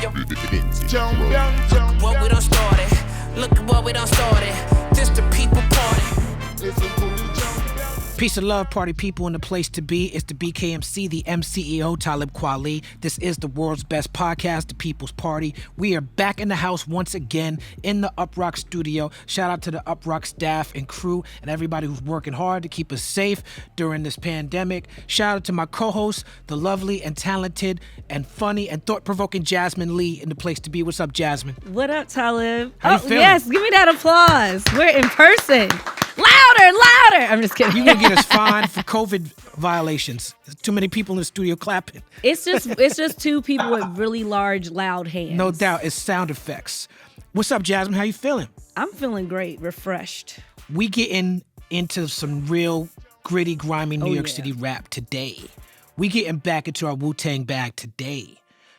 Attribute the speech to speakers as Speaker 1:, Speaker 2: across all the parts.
Speaker 1: yo. What we done started. Look at what we done started. This the people party. Peace and love, party people, in the place to be. It's the BKMC, the MCEO, Talib Kweli. This is the world's best podcast, The People's Party. We are back in the house once again in the Uprock studio. Shout out to the Uprock staff and crew and everybody who's working hard to keep us safe during this pandemic. Shout out to my co-host, the lovely and talented and funny and thought-provoking Jasmin Leigh in the place to be. What's up, Jasmin?
Speaker 2: What up, Talib?
Speaker 1: How you feeling?
Speaker 2: Yes, give me that applause. We're in person. Louder. I'm just kidding.
Speaker 1: You gonna get us fined for COVID violations. There's too many people in the studio clapping.
Speaker 2: It's just two people with really large, loud hands.
Speaker 1: No doubt, it's sound effects. What's up, Jasmin? How you feeling?
Speaker 2: I'm feeling great, refreshed.
Speaker 1: We getting into some real gritty, grimy New York City rap today. We getting back into our Wu-Tang bag today.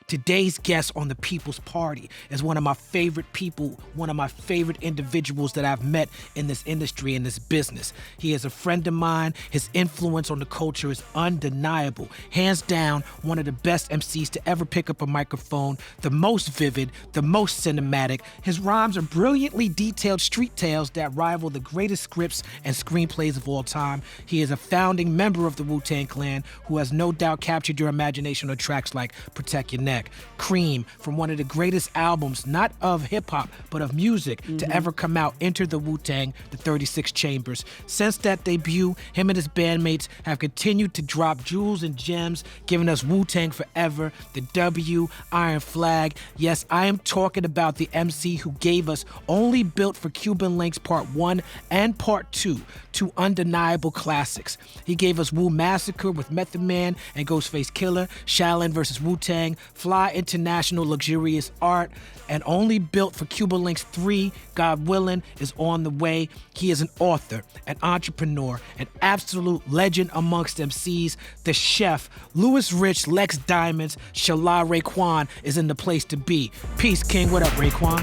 Speaker 1: Today's guest on The People's Party is one of my favorite people, one of my favorite individuals that I've met in this industry, in this business. He is a friend of mine. His influence on the culture is undeniable. Hands down, one of the best MCs to ever pick up a microphone, the most vivid, the most cinematic. His rhymes are brilliantly detailed street tales that rival the greatest scripts and screenplays of all time. He is a founding member of the Wu-Tang Clan who has no doubt captured your imagination on tracks like Protect Your Neck, C.R.E.A.M, from one of the greatest albums, not of hip-hop, but of music to ever come out, Enter the Wu-Tang, the 36 Chambers. Since that debut, him and his bandmates have continued to drop jewels and gems, giving us Wu-Tang Forever, the W, Iron Flag. Yes, I am talking about the MC who gave us Only Built for Cuban Linx Part 1 and Part 2, two undeniable classics. He gave us Wu Massacre with Method Man and Ghostface Killah, Shallah versus Wu-Tang, Fly International Luxurious Art, and Only Built for Cuban Linx 3, God willing, is on the way. He is an author, an entrepreneur, an absolute legend amongst MCs. The chef, Louis Rich, Lex Diamonds, Shallah, Raekwon is in the place to be. Peace, King. What up, Raekwon?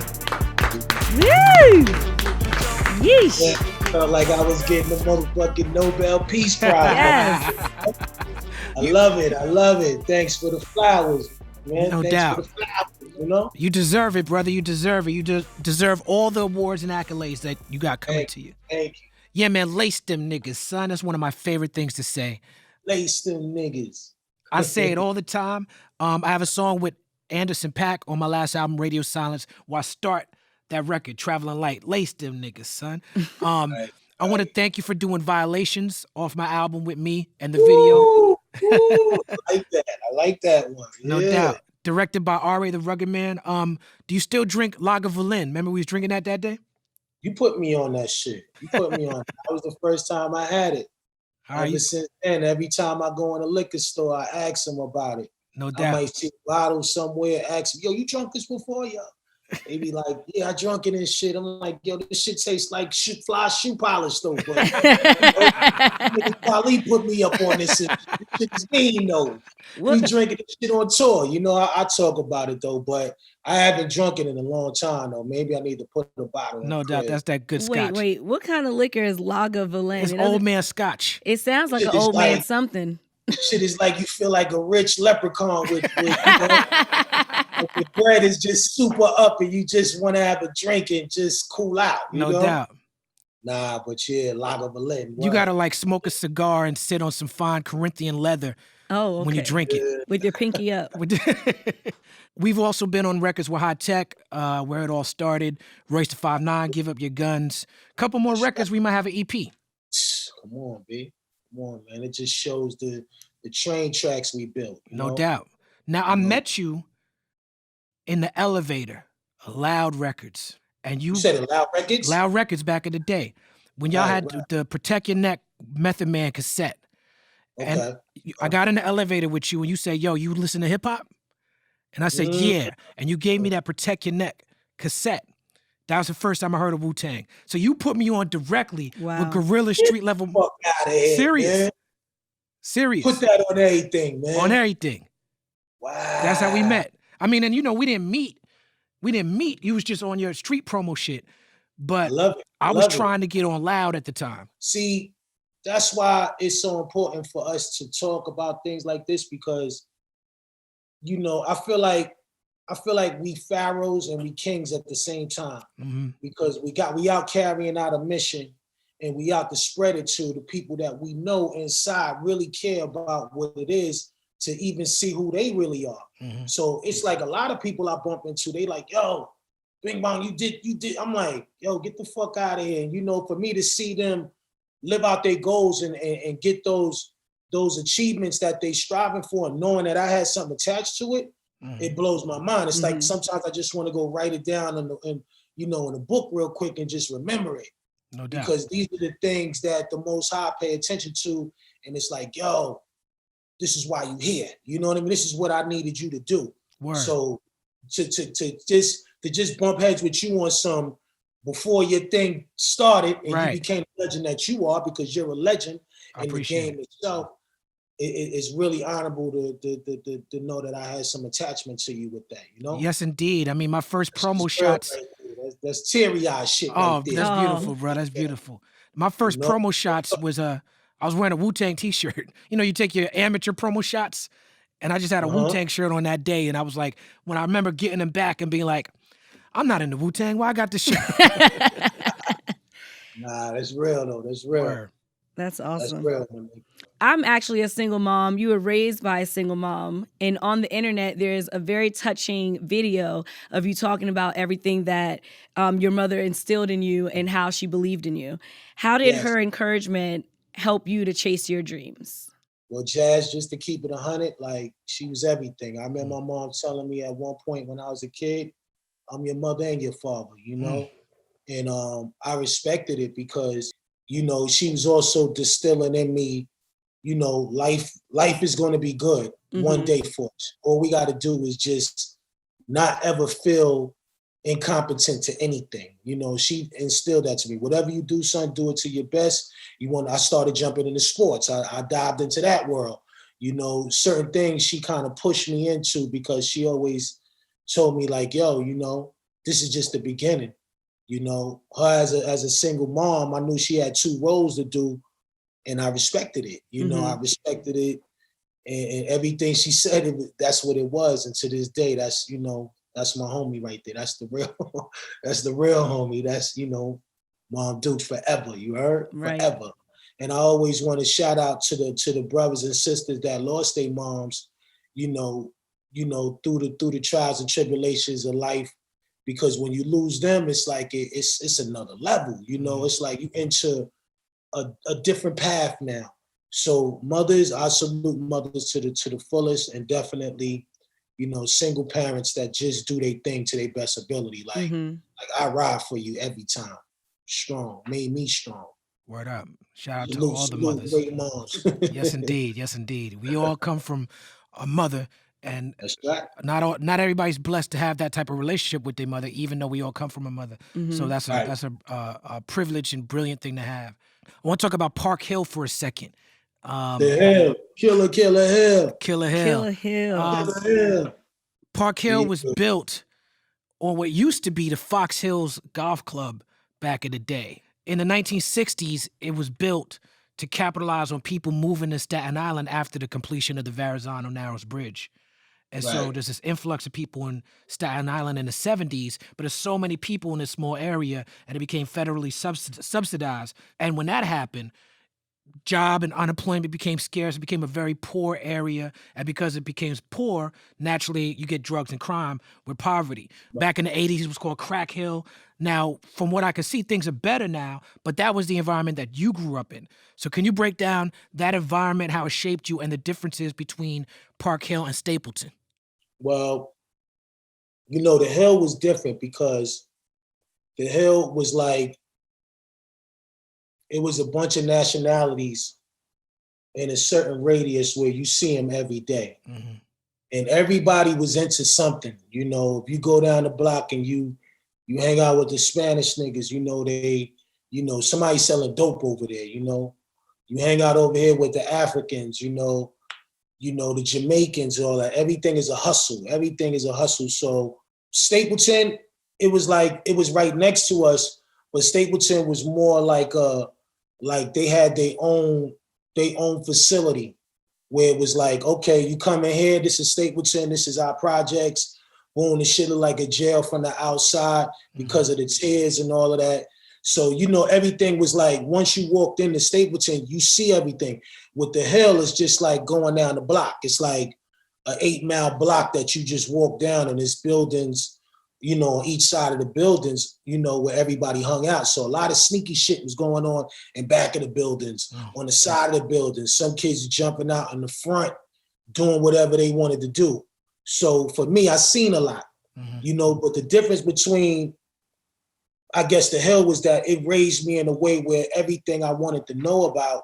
Speaker 2: Woo! Yeesh.
Speaker 3: Yeah, felt like I was getting the motherfucking Nobel Peace Prize.
Speaker 2: Yes.
Speaker 3: I love it. Thanks for the flowers, man.
Speaker 1: No
Speaker 3: Thanks
Speaker 1: doubt.
Speaker 3: for the flowers, you know?
Speaker 1: You deserve it, brother. You deserve it. You deserve all the awards and accolades that you got coming to you.
Speaker 3: Thank you.
Speaker 1: Yeah, man, lace them niggas, son. That's one of my favorite things to say.
Speaker 3: Lace them niggas.
Speaker 1: I say it all the time. I have a song with Anderson .Paak on my last album, Radio Silence, where I start that record, Traveling Light. Lace them niggas, son. I want to thank you for doing Violations off my album with me and the video.
Speaker 3: Ooh, I like that one.
Speaker 1: No doubt. Directed by R.A. the Rugged Man. Do you still drink Lager Berlin? Remember we was drinking that day?
Speaker 3: You put me on that shit. That was the first time I had it. Ever since then, every time I go in a liquor store, I ask them about it.
Speaker 1: No doubt.
Speaker 3: I might see a bottle somewhere, ask them, yo, you drunk this before, yo? They be like, yeah, I drunk it and shit. I'm like, yo, this shit tastes like fly shoe polish though. But Kweli put me up on this. This shit is mean though. We drinking this shit on tour. You know, I talk about it though, but I haven't drunk it in a long time though. Maybe I need to put a bottle.
Speaker 1: No doubt, that's that good scotch.
Speaker 2: Wait. What kind of liquor is Lager Berlin?
Speaker 1: It's old man scotch.
Speaker 2: It sounds like an old man something.
Speaker 3: Shit is like you feel like a rich leprechaun with you know, the bread is just super up and you just want to have a drink and just cool out. You know?
Speaker 1: Doubt.
Speaker 3: Nah, but yeah, Lager Berlin.
Speaker 1: You gotta like smoke a cigar and sit on some fine Corinthian leather when you drink it.
Speaker 2: With your pinky up.
Speaker 1: We've also been on records with High Tech, where it all started. Royce the 5'9", Give Up Your Guns. Couple more records, we might have an EP.
Speaker 3: Come on, B. Come on, man. It just shows the train tracks we built.
Speaker 1: No doubt. Now, I met you in the elevator, Loud Records. And you
Speaker 3: said it, Loud Records?
Speaker 1: Loud Records back in the day. When y'all had the Protect Your Neck Method Man cassette.
Speaker 3: Okay.
Speaker 1: And I got in the elevator with you and you said, yo, you listen to hip hop? And I said, yeah. And you gave me that Protect Your Neck cassette. That was the first time I heard of Wu-Tang. So you put me on directly with Guerrilla Street Level.
Speaker 3: Fuck out of here,
Speaker 1: serious.
Speaker 3: Man.
Speaker 1: Serious.
Speaker 3: Put that on everything, man.
Speaker 1: On everything.
Speaker 3: Wow.
Speaker 1: That's how we met. I mean, and you know, we didn't meet. You was just on your street promo shit. But I was trying to get on Loud at the time.
Speaker 3: See, that's why it's so important for us to talk about things like this because, you know, I feel like I feel like we pharaohs and we kings at the same time, because we out carrying out a mission, and we out to spread it to the people that we know inside really care about what it is to even see who they really are. So it's like a lot of people I bump into, they like, yo, Bing Bong, you did. I'm like, yo, get the fuck out of here. And, you know, for me to see them live out their goals and get those achievements that they striving for, and knowing that I had something attached to it, it blows my mind. It's like sometimes I just want to go write it down in a book real quick and just remember it.
Speaker 1: No doubt.
Speaker 3: Because these are the things that the Most High pay attention to, and it's like, yo, this is why you here. You know what I mean? This is what I needed you to do. Word. So to just bump heads with you on some before your thing started and you became the legend that you are, because you're a legend in the game itself. It's really honorable to know that I had some attachment to you with that, you know?
Speaker 1: Yes, indeed. I mean, my first promo shots.
Speaker 3: That's teary-eyed shit
Speaker 1: right there.
Speaker 3: That's
Speaker 1: beautiful, bro. That's beautiful. My first promo shots was I was wearing a Wu-Tang t-shirt. You know, you take your amateur promo shots, and I just had a Wu-Tang shirt on that day, and I was like, when I remember getting them back and being like, I'm not in the Wu-Tang. Why I got this shirt?
Speaker 3: Nah, that's real, though. That's real.
Speaker 1: Word.
Speaker 2: That's awesome.
Speaker 3: That's real.
Speaker 2: I'm actually a single mom. You were raised by a single mom. And on the internet, there's a very touching video of you talking about everything that your mother instilled in you and how she believed in you. How did her encouragement help you to chase your dreams?
Speaker 3: Well, Jazz, just to keep it 100, like, she was everything. I remember my mom telling me at one point when I was a kid, I'm your mother and your father, you know? And I respected it because, you know, she was also distilling in me, you know, life is going to be good one day for us. All we got to do is just not ever feel incompetent to anything. You know, she instilled that to me. Whatever you do, son, do it to your best. I started jumping into sports. I dived into that world. You know, certain things she kind of pushed me into because she always told me like, yo, you know, this is just the beginning. You know, her as a single mom, I knew she had 2 roles to do, and I respected it. You know, I respected it, and everything she said, that's what it was. And to this day, that's, you know, that's my homie right there. That's the real, that's the real homie. That's, you know, Mom Duke forever. You heard?
Speaker 2: Right.
Speaker 3: Forever. And I always want to shout out to the brothers and sisters that lost their moms, you know, through the trials and tribulations of life. Because when you lose them, it's like it's another level, you know. It's like you enter a different path now. So mothers, I salute mothers to the fullest, and definitely, you know, single parents that just do their thing to their best ability. Like I ride for you every time. Strong, made me strong.
Speaker 1: Word up! Shout out to all the mothers.
Speaker 3: Great moms.
Speaker 1: Yes, indeed. Yes, indeed. We all come from a mother. And
Speaker 3: that's right.
Speaker 1: Not everybody's blessed to have that type of relationship with their mother, even though we all come from a mother. So that's a privilege and brilliant thing to have. I want to talk about Park Hill for a second.
Speaker 3: The Hill, Killa Hill,
Speaker 1: Killa Hill. Park Hill was built on what used to be the Fox Hills Golf Club back in the day. In the 1960s, it was built to capitalize on people moving to Staten Island after the completion of the Verrazano Narrows Bridge. And so there's this influx of people in Staten Island in the 70s, but there's so many people in this small area, and it became federally subsidized. And when that happened, job and unemployment became scarce. It became a very poor area. And because it became poor, naturally you get drugs and crime with poverty. Back in the 80s, it was called Crack Hill. Now, from what I can see, things are better now, but that was the environment that you grew up in. So can you break down that environment, how it shaped you, and the differences between Park Hill and Stapleton?
Speaker 3: Well, you know, the Hill was different because the Hill was like, it was a bunch of nationalities in a certain radius where you see them every day. And everybody was into something. You know, if you go down the block and you hang out with the Spanish niggas, you know, somebody selling dope over there, you know. You hang out over here with the Africans, you know, the Jamaicans, all that. Everything is a hustle. Everything is a hustle. So Stapleton, it was right next to us, but Stapleton was more like they had their own facility where it was like, okay, you come in here, this is Stapleton, this is our projects. boom, the shit look like a jail from the outside because of the tears and all of that. So, you know, everything was like, once you walked into Stapleton, you see everything. With the Hill, it's just like going down the block. It's like an 8-mile block that you just walk down, and there's buildings, you know, on each side of the buildings, you know, where everybody hung out. So a lot of sneaky shit was going on in back of the buildings, on the side of the buildings. Some kids jumping out in the front, doing whatever they wanted to do. So for me, I seen a lot, you know, but the difference between, I guess, the Hill was that it raised me in a way where everything I wanted to know about,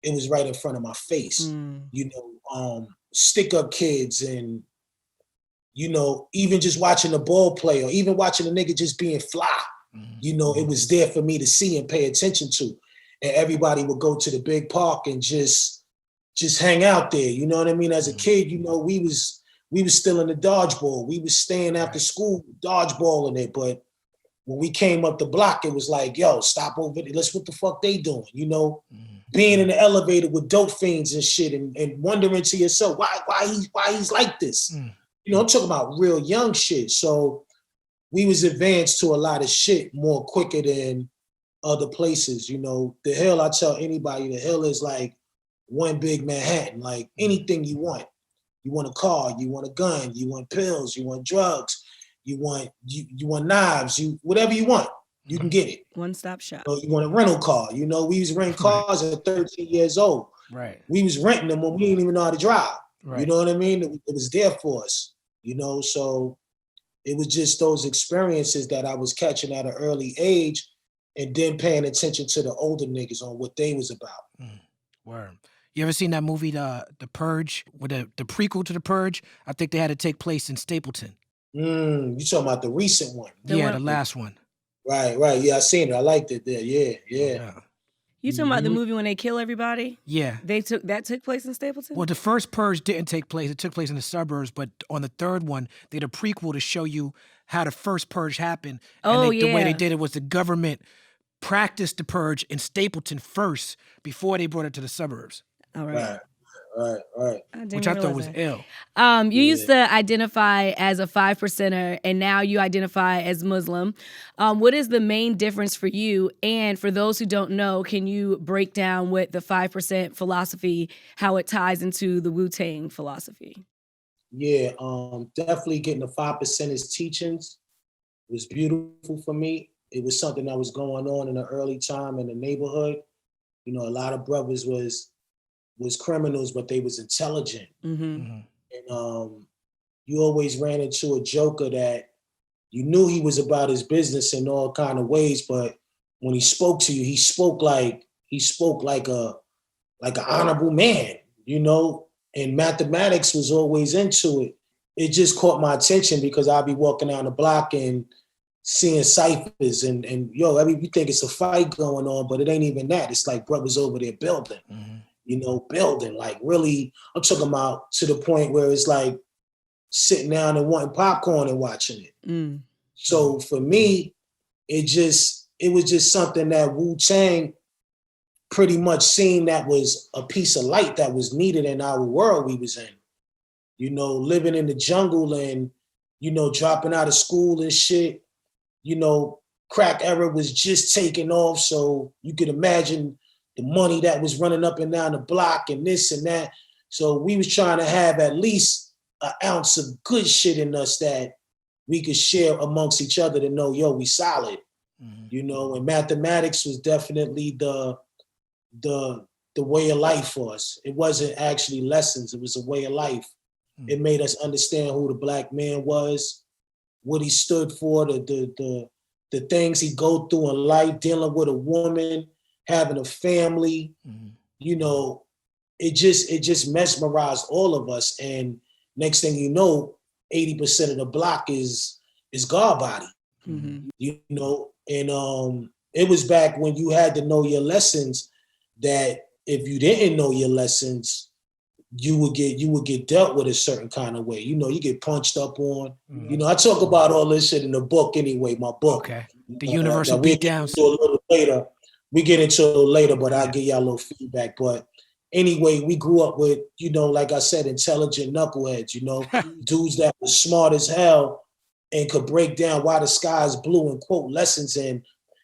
Speaker 3: it was right in front of my face. You know, stick up kids, and, you know, even just watching the ball play, or even watching a nigga just being fly, you know, it was there for me to see and pay attention to. And everybody would go to the big park and just hang out there. You know what I mean? As a kid, you know, we was still in the dodgeball. We was staying after school, dodgeballing it. But when we came up the block, it was like, yo, stop over there. Let's what the fuck they doing, you know? Being in the elevator with dope fiends and shit, and wondering to yourself, why he's like this? You know, I'm talking about real young shit. So we was advanced to a lot of shit more quicker than other places. You know, the Hill, I tell anybody, the Hill is like one big Manhattan, like anything you want. You want a car, you want a gun, you want pills, you want drugs, you want knives, whatever you want, you can get it.
Speaker 2: One-stop shop.
Speaker 3: So you want a rental car. You know, we was renting cars at 13 years old.
Speaker 1: Right.
Speaker 3: We was renting them when we didn't even know how to drive.
Speaker 1: Right.
Speaker 3: You know what I mean? It was there for us, you know? So it was just those experiences that I was catching at an early age, and then paying attention to the older niggas on what they was about.
Speaker 1: Word. You ever seen that movie, The Purge, with the prequel to The Purge? I think they had to take place in Stapleton.
Speaker 3: You talking about the recent one?
Speaker 1: The last one.
Speaker 3: Right. Yeah, I seen it. I liked it there. Yeah.
Speaker 2: You talking about the movie when they kill everybody?
Speaker 1: Yeah.
Speaker 2: That took place in Stapleton?
Speaker 1: Well, the first Purge didn't take place. It took place in the suburbs, but on the third one, they did a prequel to show you how the first Purge happened. And the way they did it was the government practiced the Purge in Stapleton first before they brought it to the suburbs.
Speaker 2: All right.
Speaker 3: Right.
Speaker 1: Which I thought was ill.
Speaker 2: You used to identify as a 5%er, and now you identify as Muslim. What is the main difference for you? And for those who don't know, can you break down what the 5% philosophy, how it ties into the Wu-Tang philosophy?
Speaker 3: Yeah, definitely getting the 5%ers teachings was beautiful for me. It was something that was going on in the early time in the neighborhood. You know, a lot of brothers was criminals, but they was intelligent. And you always ran into a joker that you knew he was about his business in all kind of ways, but when he spoke to you, he spoke like a an honorable man, you know. And mathematics was always into it. It just caught my attention because I'd be walking down the block and seeing ciphers and you think it's a fight going on, but it ain't even that. It's like brothers over there building. You know, building, like really, I'm talking about to the point where it's like sitting down and wanting popcorn and watching it. So for me, it was just something that Wu-Tang pretty much seen that was a piece of light that was needed in our world we was in. You know, living in the jungle and, you know, dropping out of school and shit. You know, crack era was just taking off, so you could imagine the money that was running up and down the block and this and that. So we was trying to have at least an ounce of good shit in us that we could share amongst each other to know, yo, we solid. You know, and mathematics was definitely the way of life for us. It wasn't actually lessons, it was a way of life. It made us understand who the black man was, what he stood for, the things he go through in life, dealing with a woman, having a family, you know, it just mesmerized all of us. And next thing you know, 80% of the block is God body, you know. And it was back when you had to know your lessons, that if you didn't know your lessons, you would get dealt with a certain kind of way. You know, you get punched up on. You know, I talk about all this shit in the book anyway, my book.
Speaker 1: Okay. The universal beatdowns.
Speaker 3: A little later. We get into it later, but I'll give y'all a little feedback. But anyway, we grew up with, you know, like I said, intelligent knuckleheads, you know, dudes that were smart as hell, and could break down why the sky is blue and quote lessons and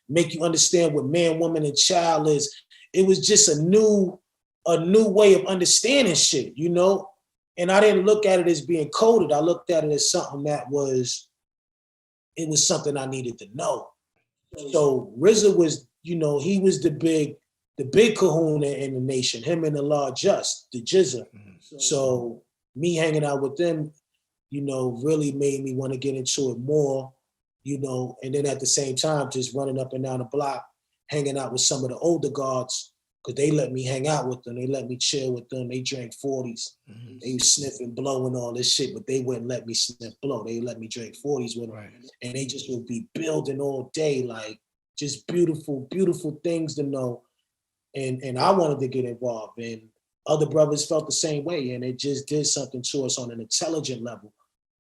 Speaker 3: make you understand what man, woman, and child is. It was just a new way of understanding shit, you know? And I didn't look at it as being coded. I looked at it as something that was something I needed to know. So RZA was, you know, he was the big kahuna in the nation, him and the Law Just, the Jizza. So me hanging out with them, you know, really made me want to get into it more, you know, and then at the same time, just running up and down the block, hanging out with some of the older guards, because they let me hang out with them. They let me chill with them. They drank 40s. They was sniffing blow and all this shit, but they wouldn't let me sniff blow. They let me drink 40s with them. Right. And they just would be building all day, like just beautiful, beautiful things to know. And I wanted to get involved. And other brothers felt the same way. And it just did something to us on an intelligent level,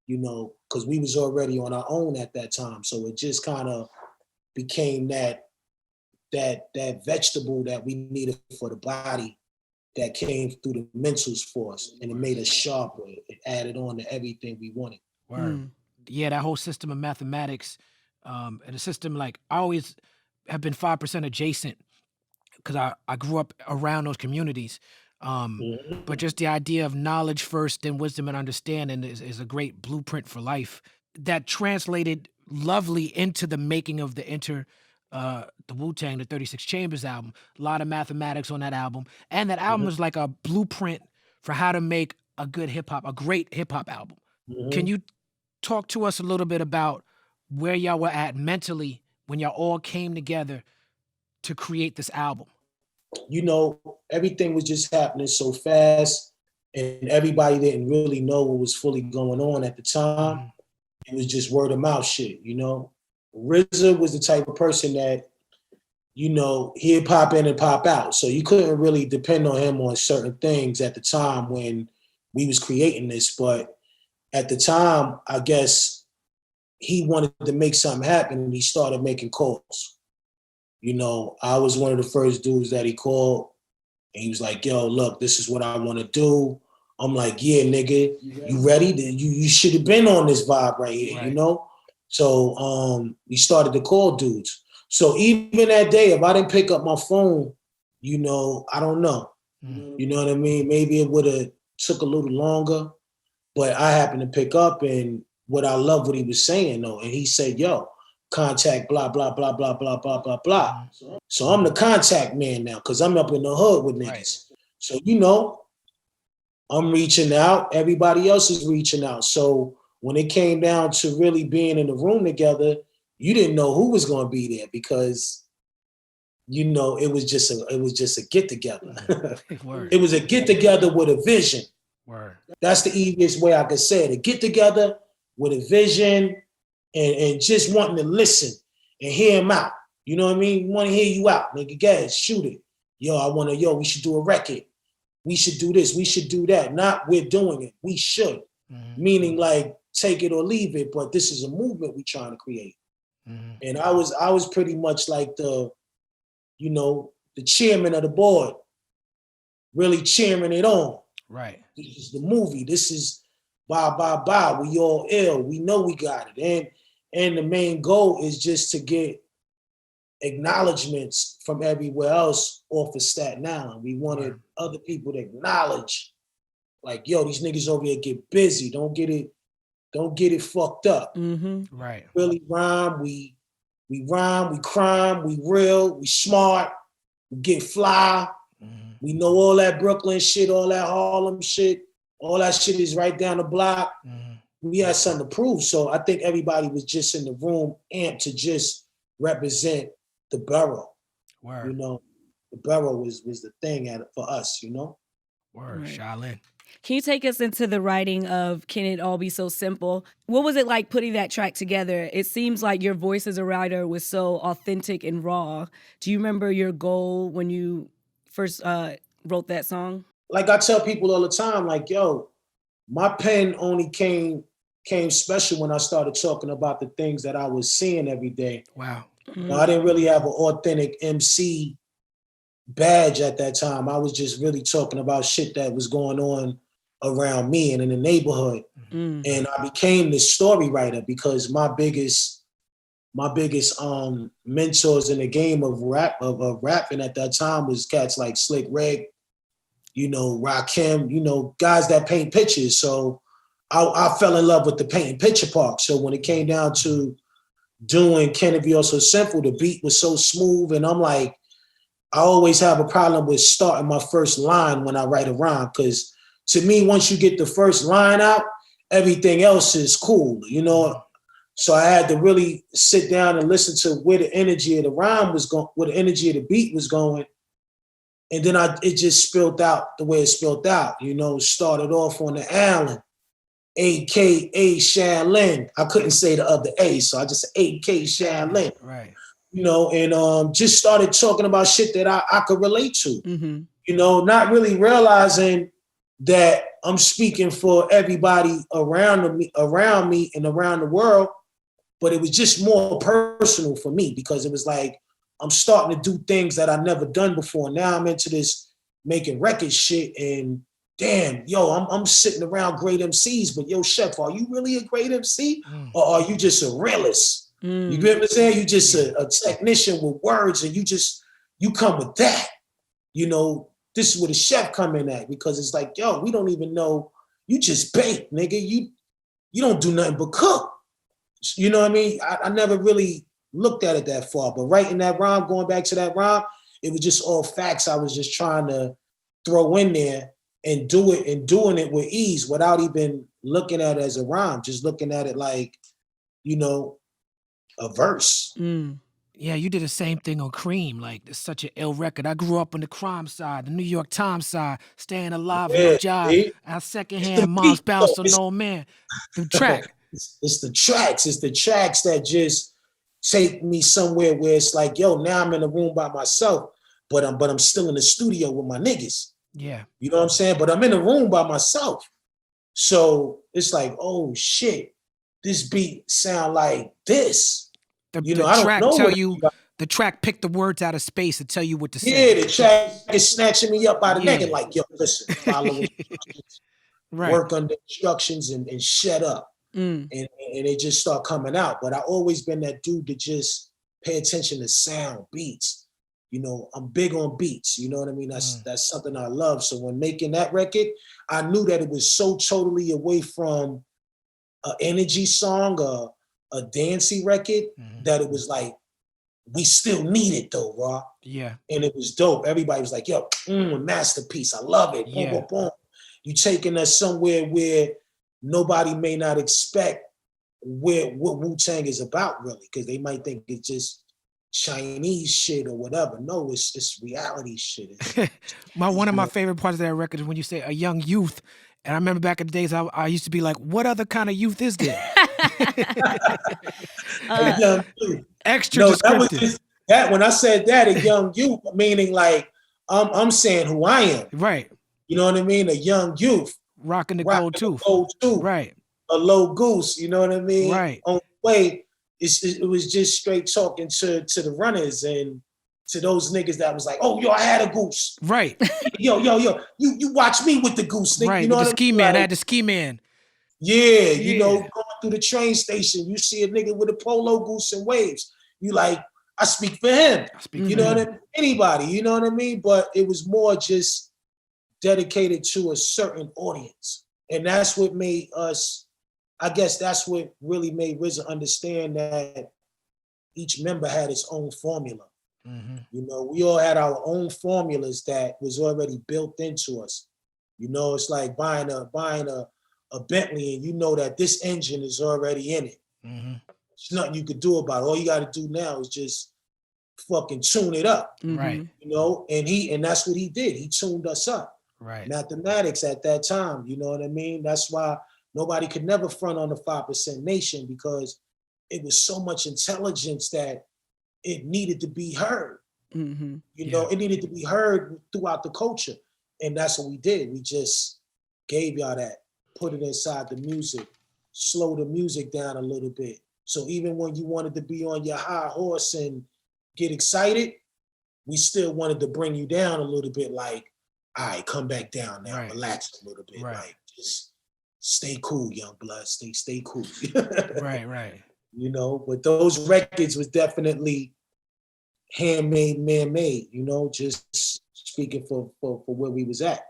Speaker 3: you know, because we was already on our own at that time. So it just kind of became that vegetable that we needed for the body that came through the mentals for us, and it made us sharper. It added on to everything we wanted.
Speaker 1: Word. Yeah, that whole system of mathematics, and a system like I always have been 5% adjacent because I grew up around those communities. But just the idea of knowledge first, then wisdom and understanding is a great blueprint for life that translated lovely into the making of the Wu-Tang, the 36 Chambers album. A lot of mathematics on that album. And that album is like a blueprint for how to make a great hip hop album. Can you talk to us a little bit about where y'all were at mentally when y'all all came together to create this album?
Speaker 3: You know, everything was just happening so fast and everybody didn't really know what was fully going on at the time. It was just word of mouth shit, you know? RZA was the type of person that, you know, he'd pop in and pop out. So you couldn't really depend on him on certain things at the time when we was creating this. But at the time, I guess he wanted to make something happen and he started making calls. You know, I was one of the first dudes that he called and he was like, yo, look, this is what I want to do. I'm like, yeah, nigga, you ready? You should have been on this vibe right here, you know? So we started to call dudes. So even that day, if I didn't pick up my phone, you know, I don't know. You know what I mean? Maybe it would have took a little longer, but I happened to pick up, and what I love what he was saying though. And he said, yo, contact blah, blah, blah, blah, blah, blah, blah, blah. So I'm the contact man now because I'm up in the hood with niggas. So, you know, I'm reaching out. Everybody else is reaching out. So when it came down to really being in the room together, you didn't know who was going to be there because, you know, it was just a get together. It was a get together with a vision.
Speaker 1: Word.
Speaker 3: That's the easiest way I could say it. A get together with a vision and just wanting to listen and hear him out. You know what I mean? We want to hear you out, nigga. Guys, shoot it. We should do a record. We should do this. We should do that. Not we're doing it. We should. Meaning like take it or leave it. But this is a movement we're trying to create. And I was pretty much like the chairman of the board, really cheering it on.
Speaker 1: Right.
Speaker 3: This is the movie. This is bye, bye, bye. We all ill. We know we got it. And the main goal is just to get acknowledgements from everywhere else off of Staten Island. We wanted other people to acknowledge, like, yo, these niggas over here get busy. Don't get it fucked up.
Speaker 1: Right.
Speaker 3: Really rhyme. We rhyme, we crime, we real, we smart, we get fly. We know all that Brooklyn shit, all that Harlem shit, all that shit is right down the block. We had something to prove. So I think everybody was just in the room amped to just represent the borough.
Speaker 1: Word.
Speaker 3: You know, the borough was the thing for us, you know?
Speaker 1: Word, Shallah.
Speaker 2: Can you take us into the writing of Can It All Be So Simple? What was it like putting that track together? It seems like your voice as a writer was so authentic and raw. Do you remember your goal when you first wrote that song?
Speaker 3: Like I tell people all the time, like, yo, my pen only came special when I started talking about the things that I was seeing every day.
Speaker 1: Wow.
Speaker 3: Now, I didn't really have an authentic MC badge at that time. I was just really talking about shit that was going on around me and in the neighborhood. And I became this story writer because my biggest mentors in the game of rapping at that time was cats like Slick Rick, Raekwon, guys that paint pictures. So I fell in love with the painting picture part. So when it came down to doing Can It Be Also Simple, the beat was so smooth, and I'm like, I always have a problem with starting my first line when I write a rhyme, because to me, once you get the first line out, everything else is cool, So I had to really sit down and listen to where the energy of the rhyme was going, where the energy of the beat was going. And then it just spilled out the way it spilled out, started off on the Allen, AKA Shallah. I couldn't say the other A, so I just said AKA Shallah.
Speaker 1: Right.
Speaker 3: And just started talking about shit that I could relate to, not really realizing that I'm speaking for everybody around me and around the world. But it was just more personal for me because it was like, I'm starting to do things that I've never done before. Now I'm into this making record shit, and damn, I'm sitting around great MCs, but Chef, are you really a great MC? Or are you just a realist? You get what I'm saying? You just a technician with words, and you come with that. This is where the chef come in at, because it's like, we don't even know. You just bake, nigga. You don't do nothing but cook. You know what I mean? I never really looked at it that far, but writing that rhyme, going back to that rhyme, it was just all facts I was just trying to throw in there and do it, and doing it with ease without even looking at it as a rhyme, just looking at it like, a verse.
Speaker 1: Yeah, you did the same thing on C.R.E.A.M. Like, it's such an ill record. I grew up on the crime side, the New York Times side, staying alive on the job. Our secondhand mom's bounce on no man. The track.
Speaker 3: It's the tracks. It's the tracks that just take me somewhere where it's like, now I'm in a room by myself, but I'm still in the studio with my niggas.
Speaker 1: Yeah.
Speaker 3: You know what I'm saying? But I'm in a room by myself. So it's like, oh shit, this beat sound like this.
Speaker 1: The
Speaker 3: I
Speaker 1: track
Speaker 3: don't know.
Speaker 1: tell you, the track pick the words out of space and tell you what to say.
Speaker 3: Yeah, the track is snatching me up by the neck and like, listen, follow instructions, work under instructions, and shut up. And they just start coming out. But I always been that dude to just pay attention to sound, beats. I'm big on beats. You know what I mean? That's something I love. So when making that record, I knew that it was so totally away from an energy song or a dancey record that it was like, we still need it though, Raw.
Speaker 1: Yeah.
Speaker 3: And it was dope. Everybody was like, masterpiece. I love it.
Speaker 1: Yeah.
Speaker 3: Boom, boom, boom. You taking us somewhere where nobody may not expect what Wu-Tang is about, really, because they might think it's just Chinese shit or whatever. No, it's reality shit.
Speaker 1: One of my favorite parts of that record is when you say a young youth. And I remember back in the days, I used to be like, what other kind of youth is there?
Speaker 3: A young youth.
Speaker 1: Extra descriptive.
Speaker 3: That when I said that, a young youth, meaning like, I'm saying who I am.
Speaker 1: Right.
Speaker 3: You know what I mean? A young youth.
Speaker 1: Rocking the gold tooth. Right.
Speaker 3: A low goose, you know what I mean?
Speaker 1: Right.
Speaker 3: On the way, it was just straight talking to the runners and to those niggas that was like, oh, I had a goose.
Speaker 1: Right.
Speaker 3: Yo, you watch me with the goose, nigga.
Speaker 1: Right,
Speaker 3: you know
Speaker 1: with
Speaker 3: what
Speaker 1: the ski
Speaker 3: I mean?
Speaker 1: man.
Speaker 3: Like,
Speaker 1: I had the ski man.
Speaker 3: Yeah, going through the train station, you see a nigga with a polo goose and waves. You like, I speak for him. You know what I mean? Anybody, you know what I mean? But it was more just dedicated to a certain audience. And that's what made us, I guess that's what really made RZA understand that each member had its own formula. We all had our own formulas that was already built into us. It's like buying a Bentley and you know that this engine is already in it. There's nothing you could do about it. All you got to do now is just fucking tune it up.
Speaker 1: Right.
Speaker 3: And that's what he did. He tuned us up.
Speaker 1: Right.
Speaker 3: Mathematics at that time, you know what I mean? That's why nobody could never front on the 5% nation, because it was so much intelligence that it needed to be heard. It needed to be heard throughout the culture. And that's what we did. We just gave y'all that, put it inside the music, slow the music down a little bit. So even when you wanted to be on your high horse and get excited, we still wanted to bring you down a little bit, like, all right, come back down now, relax a little bit. Like, just stay cool, young blood. Stay cool.
Speaker 1: Right.
Speaker 3: You know, but those records was definitely handmade, man-made, you know, just speaking for where we was at.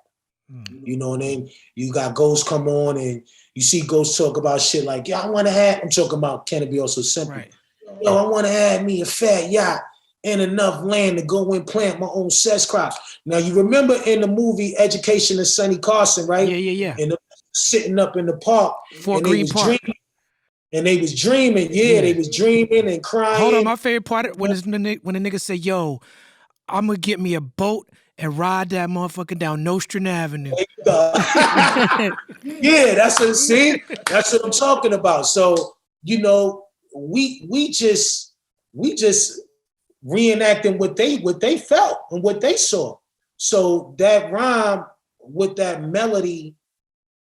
Speaker 3: You know what I mean? You got Ghost come on and you see Ghost talk about shit like, yeah, I want to have, I'm talking about Can It Be Also Simple.
Speaker 1: Right.
Speaker 3: Yo, I want to have me a fat yacht and enough land to go and plant my own cess crops. Now, you remember in the movie Education of Sonny Carson, right?
Speaker 1: Yeah.
Speaker 3: And sitting up in the park.
Speaker 1: Fort Greene Park.
Speaker 3: And they was dreaming, they was dreaming and crying.
Speaker 1: Hold on, my favorite part when the nigga say, yo, I'm gonna get me a boat and ride that motherfucker down Nostrand Avenue.
Speaker 3: Yeah, that's what I'm talking about. So, you know, we just reenacting what they felt and what they saw. So that rhyme with that melody,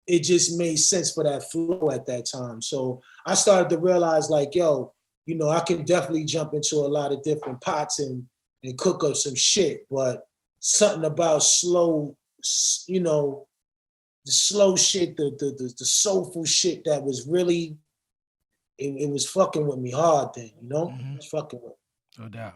Speaker 3: it just made sense for that flow at that time. So I started to realize like, yo, you know, I can definitely jump into a lot of different pots and cook up some shit, but something about slow, you know, the slow shit, the soulful shit that was really, it was fucking with me hard then, you know? It was fucking with me.
Speaker 1: No doubt.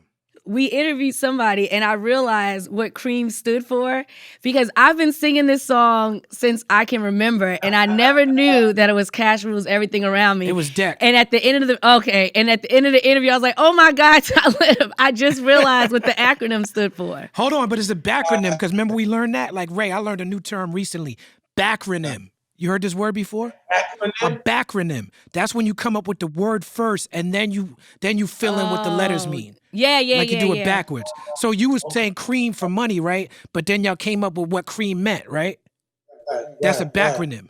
Speaker 2: We interviewed somebody and I realized what C.R.E.A.M stood for because I've been singing this song since I can remember and I never knew that it was Cash Rules Everything Around Me.
Speaker 1: It was Deck.
Speaker 2: And at the end of the interview, I was like, oh my God, Talib, I just realized what the acronym stood for.
Speaker 1: Hold on, but it's a backronym because remember we learned that? Like Ray, I learned a new term recently. Backronym. You heard this word before? A backronym. That's when you come up with the word first and then you fill in what the letters mean.
Speaker 2: Yeah.
Speaker 1: Like you do it backwards. So you was saying cream for money, right? But then y'all came up with what cream meant, right? That's a backronym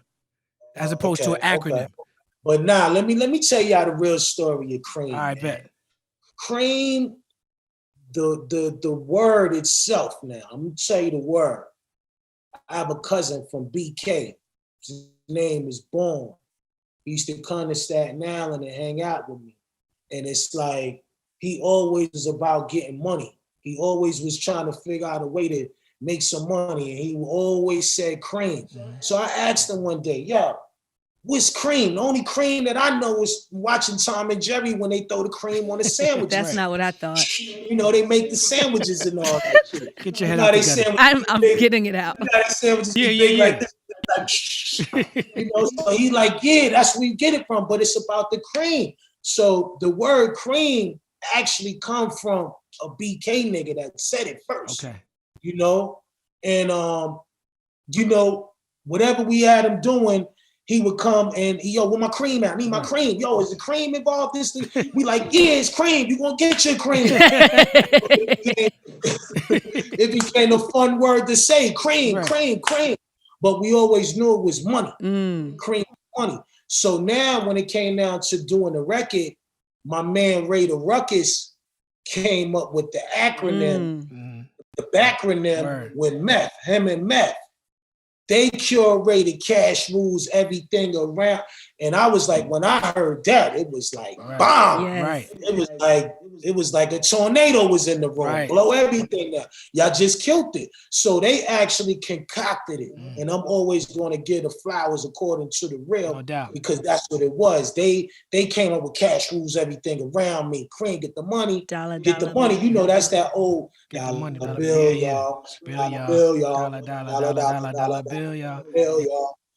Speaker 1: as opposed to an acronym.
Speaker 3: Okay. But now let me tell y'all the real story of C.R.E.A.M.
Speaker 1: All right, bet.
Speaker 3: C.R.E.A.M, the word itself now. I'm gonna tell you the word. I have a cousin from BK. His name is Born. He used to come to Staten Island and hang out with me. And it's like, he always was about getting money. He always was trying to figure out a way to make some money. And he always said cream. So I asked him one day, yo, what's cream? The only cream that I know is watching Tom and Jerry when they throw the cream on the sandwich.
Speaker 2: That's not what I thought.
Speaker 3: You know, they make the sandwiches and all that shit.
Speaker 1: Get your head out together.
Speaker 2: I'm getting it out.
Speaker 3: You know, sandwiches big like this. Like, you know, so he like, yeah, that's where you get it from, but it's about the cream. So the word cream actually come from a BK nigga that said it first.
Speaker 1: Okay.
Speaker 3: You know, and you know, whatever we had him doing, he would come and yo, where my cream at? I need my cream. Yo, is the cream involved? This thing? We like, yeah, it's cream. You gonna get your cream. It became a fun word to say, cream. But we always knew it was money. Cream, money. So now when it came down to doing the record, my man Ray the Ruckus came up with the acronym, the backronym with Meth, him and Meth. They curated Cash Rules Everything Around. And I was like, when I heard that, it was like, bomb.
Speaker 1: Right.
Speaker 3: It was like a tornado was in the room, blow everything up. Y'all just killed it. So they actually concocted it. And I'm always going to give the flowers according to the real,
Speaker 1: no doubt,
Speaker 3: because that's what it was. They came up with Cash Rules Everything Around Me. C.R.E.A.M, get the money, get the money. You know, that's that old dollar bill, y'all. Dollar bill, y'all. Dollar bill, y'all.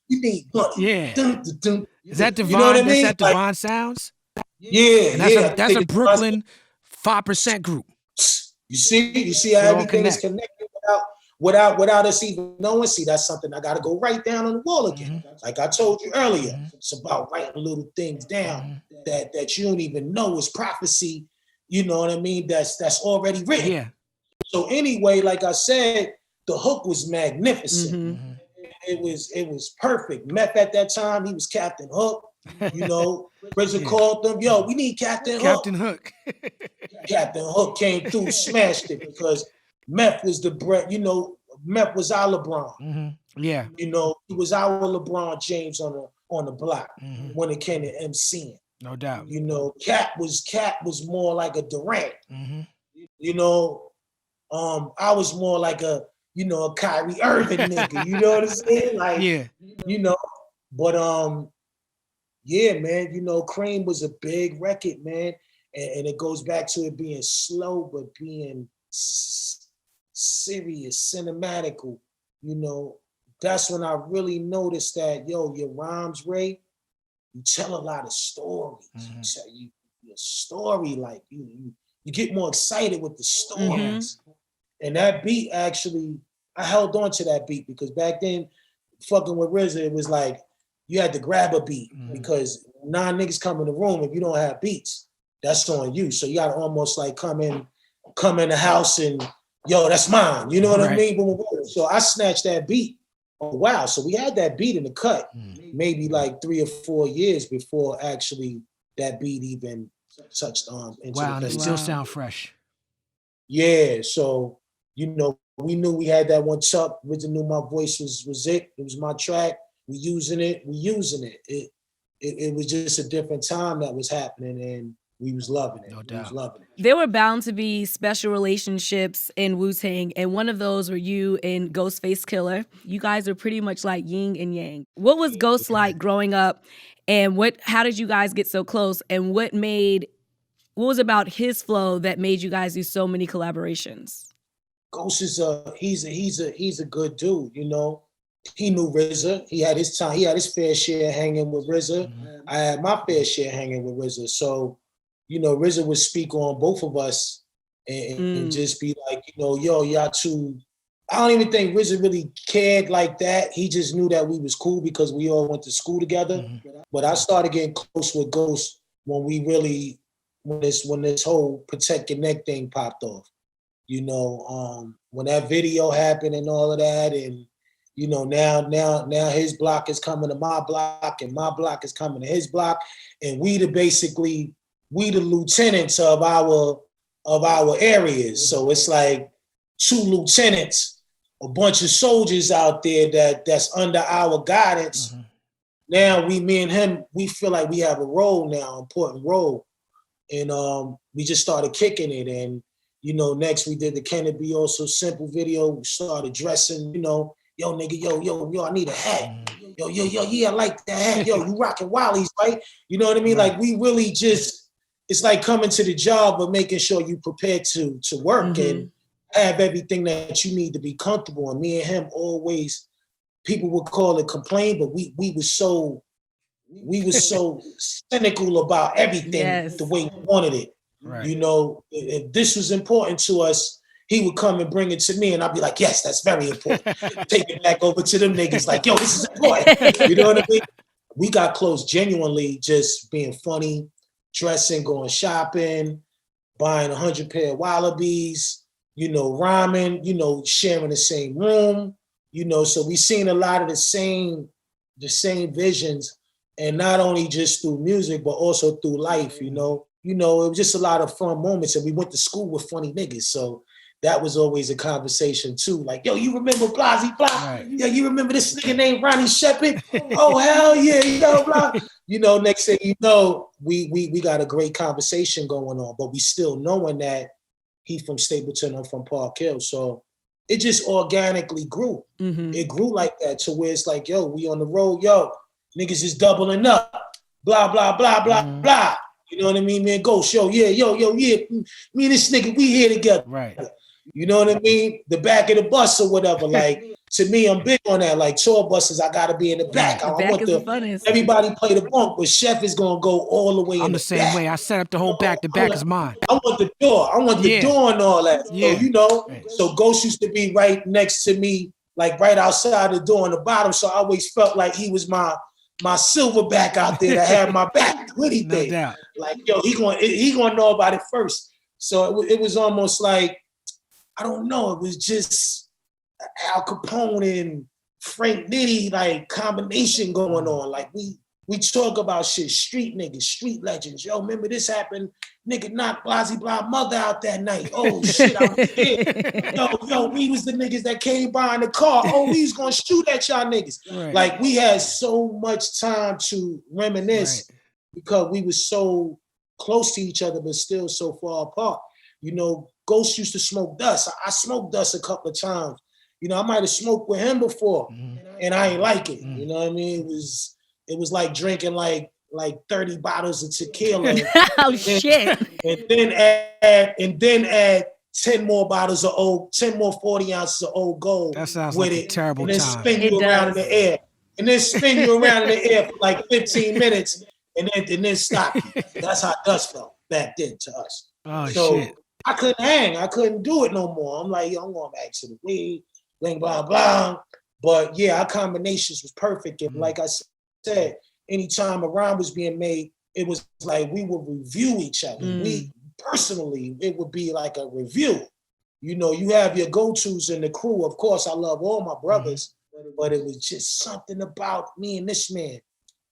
Speaker 3: You need money.
Speaker 1: Yeah.
Speaker 3: Dun, dun, dun.
Speaker 1: Is that Devon?
Speaker 3: You know what I mean?
Speaker 1: That's that Devon Sounds?
Speaker 3: Yeah,
Speaker 1: And that's a Brooklyn 5% group.
Speaker 3: You see how everything is connected without us even knowing. See, that's something I gotta go right down on the wall again. Like I told you earlier, it's about writing little things down that you don't even know is prophecy. You know what I mean? That's already written.
Speaker 1: Yeah.
Speaker 3: So anyway, like I said, the hook was magnificent. It was perfect. Meth at that time, he was Captain Hook. You know, RZA called them, yo, we need Captain Hook.
Speaker 1: Captain Hook.
Speaker 3: Captain Hook came through, smashed it, because Meth was the bread, you know, Meth was our LeBron.
Speaker 1: Yeah.
Speaker 3: You know, he was our LeBron James on the block when it came to MCing.
Speaker 1: No doubt.
Speaker 3: You know, Cap was more like a Durant. You know, I was more like a you know, a Kyrie Irving nigga. You know what I'm saying? Like,
Speaker 1: Yeah.
Speaker 3: you know, but yeah, man, you know, C.R.E.A.M was a big record, man. And it goes back to it being slow, but being serious, cinematical, you know. That's when I really noticed that, yo, your rhymes, Ray, you tell a lot of stories. You tell your story, like you get more excited with the stories. And that beat actually, I held on to that beat because back then, fucking with RZA, it was like you had to grab a beat because 9 niggas come in the room if you don't have beats, that's on you. So you gotta almost like come in the house and yo, that's mine. You know what I mean? Boom, boom, boom. So I snatched that beat. Oh wow! So we had that beat in the cut, maybe like 3 or 4 years before actually that beat even touched on.
Speaker 1: Wow, and it still sound fresh.
Speaker 3: Yeah, so you know, we knew we had that one tuck. RZA knew my voice was it. It was my track. We using it. It was just a different time that was happening, and we was loving it.
Speaker 1: No doubt.
Speaker 3: We was loving it.
Speaker 2: There were bound to be special relationships in Wu-Tang, and one of those were you and Ghostface Killah. You guys are pretty much like yin and yang. What was Ghost like growing up, and how did you guys get so close, and what was about his flow that made you guys do so many collaborations?
Speaker 3: Ghost is he's a good dude, you know. He knew RZA. He had his time. He had his fair share hanging with RZA. I had my fair share hanging with RZA. So, you know, RZA would speak on both of us and just be like, you know, yo, y'all two. I don't even think RZA really cared like that. He just knew that we was cool because we all went to school together. But I started getting close with Ghost when this whole Protect Your Neck thing popped off. You know, when that video happened and all of that, and you know, now his block is coming to my block, and my block is coming to his block, and we the lieutenants of our areas. So it's like 2 lieutenants, a bunch of soldiers out there that's under our guidance. Now me and him, we feel like we have a role now, important role, and we just started kicking it. And you know, next we did the Can It Be Also Simple video. We started dressing, you know. Yo, nigga, yo, I need a hat. Yo, yeah, I like that hat. Yo, you rocking Wally's, right? You know what I mean? Like, we really just, it's like coming to the job, but making sure you prepared to work and have everything that you need to be comfortable. And me and him always, people would call it complain, but we were so cynical about everything the way we wanted it. Right. You know, if this was important to us, he would come and bring it to me, and I'd be like, yes, that's very important. Take it back over to them niggas like, yo, this is important. You know what I mean? We got close genuinely just being funny, dressing, going shopping, buying 100 pair of Wallabies, you know, rhyming, you know, sharing the same room, you know, so we seen a lot of the same visions, and not only just through music, but also through life, you know. You know, it was just a lot of fun moments, and we went to school with funny niggas, so that was always a conversation too. Like, yo, you remember Blasey Blah? Right. Yeah, you remember this nigga named Ronnie Shepherd? Oh, hell yeah, you know, blah. You know, next thing you know, we got a great conversation going on, but we still knowing that he from Stapleton, I'm from Park Hill. So it just organically grew. It grew like that to where it's like, yo, we on the road, yo, niggas is doubling up, blah, blah, blah, blah, blah. You know what I mean, man? Ghost, yo, yeah. Me and this nigga, we here together. Right. You know what I mean? The back of the bus or whatever. Like, to me, I'm big on that. Like, tour buses, I gotta be in the back. I want the funnest. Everybody play the bunk, but Chef is gonna go all the way in the back.
Speaker 1: I'm the same way. I set up the whole back. The back is mine.
Speaker 3: I want the door. I want the door and all that. Yeah. So, you know, so Ghost used to be right next to me, like right outside the door on the bottom. So I always felt like he was my silverback out there that had my back. Anything. No, like, yo, he gonna know about it first. So it was almost like, I don't know, it was just Al Capone and Frank Nitty like combination going on. Like we talk about shit, street niggas, street legends. Yo, remember this happened? Nigga knocked Blasey Blah mother out that night. Oh shit, I was here. Yo, we was the niggas that came by in the car. Oh, we was gonna shoot at y'all niggas. Right. Like we had so much time to reminisce because we were so close to each other, but still so far apart. You know, Ghost used to smoke dust. I smoked dust a couple of times. You know, I might have smoked with him before, and I ain't like it. You know what I mean? It was like drinking like 30 bottles of tequila.
Speaker 2: Oh shit!
Speaker 3: And then add 10 more bottles of 10 more 40 ounces of Old Gold
Speaker 1: That sounds
Speaker 3: with
Speaker 1: like a
Speaker 3: it,
Speaker 1: terrible
Speaker 3: and then
Speaker 1: time.
Speaker 3: spin you around in the air, and then spin you around in the air for like 15 minutes, and then stop you. That's how dust felt back then to us.
Speaker 1: Oh
Speaker 3: So
Speaker 1: shit!
Speaker 3: I couldn't hang. I couldn't do it no more. I'm like, yo, I'm going back to the weed, blah blah blah. But yeah, our combinations was perfect, and like I said, anytime a rhyme was being made, it was like we would review each other. We personally, it would be like a review. You know, you have your go-tos in the crew. Of course, I love all my brothers, but it was just something about me and this man.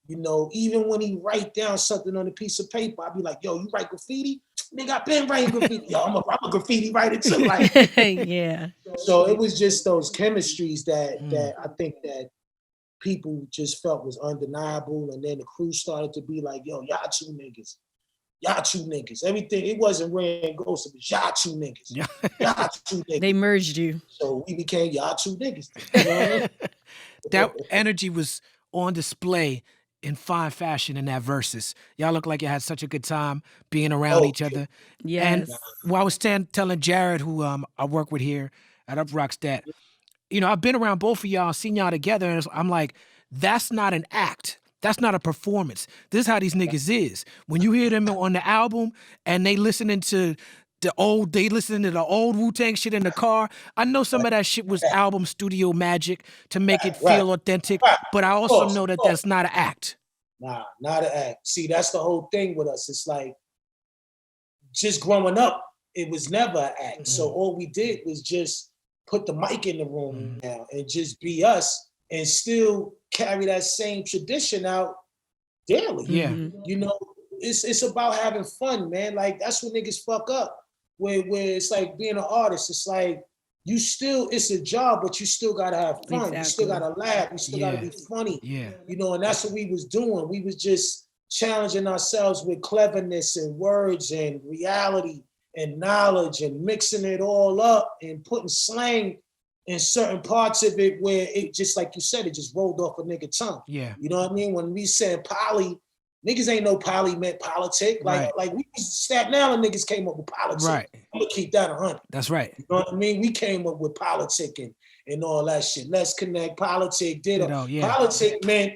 Speaker 3: You know, even when he write down something on a piece of paper, I'd be like, yo, you write graffiti? Nigga, I've been writing graffiti. Yo, I'm a graffiti writer too. Like,
Speaker 2: Yeah.
Speaker 3: So it was just those chemistries that I think that people just felt was undeniable. And then the crew started to be like, yo, y'all two niggas. Y'all two niggas. Everything, it wasn't Rae and Ghost, it was y'all two niggas. Y'all two niggas.
Speaker 2: They merged you.
Speaker 3: So we became y'all two niggas. You know what I mean?
Speaker 1: That energy was on display in fine fashion in that verses. Y'all look like you had such a good time being around each other.
Speaker 2: Yes.
Speaker 1: And while I was telling Jared, who I work with here at Uprocks, that, you know, I've been around both of y'all, seen y'all together, and I'm like, that's not an act. That's not a performance. This is how these niggas is. When you hear them on the album and they listening to the old Wu-Tang shit in the car, I know some of that shit was album studio magic to make it feel authentic, but I also know that that's not an act.
Speaker 3: Nah, not an act. See, that's the whole thing with us. It's like, just growing up, it was never an act. So all we did was just put the mic in the room now and just be us and still carry that same tradition out daily.
Speaker 1: Yeah.
Speaker 3: You know, it's about having fun, man. Like, that's when niggas fuck up. Where it's like being an artist, it's like it's a job, but you still gotta have fun. Exactly. You still gotta laugh. You still gotta be funny.
Speaker 1: Yeah.
Speaker 3: You know, and that's what we was doing. We was just challenging ourselves with cleverness and words and reality and knowledge and mixing it all up and putting slang in certain parts of it where it just, like you said, it just rolled off a nigga tongue.
Speaker 1: Yeah.
Speaker 3: You know what I mean? When we said poly, niggas ain't know poly meant politic. Like we Staten Island niggas came up with politic.
Speaker 1: Right.
Speaker 3: I'm gonna keep that 100.
Speaker 1: That's right.
Speaker 3: You know what I mean? We came up with politic and all that shit. Let's connect politic, Politic meant,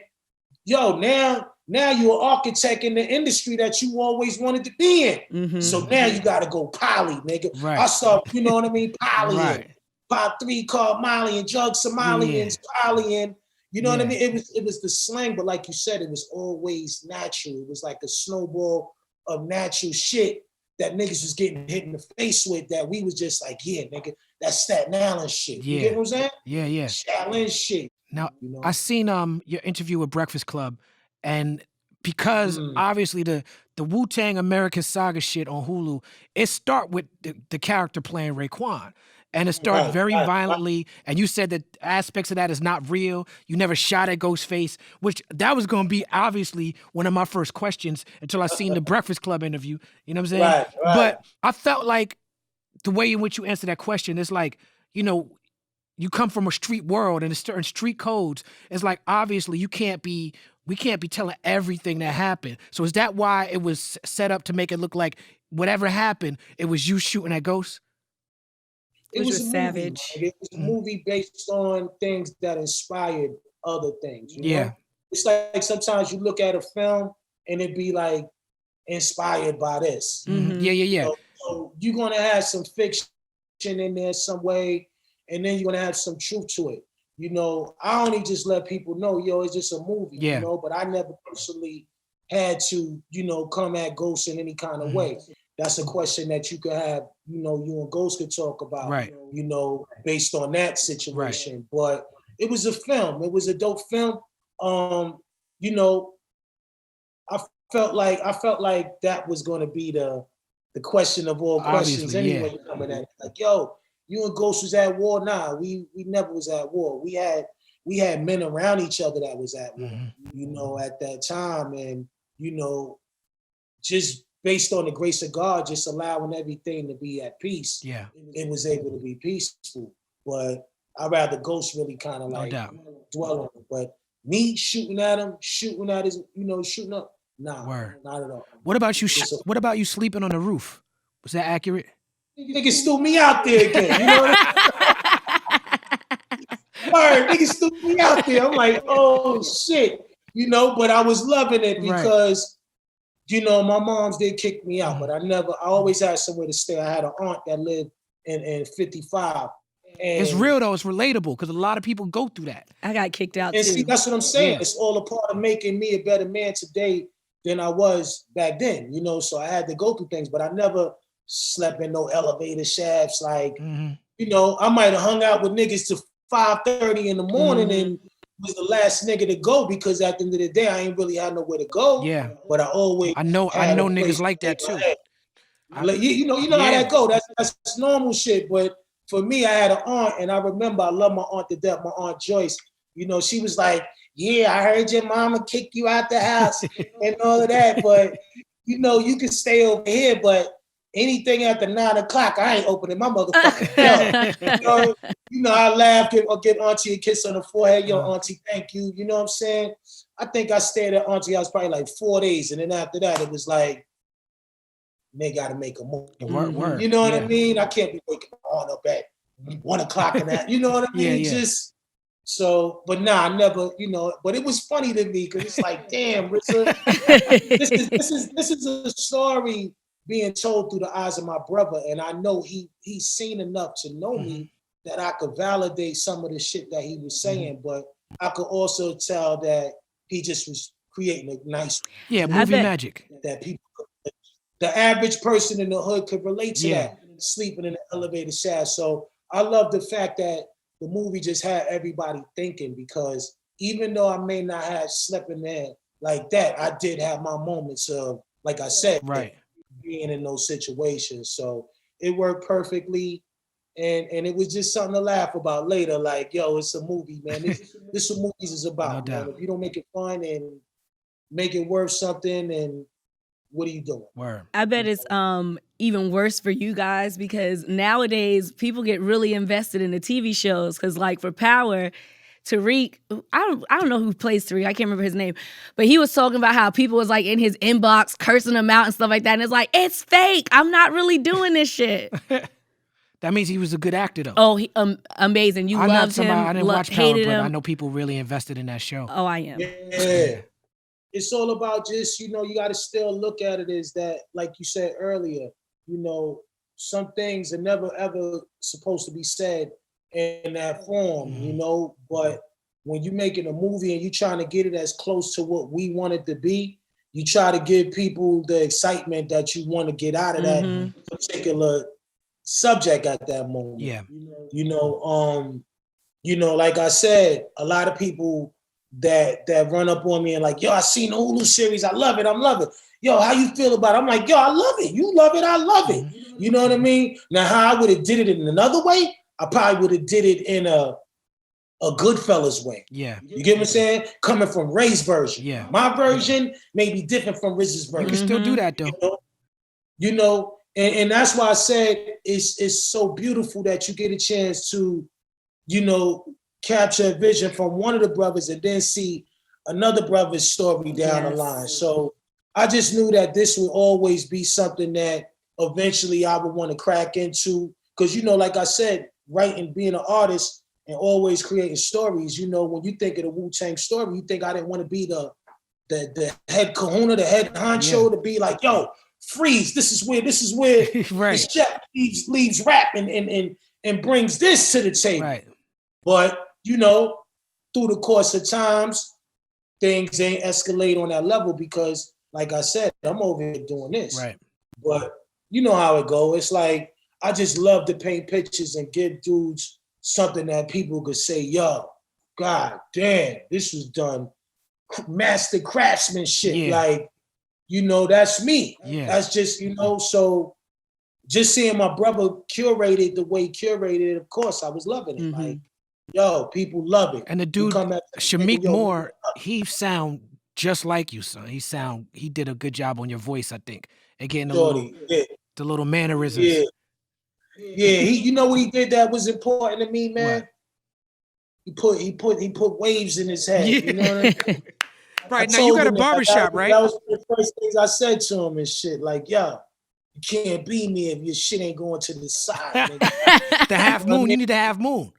Speaker 3: yo, now you're an architect in the industry that you always wanted to be in. So now you gotta go poly, nigga.
Speaker 1: Right.
Speaker 3: I saw, you know what I mean? Poly.
Speaker 1: Right.
Speaker 3: Pop 3 called Molly and Jug Somalians, poly and you know what I mean? It was the slang, but like you said, it was always natural. It was like a snowball of natural shit that niggas was getting hit in the face with that we was just like, yeah, nigga, that's Staten Island shit. You get what I'm saying?
Speaker 1: Yeah, yeah.
Speaker 3: Staten shit.
Speaker 1: Now,
Speaker 3: you know?
Speaker 1: I seen your interview with Breakfast Club, and because obviously the Wu-Tang American Saga shit on Hulu, it start with the character playing Raekwon. And it started very violently. And you said that aspects of that is not real. You never shot at Ghostface, which that was going to be obviously one of my first questions until I seen the Breakfast Club interview. You know what I'm saying?
Speaker 3: Right.
Speaker 1: But I felt like the way in which you answer that question is like, you know, you come from a street world and there's certain street codes. It's like, obviously we can't be telling everything that happened. So is that why it was set up to make it look like whatever happened, it was you shooting at Ghost?
Speaker 3: It was a
Speaker 2: savage.
Speaker 3: Movie. It was a movie based on things that inspired other things. You know? It's like sometimes you look at a film and it be like inspired by this.
Speaker 1: Yeah.
Speaker 3: So you're gonna have some fiction in there some way, and then you're gonna have some truth to it. You know, I only just let people know, yo, it's just a movie.
Speaker 1: Yeah.
Speaker 3: You know, but I never personally had to, you know, come at Ghost in any kind of way. That's a question that you could have, you know, you and Ghost could talk about, you know, based on that situation. But it was a film. It was a dope film. You know, I felt like that was going to be the question of all questions anyway. Coming at it. Like, yo, you and Ghost was at war. Nah, we never was at war. We had men around each other that was at war, you know, at that time. And, you know, just based on the grace of God, just allowing everything to be at peace. Yeah. It was able to be peaceful. But I'd rather Ghost really kind of
Speaker 1: No
Speaker 3: like
Speaker 1: doubt.
Speaker 3: dwell on it. But me shooting at him, shooting at his, shooting up, nah,
Speaker 1: Word.
Speaker 3: not at all.
Speaker 1: What about you?
Speaker 3: It's a-
Speaker 1: What about you sleeping on the roof? Was that accurate?
Speaker 3: Niggas threw me out there again. You know what I mean? Niggas threw me out there. I'm like, oh shit. But I was loving it because, my moms did kick me out, but I always had somewhere to stay. I had an aunt that lived in 55. And
Speaker 1: It's real though. It's relatable because a lot of people go through that.
Speaker 2: I got kicked out
Speaker 3: and
Speaker 2: too.
Speaker 3: see, that's what I'm saying.
Speaker 1: Yeah.
Speaker 3: It's all a part of making me a better man today than I was back then, so I had to go through things, but I never slept in no elevator shafts. Like, I might have hung out with niggas till 5:30 in the morning and was the last nigga to go because at the end of the day, I ain't really had nowhere to go.
Speaker 1: Yeah.
Speaker 3: But I always
Speaker 1: I know
Speaker 3: had a place
Speaker 1: niggas like
Speaker 3: to
Speaker 1: that
Speaker 3: lay my
Speaker 1: too.
Speaker 3: head. You know how that go. That's normal shit. But for me, I had an aunt, and I remember I love my aunt to death. My aunt Joyce. She was like, "Yeah, I heard your mama kick you out the house and all of that, but you can stay over here. But anything after 9 o'clock, I ain't opening my motherfucking door." I laugh or give Auntie a kiss on the forehead. Yo, Auntie, thank you. You know what I'm saying? I think I stayed at Auntie house probably like 4 days, and then after that, it was like, they got to make a move.
Speaker 1: Word.
Speaker 3: You know what I mean? I can't be waking on up at 1 o'clock and that. You know what I mean? Just so, but nah, I never. But it was funny to me because it's like, damn, Rizza, this is a story being told through the eyes of my brother, and I know he's seen enough to know me that I could validate some of the shit that he was saying, but I could also tell that he just was creating a nice
Speaker 1: movie magic
Speaker 3: that people. The average person in the hood could relate to that, sleeping in the elevator shaft. So I love the fact that the movie just had everybody thinking, because even though I may not have slept in there like that, I did have my moments of, like I said, being in those situations. So it worked perfectly. And it was just something to laugh about later. Like, yo, it's a movie, man. This is what movies is about, man. If you don't make it fun and make it worth something, and what are you doing?
Speaker 1: Word.
Speaker 2: I bet it's even worse for you guys, because nowadays people get really invested in the TV shows. Because like for Power, Tariq, I don't know who plays Tariq. I can't remember his name, but he was talking about how people was like in his inbox cursing him out and stuff like that. And it's like, it's fake. I'm not really doing this shit.
Speaker 1: That means he was a good actor, though.
Speaker 2: Oh, he, amazing! You loved him.
Speaker 1: I didn't watch Power,
Speaker 2: hated
Speaker 1: but
Speaker 2: him.
Speaker 1: I know people really invested in that show.
Speaker 2: Oh, I am.
Speaker 3: Yeah. It's all about just, you got to still look at it as that, like you said earlier, some things are never ever supposed to be said in that form, but when you're making a movie and you're trying to get it as close to what we want it to be, you try to give people the excitement that you want to get out of that particular subject at that moment.
Speaker 1: Yeah.
Speaker 3: Like I said, a lot of people that run up on me and like, yo, I seen the Hulu series. I love it. I'm loving it. Yo, how you feel about it? I'm like, yo, I love it. You love it. I love it. You know what I mean? Now, how I would have did it in another way, I probably would have did it in a Goodfellas way.
Speaker 1: Yeah.
Speaker 3: You get what I'm saying? Coming from Ray's version.
Speaker 1: Yeah.
Speaker 3: My version may be different from Riz's version.
Speaker 1: You can still do that, though.
Speaker 3: And that's why I said it's so beautiful that you get a chance to, capture a vision from one of the brothers and then see another brother's story down the line. So I just knew that this would always be something that eventually I would want to crack into. Because, like I said, writing, being an artist and always creating stories, when you think of the Wu-Tang story, you think I didn't want to be the head kahuna, the head honcho, to be like, yo, freeze, this is where
Speaker 1: right.
Speaker 3: the chef leaves rap and brings this to the table.
Speaker 1: Right.
Speaker 3: But, through the course of times, things ain't escalate on that level because, like I said, I'm over here doing this.
Speaker 1: Right.
Speaker 3: But you know how it go. It's like, I just love to paint pictures and give dudes something that people could say, yo, God damn, this was done master craftsmanship.
Speaker 1: Yeah.
Speaker 3: Like, that's me.
Speaker 1: Yeah.
Speaker 3: That's just, so just seeing my brother curated the way he curated it, of course, I was loving it. Like, yo, people love it.
Speaker 1: And the dude, Shamik Moore, he sound just like you, son. He did a good job on your voice, I think. And getting the little mannerisms.
Speaker 3: Yeah. Yeah, what he did that was important to me, man?
Speaker 1: What?
Speaker 3: He put waves in his head. You know what I mean?
Speaker 1: Right,
Speaker 3: I
Speaker 1: now you
Speaker 3: told
Speaker 1: got a
Speaker 3: him that,
Speaker 1: barbershop, right?
Speaker 3: That was one of the first things I said to him and shit. Like, yo, you can't be me if your shit ain't going to the side, nigga.
Speaker 1: The half moon, you need the half moon.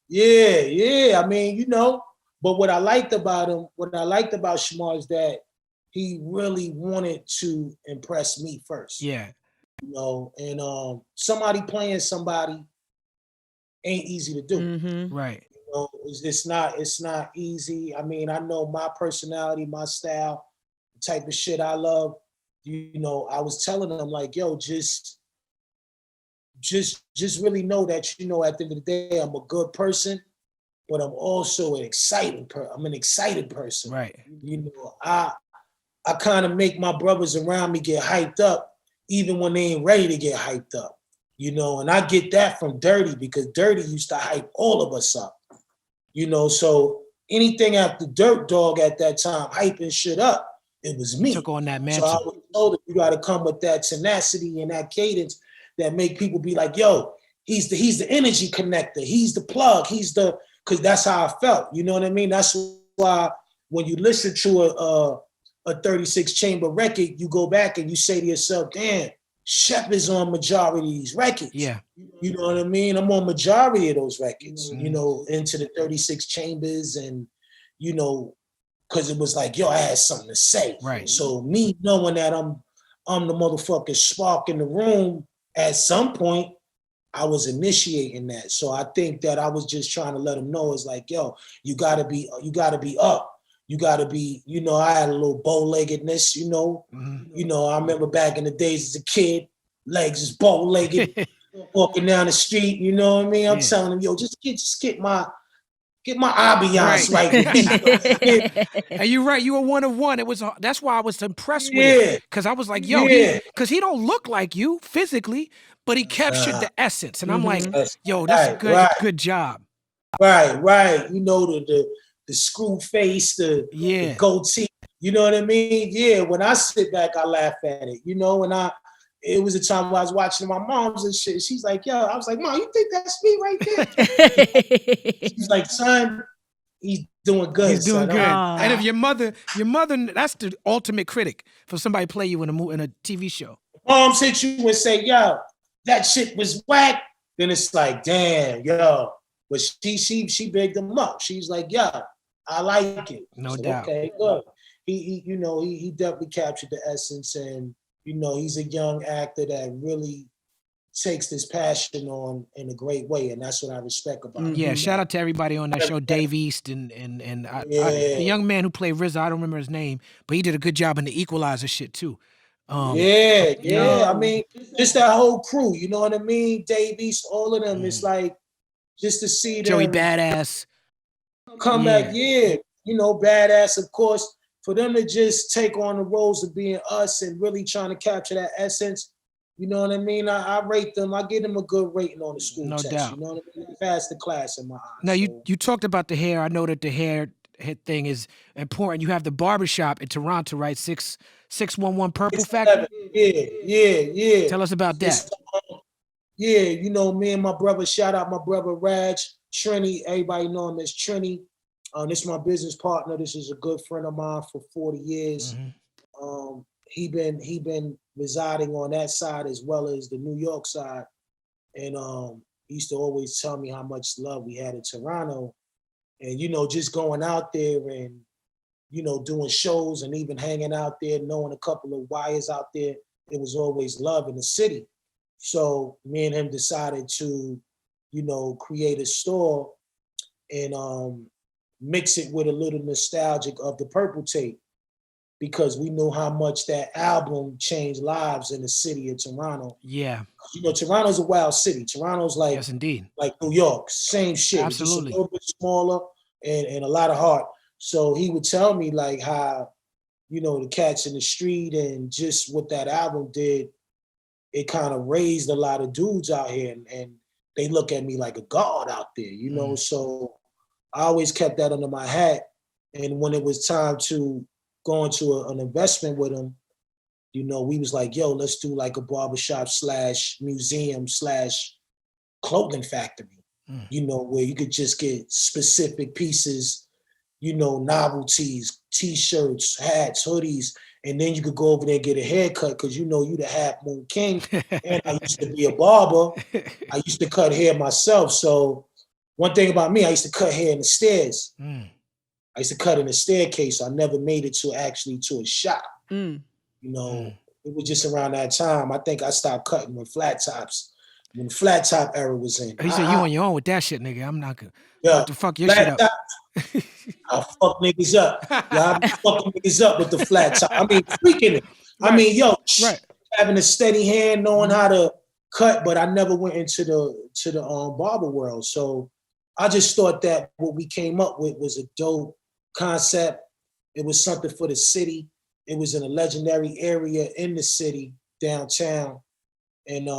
Speaker 3: Yeah. I mean, you know, but what I liked about Shamar is that he really wanted to impress me first.
Speaker 1: Yeah.
Speaker 3: You know, and somebody playing somebody ain't easy to do.
Speaker 2: Mm-hmm.
Speaker 1: Right.
Speaker 3: You know, it's not easy. I mean, I know my personality, my style, the type of shit I love. You know, I was telling them like, yo, just really know that, you know, at the end of the day, I'm a good person, but I'm also an exciting person. I'm an excited person.
Speaker 1: Right.
Speaker 3: You know, I kind of make my brothers around me get hyped up, even when they ain't ready to get hyped up. You know, and I get that from Dirty, because Dirty used to hype all of us up. You know, so anything after Dirt Dog at that time hyping shit up, it was me.
Speaker 1: Took on that
Speaker 3: So
Speaker 1: mantle.
Speaker 3: I was told that you got to come with that tenacity and that cadence that make people be like, yo, he's the energy connector, he's the plug, because that's how I felt. You know what I mean? That's why when you listen to a 36 chamber record, you go back and you say to yourself, damn, Shep is on majority of these records.
Speaker 1: Yeah.
Speaker 3: You know what I mean? I'm on majority of those records, you know, into the 36 chambers, and, you know, because it was like, yo, I had something to say.
Speaker 1: Right.
Speaker 3: So me knowing that I'm the motherfucking spark in the room, at some point, I was initiating that. So I think that I was just trying to let them know, it's like, yo, you gotta be up. You gotta be, you know, I had a little bow-leggedness, you know.
Speaker 1: Mm-hmm.
Speaker 3: You know, I remember back in the days as a kid, legs is bow-legged, walking down the street, you know what I mean? I'm telling them, yo, just get my ambiance right with me.
Speaker 1: And you're right, you were one of one. That's why I was impressed with it. Because I was like, yo, because he don't look like you physically, but he captured the essence. And I'm like, yo, that's good job.
Speaker 3: Right. You know, the screw face, the goatee. You know what I mean? Yeah, when I sit back, I laugh at it. You know, it was a time when I was watching my mom's and shit. She's like, yo, I was like, Mom, you think that's me right there? She's like, son, he's doing good.
Speaker 1: He's doing
Speaker 3: son.
Speaker 1: good. And if your mother, that's the ultimate critic for somebody play you in a TV show.
Speaker 3: Moms hit you and say, yo, that shit was whack. Then it's like, damn, yo. But she bigged him up. She's like, yo, I like it.
Speaker 1: No doubt.
Speaker 3: Okay, good. He you know, he definitely captured the essence, and you know, he's a young actor that really takes this passion on in a great way, and that's what I respect about him.
Speaker 1: Yeah, shout out to everybody on that show, Dave East and the young man who played RZA, I don't remember his name, but he did a good job in the Equalizer shit too.
Speaker 3: I mean, just that whole crew, you know what I mean? Dave East, all of them. It's like just to see them
Speaker 1: Joey Badass
Speaker 3: come back, you know, Badass, of course. For them to just take on the roles of being us and really trying to capture that essence, you know what I mean? I rate them. I give them a good rating on the school test.
Speaker 1: Doubt.
Speaker 3: You know what I mean? They passed the class in my eyes.
Speaker 1: Now, you talked about the hair. I know that the hair thing is important. You have the barbershop in Toronto, right? 611 Purple Factory?
Speaker 3: Yeah.
Speaker 1: Tell us about that.
Speaker 3: You know, me and my brother, shout out my brother Raj, Trini. Everybody know him as Trini. This is my business partner. This is a good friend of mine for 40 years. Mm-hmm. He been residing on that side as well as the New York side. And he used to always tell me how much love we had in Toronto. And, you know, just going out there and, you know, doing shows and even hanging out there, knowing a couple of wires out there, it was always love in the city. So me and him decided to, you know, create a store and mix it with a little nostalgic of the Purple Tape, because we knew how much that album changed lives in the city of Toronto.
Speaker 1: Yeah.
Speaker 3: You know, Toronto's a wild city. Toronto's like,
Speaker 1: yes, indeed,
Speaker 3: like New York, same shit.
Speaker 1: Absolutely.
Speaker 3: Just a little bit smaller and a lot of heart. So he would tell me like how, you know, the cats in the street and just what that album did, it kind of raised a lot of dudes out here, and they look at me like a god out there, you know? So I always kept that under my hat. And when it was time to go into an investment with him, you know, we was like, yo, let's do like a barbershop / museum / clothing factory. you know, where you could just get specific pieces, you know, novelties, t-shirts, hats, hoodies, and then you could go over there and get a haircut because you know you the half moon king. And I used to be a barber. I used to cut hair myself. So one thing about me, I used to cut hair in the stairs. I used to cut in the staircase. So I never made it to a shop. You know, it was just around that time. I think I stopped cutting when the flat top era was in.
Speaker 1: He said, you on your own with that shit, nigga. I'm not gonna to fuck your
Speaker 3: flat
Speaker 1: shit up.
Speaker 3: Top, I'll fuck niggas up. Yeah, I'm fucking niggas up with the flat top. I mean, freaking it. Right. I mean, yo, having a steady hand, knowing how to cut, but I never went into the barber world. So I just thought that what we came up with was a dope concept. It was something for the city. It was in a legendary area in the city, downtown. And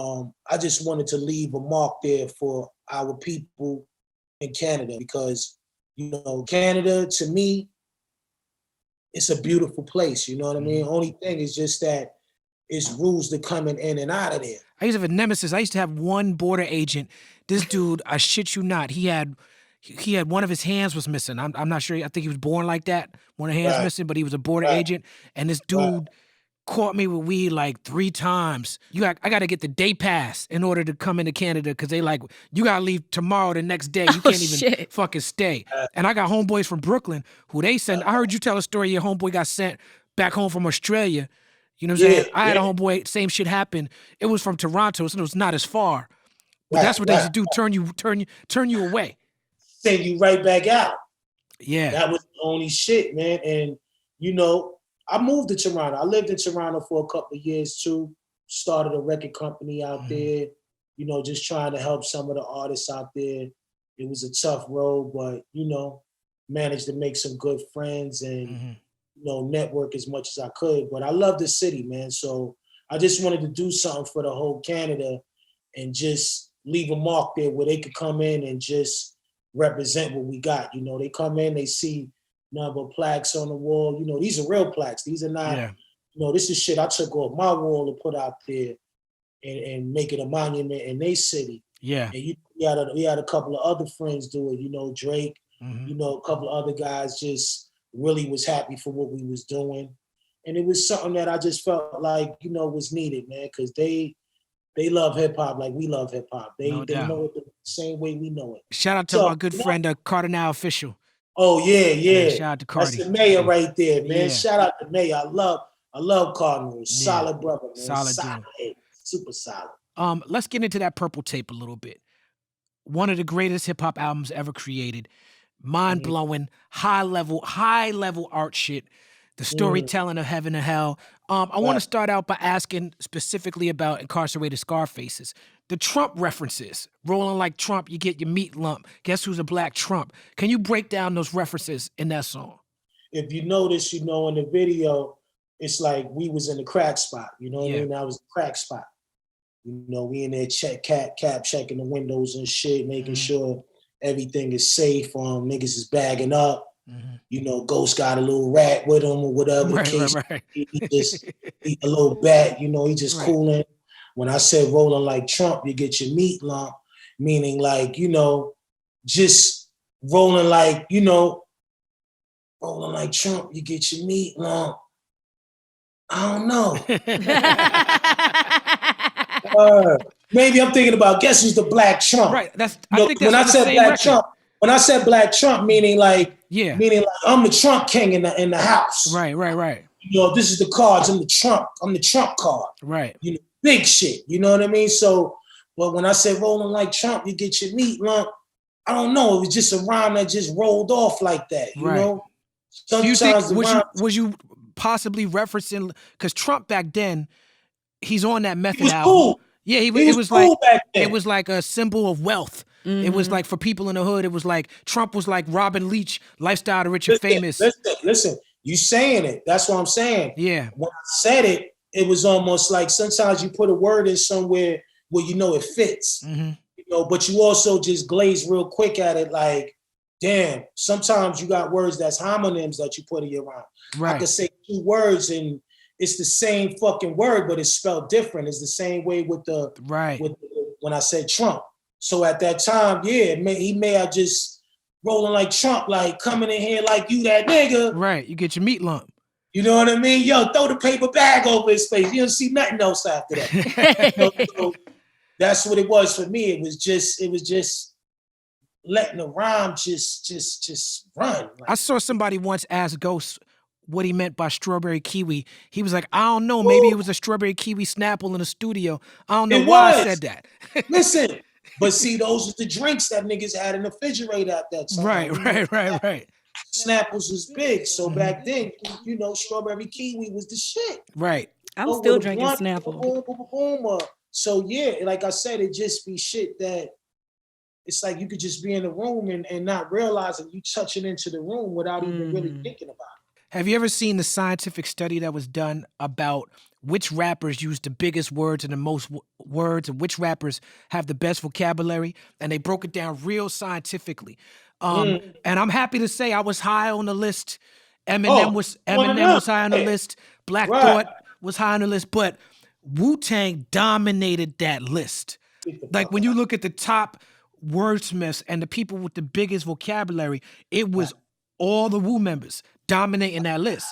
Speaker 3: I just wanted to leave a mark there for our people in Canada because, you know, Canada, to me, it's a beautiful place. You know what I mean? Only thing is just that it's rules to coming in and out of there.
Speaker 1: I used to have a nemesis. I used to have one border agent. This dude, I shit you not, he had one of his hands was missing. I'm not sure. I think he was born like that. One of his hands missing, but he was a border agent. And this dude caught me with weed like 3 times. I got to get the day pass in order to come into Canada because they like, you got to leave tomorrow, the next day. You can't even fucking stay. And I got homeboys from Brooklyn who they sent. I heard you tell a story your homeboy got sent back home from Australia. You know what I'm saying? I had a homeboy, same shit happened. It was from Toronto, so it was not as far. But that's what they used to do, turn you away.
Speaker 3: Send you right back out.
Speaker 1: Yeah.
Speaker 3: That was the only shit, man. And, you know, I moved to Toronto. I lived in Toronto for a couple of years too. Started a record company out there, you know, just trying to help some of the artists out there. It was a tough road, but, you know, managed to make some good friends and, you know, network as much as I could. But I love the city, man. So I just wanted to do something for the whole Canada and just leave a mark there where they could come in and just represent what we got. You know, they come in, they see number plaques on the wall. You know, these are real plaques. These are not, you know, this is shit I took off my wall to put out there and make it a monument in their city.
Speaker 1: Yeah.
Speaker 3: And we had a couple of other friends do it, you know, Drake, you know, a couple of other guys just really was happy for what we was doing. And it was something that I just felt like, you know, was needed, man, because they love hip hop like we love hip hop. They know it the same way we know it.
Speaker 1: Shout out to my good friend, Cardinal Official.
Speaker 3: Oh yeah.
Speaker 1: Shout out to Cardi.
Speaker 3: That's the mayor right there, man. Shout out to mayor. I love Cardinal. Solid brother, man. Solid. Super solid.
Speaker 1: Let's get into that Purple Tape a little bit. One of the greatest hip hop albums ever created. Mind blowing, high level art shit. The storytelling of Heaven and Hell. I want to start out by asking specifically about incarcerated Scarfaces. The Trump references, rolling like Trump, you get your meat lump. Guess who's a black Trump? Can you break down those references in that song?
Speaker 3: If you notice, you know, in the video, it's like we was in the crack spot. You know what I mean? That was the crack spot. You know, we in there cap checking the windows and shit, making sure everything is safe. Niggas is bagging up. You know, Ghost got a little rat with him or whatever the case. He just a little bat, you know, he just cooling. When I said rolling like Trump, you get your meat lump, meaning like, you know, just rolling like, you know, rolling like Trump, you get your meat lump. I don't know. Maybe I'm thinking about guess who's the black Trump.
Speaker 1: Right.
Speaker 3: I think that's when I said black record. Trump. When I said black Trump, meaning like I'm the Trump king in the house.
Speaker 1: Right.
Speaker 3: You know, this is the cards. I'm the Trump card.
Speaker 1: Right.
Speaker 3: You know, big shit. You know what I mean? So, but when I said rolling like Trump, you get your meat lump. I don't know. It was just a rhyme that just rolled off like that. You know.
Speaker 1: Sometimes do you think was you possibly referencing because Trump back then, he's on that Method album.
Speaker 3: Cool.
Speaker 1: Yeah, it was cool like back then. It was like a symbol of wealth. It was like for people in the hood, it was like Trump was like Robin Leach, lifestyle to rich and famous.
Speaker 3: Listen, you saying it. That's what I'm saying.
Speaker 1: Yeah.
Speaker 3: When I said it, it was almost like sometimes you put a word in somewhere where you know it fits. You know, but you also just glaze real quick at it like, damn, sometimes you got words that's homonyms that you put in your rhyme.
Speaker 1: Right.
Speaker 3: I could say 2 words and it's the same fucking word, but it's spelled different. It's the same way with when I said Trump. So at that time, yeah, he may have just rolling like Trump, like coming in here like you that nigga.
Speaker 1: Right, you get your meat lump.
Speaker 3: You know what I mean? Yo, throw the paper bag over his face. You don't see nothing else after that. So that's what it was for me. It was just letting the rhyme just run. Like,
Speaker 1: I saw somebody once ask Ghost what he meant by strawberry kiwi. He was like, I don't know, maybe it was a strawberry kiwi Snapple in the studio. I don't know why I said that.
Speaker 3: Listen, but see, those are the drinks that niggas had in the refrigerator at that time.
Speaker 1: Right.
Speaker 3: Snapples was big. So back then, you know, strawberry kiwi was the shit.
Speaker 1: Right.
Speaker 2: I'm still drinking Snapple.
Speaker 3: So yeah, like I said, it just be shit that it's like you could just be in the room and not realizing you touching into the room without even really thinking about it.
Speaker 1: Have you ever seen the scientific study that was done about which rappers use the biggest words and the most words, and which rappers have the best vocabulary? And they broke it down real scientifically. And I'm happy to say I was high on the list. Eminem was high on the list. Black Thought was high on the list, but Wu-Tang dominated that list. Like when you look at the top wordsmiths and the people with the biggest vocabulary, it was all the Wu members dominating that list.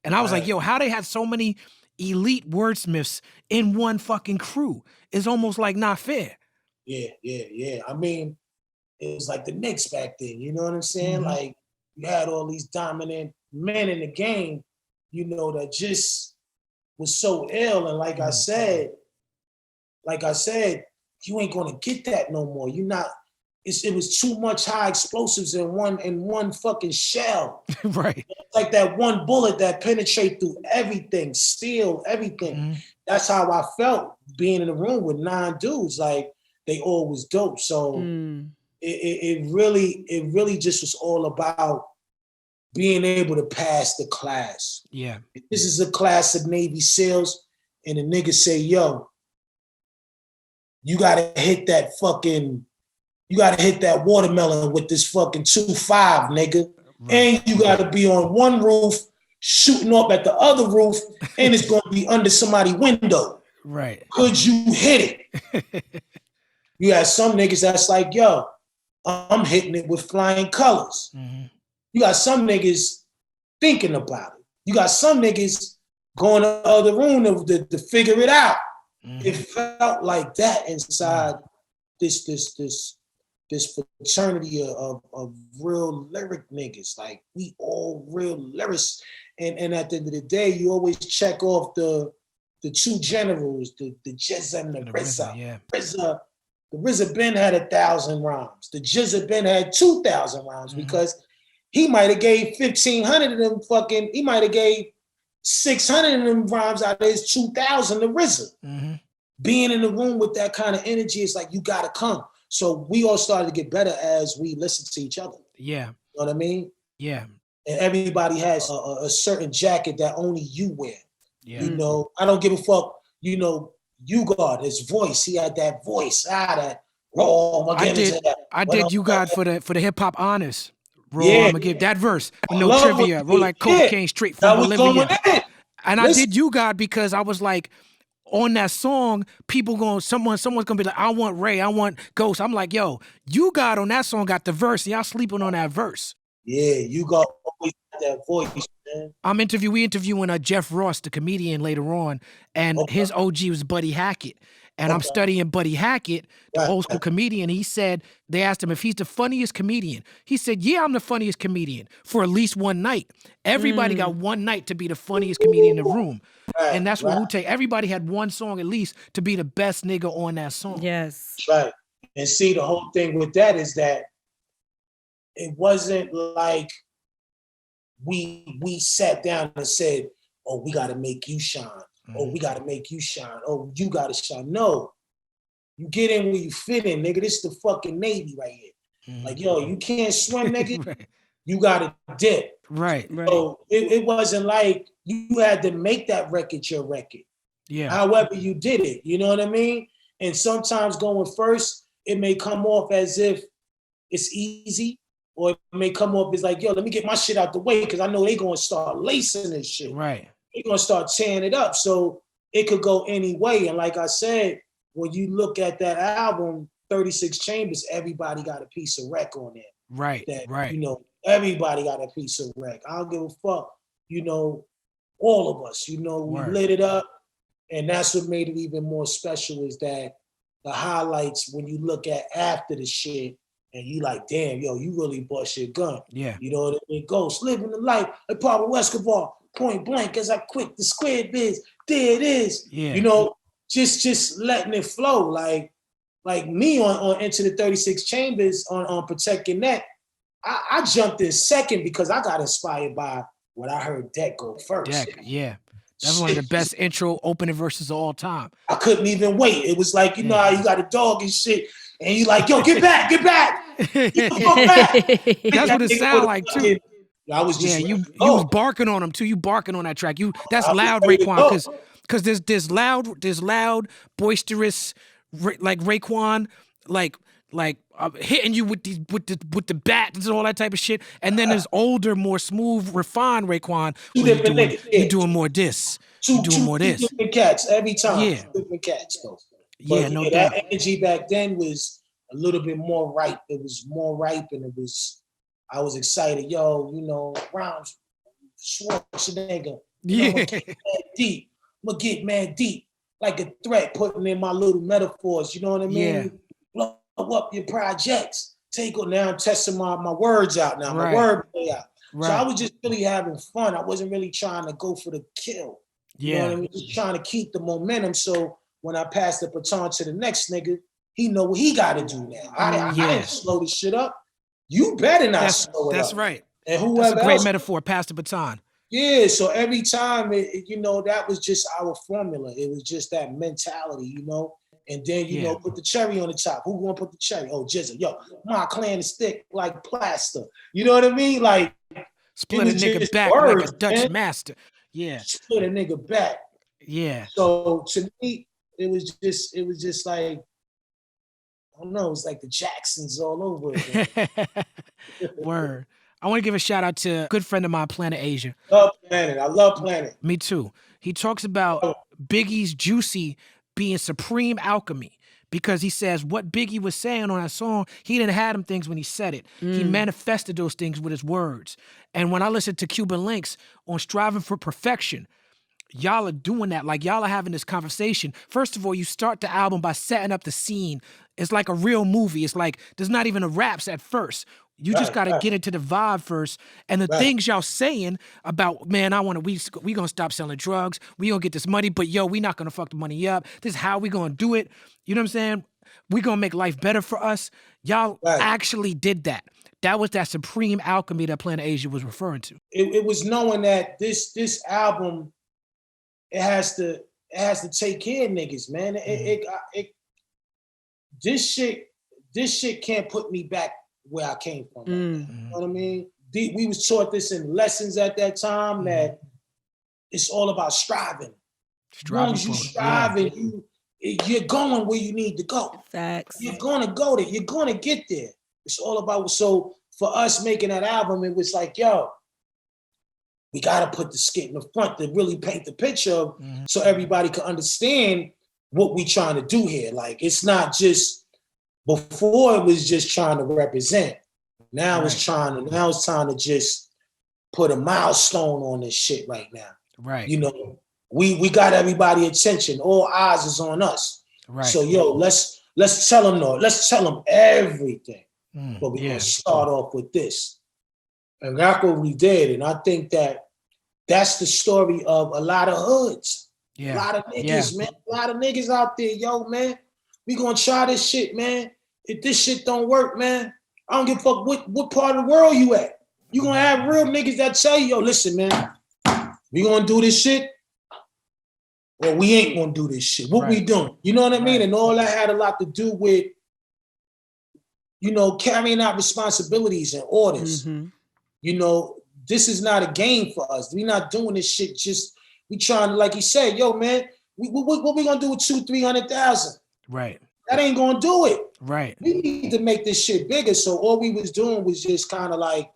Speaker 1: And I was like, yo, how they had so many elite wordsmiths in one fucking crew is almost like not fair.
Speaker 3: Yeah. I mean, it was like the Knicks back then, you know what I'm saying? Like you had all these dominant men in the game, you know, that just was so ill. And like I said, you ain't gonna get that no more. You're not. It was too much high explosives in one fucking shell.
Speaker 1: Right.
Speaker 3: Like that one bullet that penetrate through everything, steal everything. That's how I felt being in the room with 9 dudes. Like they all was dope. So it really just was all about being able to pass the class.
Speaker 1: Yeah.
Speaker 3: This is a class of Navy SEALs, and the niggas say, yo, you gotta hit that watermelon with this fucking 2.5, nigga. Right. And you gotta be on one roof, shooting up at the other roof, and it's gonna be under somebody's window.
Speaker 1: Right.
Speaker 3: Could you hit it? You got some niggas that's like, yo, I'm hitting it with flying colors. You got some niggas thinking about it. You got some niggas going to the other room to figure it out. It felt like that inside this fraternity of real lyric niggas. Like we all real lyrics. And at the end of the day, you always check off the 2 generals, the Jizza and the RZA. The RZA Ben had 1,000 rhymes. The Jizza Ben had 2,000 rhymes because he might have gave 1,500 of them fucking, he might have gave 600 of them rhymes out of his 2,000 to RZA. Being in the room with that kind of energy, it's like, you gotta come. So we all started to get better as we listened to each other.
Speaker 1: Yeah.
Speaker 3: You know what I mean?
Speaker 1: Yeah.
Speaker 3: And everybody has a certain jacket that only you wear.
Speaker 1: Yeah.
Speaker 3: You know, I don't give a fuck, you know, U-God, his voice, he had that voice, that raw.
Speaker 1: I did U-God for the hip hop honors. Roll,
Speaker 3: yeah.
Speaker 1: I'm gonna give that verse. No trivia. Roll like cocaine straight from Bolivia. And I did U-God because I was like, on that song, someone's gonna be like, I want Rae, I want Ghost. I'm like, yo, U-God on that song got the verse. Y'all sleeping on that verse.
Speaker 3: Yeah, U-God always had that voice, man.
Speaker 1: We interviewing Jeff Ross, the comedian, later on, and his OG was Buddy Hackett. And I'm studying Buddy Hackett, the old school comedian. He said, they asked him if he's the funniest comedian. He said, yeah, I'm the funniest comedian for at least one night. Everybody got one night to be the funniest comedian in the room. And that's what Wu-Tang, everybody had one song at least to be the best nigga on that song.
Speaker 2: Yes.
Speaker 3: Right. And see, the whole thing with that is that it wasn't like we sat down and said, oh, we got to make you shine. Oh, we got to make you shine. Oh, you got to shine. No. You get in where you fit in, nigga. This is the fucking Navy right here. Like, yo, you can't swim, nigga. Right. You got to dip.
Speaker 1: Right.
Speaker 3: So it wasn't like you had to make that record your record.
Speaker 1: Yeah.
Speaker 3: However you did it, you know what I mean? And sometimes going first, it may come off as if it's easy, or it may come off as like, yo, let me get my shit out the way because I know they're going to start lacing this shit.
Speaker 1: Right.
Speaker 3: They're going to start tearing it up. So it could go any way. And like I said, when you look at that album, 36 Chambers, everybody got a piece of wreck on there.
Speaker 1: Right,
Speaker 3: That,
Speaker 1: right.
Speaker 3: you know, everybody got a piece of wreck. I don't give a fuck. You know, all of us, you know, we lit it up. And that's what made it even more special is that the highlights, when you look at after the shit, and you like, damn, yo, you really bust your gun.
Speaker 1: Yeah.
Speaker 3: You know what I mean? Ghost, living the life like Pablo Escobar, point blank, as I quit the square biz, there it is.
Speaker 1: Yeah.
Speaker 3: You know, just letting it flow. Like me on Into the 36 Chambers on Protect Your Neck, I jumped in second because I got inspired by what I heard Deck go first.
Speaker 1: Deck, yeah. That's one of the best intro opening verses of all time.
Speaker 3: I couldn't even wait. It was like, you know how you got a dog and shit, and you like, yo, get back, get back. Get the fuck back.
Speaker 1: That's what it sounded like too.
Speaker 3: I was just
Speaker 1: you was barking on him too. You barking on that track. That's loud, Raekwon, because there's loud, boisterous, like Raekwon, like hitting you with the bat and all that type of shit. And then there's older, more smooth, refined Raekwon. You're doing more this.
Speaker 3: Two different cats every time.
Speaker 1: Yeah.
Speaker 3: Two different cats though.
Speaker 1: Yeah,
Speaker 3: but,
Speaker 1: no doubt.
Speaker 3: That energy back then was a little bit more ripe. It was more ripe, and I was excited. Yo, you know, Rhymes, Schwarzenegger.
Speaker 1: Yeah.
Speaker 3: I'm gonna get mad deep, like a threat, putting in my little metaphors. You know what I mean?
Speaker 1: Yeah.
Speaker 3: Blow up your projects. Take it now. I'm testing my words out now.
Speaker 1: Right.
Speaker 3: My word play out.
Speaker 1: Right.
Speaker 3: So I was just really having fun. I wasn't really trying to go for the kill. You know what I mean? Just trying to keep the momentum. So when I pass the baton to the next nigga, he know what he got to do now. I didn't slow this shit up. You better not slow it up.
Speaker 1: That's right.
Speaker 3: And whoever
Speaker 1: that's a great
Speaker 3: else,
Speaker 1: metaphor. Pass the baton.
Speaker 3: Yeah. So every time, you know, that was just our formula. It was just that mentality, you know. And then, you know, put the cherry on the top. Who gonna put the cherry? Oh, Jizza. Yo, my clan is thick like plaster. You know what I mean? Like,
Speaker 1: split a nigga back like a Dutch master. Yeah.
Speaker 3: Split a nigga back.
Speaker 1: Yeah.
Speaker 3: So to me, it was just like, I don't know, it's like the Jacksons all over again.
Speaker 1: Word. I want to give a shout out to a good friend of mine, Planet Asia.
Speaker 3: Love Planet. I love Planet.
Speaker 1: Me too. He talks about Biggie's Juicy being supreme alchemy, because he says what Biggie was saying on that song, he didn't have them things when he said it. He manifested those things with his words. And when I listen to Cuban Linx on Striving for Perfection, y'all are doing that. Like, y'all are having this conversation. First of all, you start the album by setting up the scene. It's like a real movie. It's like there's not even a raps at first. You just got to get into the vibe first. And the things y'all saying about, man, we going to stop selling drugs. We going to get this money, but yo, we not going to fuck the money up. This is how we going to do it. You know what I'm saying? We going to make life better for us. Y'all actually did that. That was that supreme alchemy that Planet Asia was referring to.
Speaker 3: It was knowing that this album, it has to take care of niggas, man. This shit can't put me back where I came from. You know what I mean? We was taught this in lessons at that time that it's all about striving. As long as you striving, you're going where you need to go.
Speaker 2: Facts.
Speaker 3: You're gonna go there. You're gonna get there. It's all about. So for us making that album, it was like, yo, we gotta put the skit in the front to really paint the picture of, so everybody can understand what we trying to do here. Like, it's not just. Before it was just trying to represent. Now it's time to just put a milestone on this shit right now.
Speaker 1: Right.
Speaker 3: You know, we got everybody attention. All eyes is on us.
Speaker 1: Right.
Speaker 3: So yo, let's tell them let's tell them everything. But we're gonna start off with this. And that's what we did. And I think that's the story of a lot of hoods.
Speaker 1: Yeah.
Speaker 3: A lot of niggas, man. A lot of niggas out there, yo, man. We gonna try this shit, man. If this shit don't work, man, I don't give a fuck what part of the world you at. You gonna have real niggas that tell you, yo, listen, man, we gonna do this shit, or we ain't gonna do this shit. What we doing? You know what I mean? And all that had a lot to do with, you know, carrying out responsibilities and orders. You know, this is not a game for us. We not doing this shit we trying to, like he said, yo, man, what we gonna do with 200,000-300,000?
Speaker 1: Right.
Speaker 3: That ain't gonna do it.
Speaker 1: Right.
Speaker 3: We need to make this shit bigger. So all we was doing was just kind of like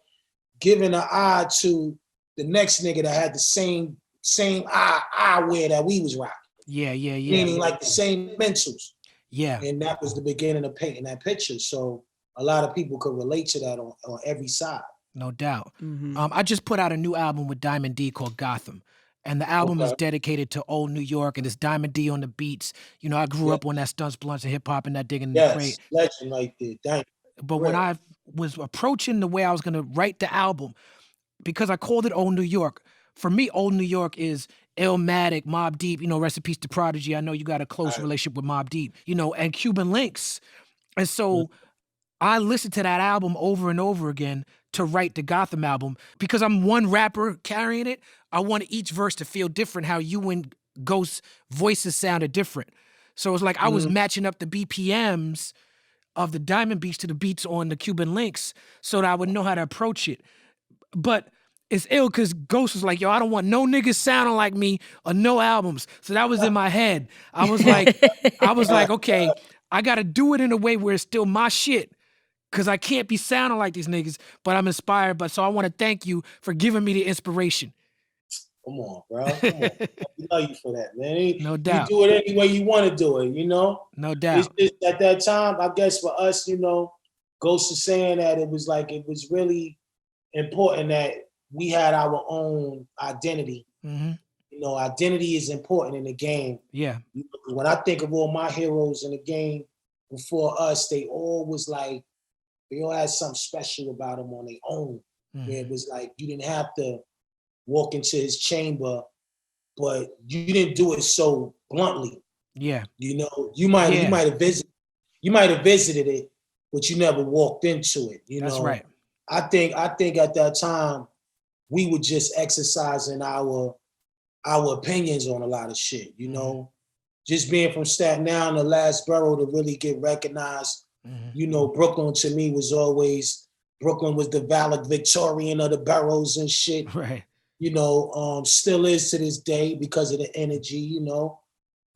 Speaker 3: giving an eye to the next nigga that had the same eyewear that we was rocking.
Speaker 1: Yeah.
Speaker 3: Meaning like the same mentals.
Speaker 1: Yeah.
Speaker 3: And that was the beginning of painting that picture. So a lot of people could relate to that on every side.
Speaker 1: No doubt. I just put out a new album with Diamond D called Gotham. And the album is
Speaker 3: Okay.
Speaker 1: dedicated to old New York, and it's Diamond D on the beats. You know, I grew
Speaker 3: Yeah.
Speaker 1: up on that Stunts, Blunts, and Hip Hop and that Digging in the
Speaker 3: Yes.
Speaker 1: Crate.
Speaker 3: Legend right there. Dang.
Speaker 1: But when
Speaker 3: Real.
Speaker 1: I was approaching the way I was going to write the album, because I called it Old New York, for me, Old New York is Illmatic, Mobb Deep, you know, rest in peace to Prodigy. I know you got a close
Speaker 3: Right.
Speaker 1: relationship with Mobb Deep, you know, and Cuban Linx. And
Speaker 3: Mm.
Speaker 1: so I listened to that album over and over again to write the Gotham album because I'm one rapper carrying it. I wanted each verse to feel different, how you and Ghost's voices sounded different. So it's like I was matching up the BPMs of the Diamond beats to the beats on the Cuban Linx so that I would know how to approach it. But it's ill because Ghost was like, yo, I don't want no niggas sounding like me or no albums. So that was in my head. I was like, okay, I got to do it in a way where it's still my shit. Cause I can't be sounding like these niggas, but I'm inspired. But so I want to thank you for giving me the inspiration.
Speaker 3: Come on, bro. Come on. We love you for that, man.
Speaker 1: No
Speaker 3: You
Speaker 1: doubt.
Speaker 3: do it any way you want to do it, you know?
Speaker 1: No
Speaker 3: It's
Speaker 1: doubt.
Speaker 3: just at that time, I guess for us, you know, Ghost is saying that it was really important that we had our own identity.
Speaker 1: Mm-hmm.
Speaker 3: You know, identity is important in the game.
Speaker 1: Yeah.
Speaker 3: When I think of all my heroes in the game before us, they all had something special about them on their own.
Speaker 1: Mm-hmm.
Speaker 3: Where it was like you didn't have to walk into his chamber, but you didn't do it so bluntly.
Speaker 1: Yeah.
Speaker 3: You know, you might have visited it, but you never walked into it. You
Speaker 1: That's
Speaker 3: know,
Speaker 1: right.
Speaker 3: I think at that time we were just exercising our opinions on a lot of shit. You know, just being from Staten Island, the last borough to really get recognized. You know, Brooklyn to me was the valedictorian of the boroughs and shit.
Speaker 1: Right.
Speaker 3: You know, still is to this day because of the energy. You know,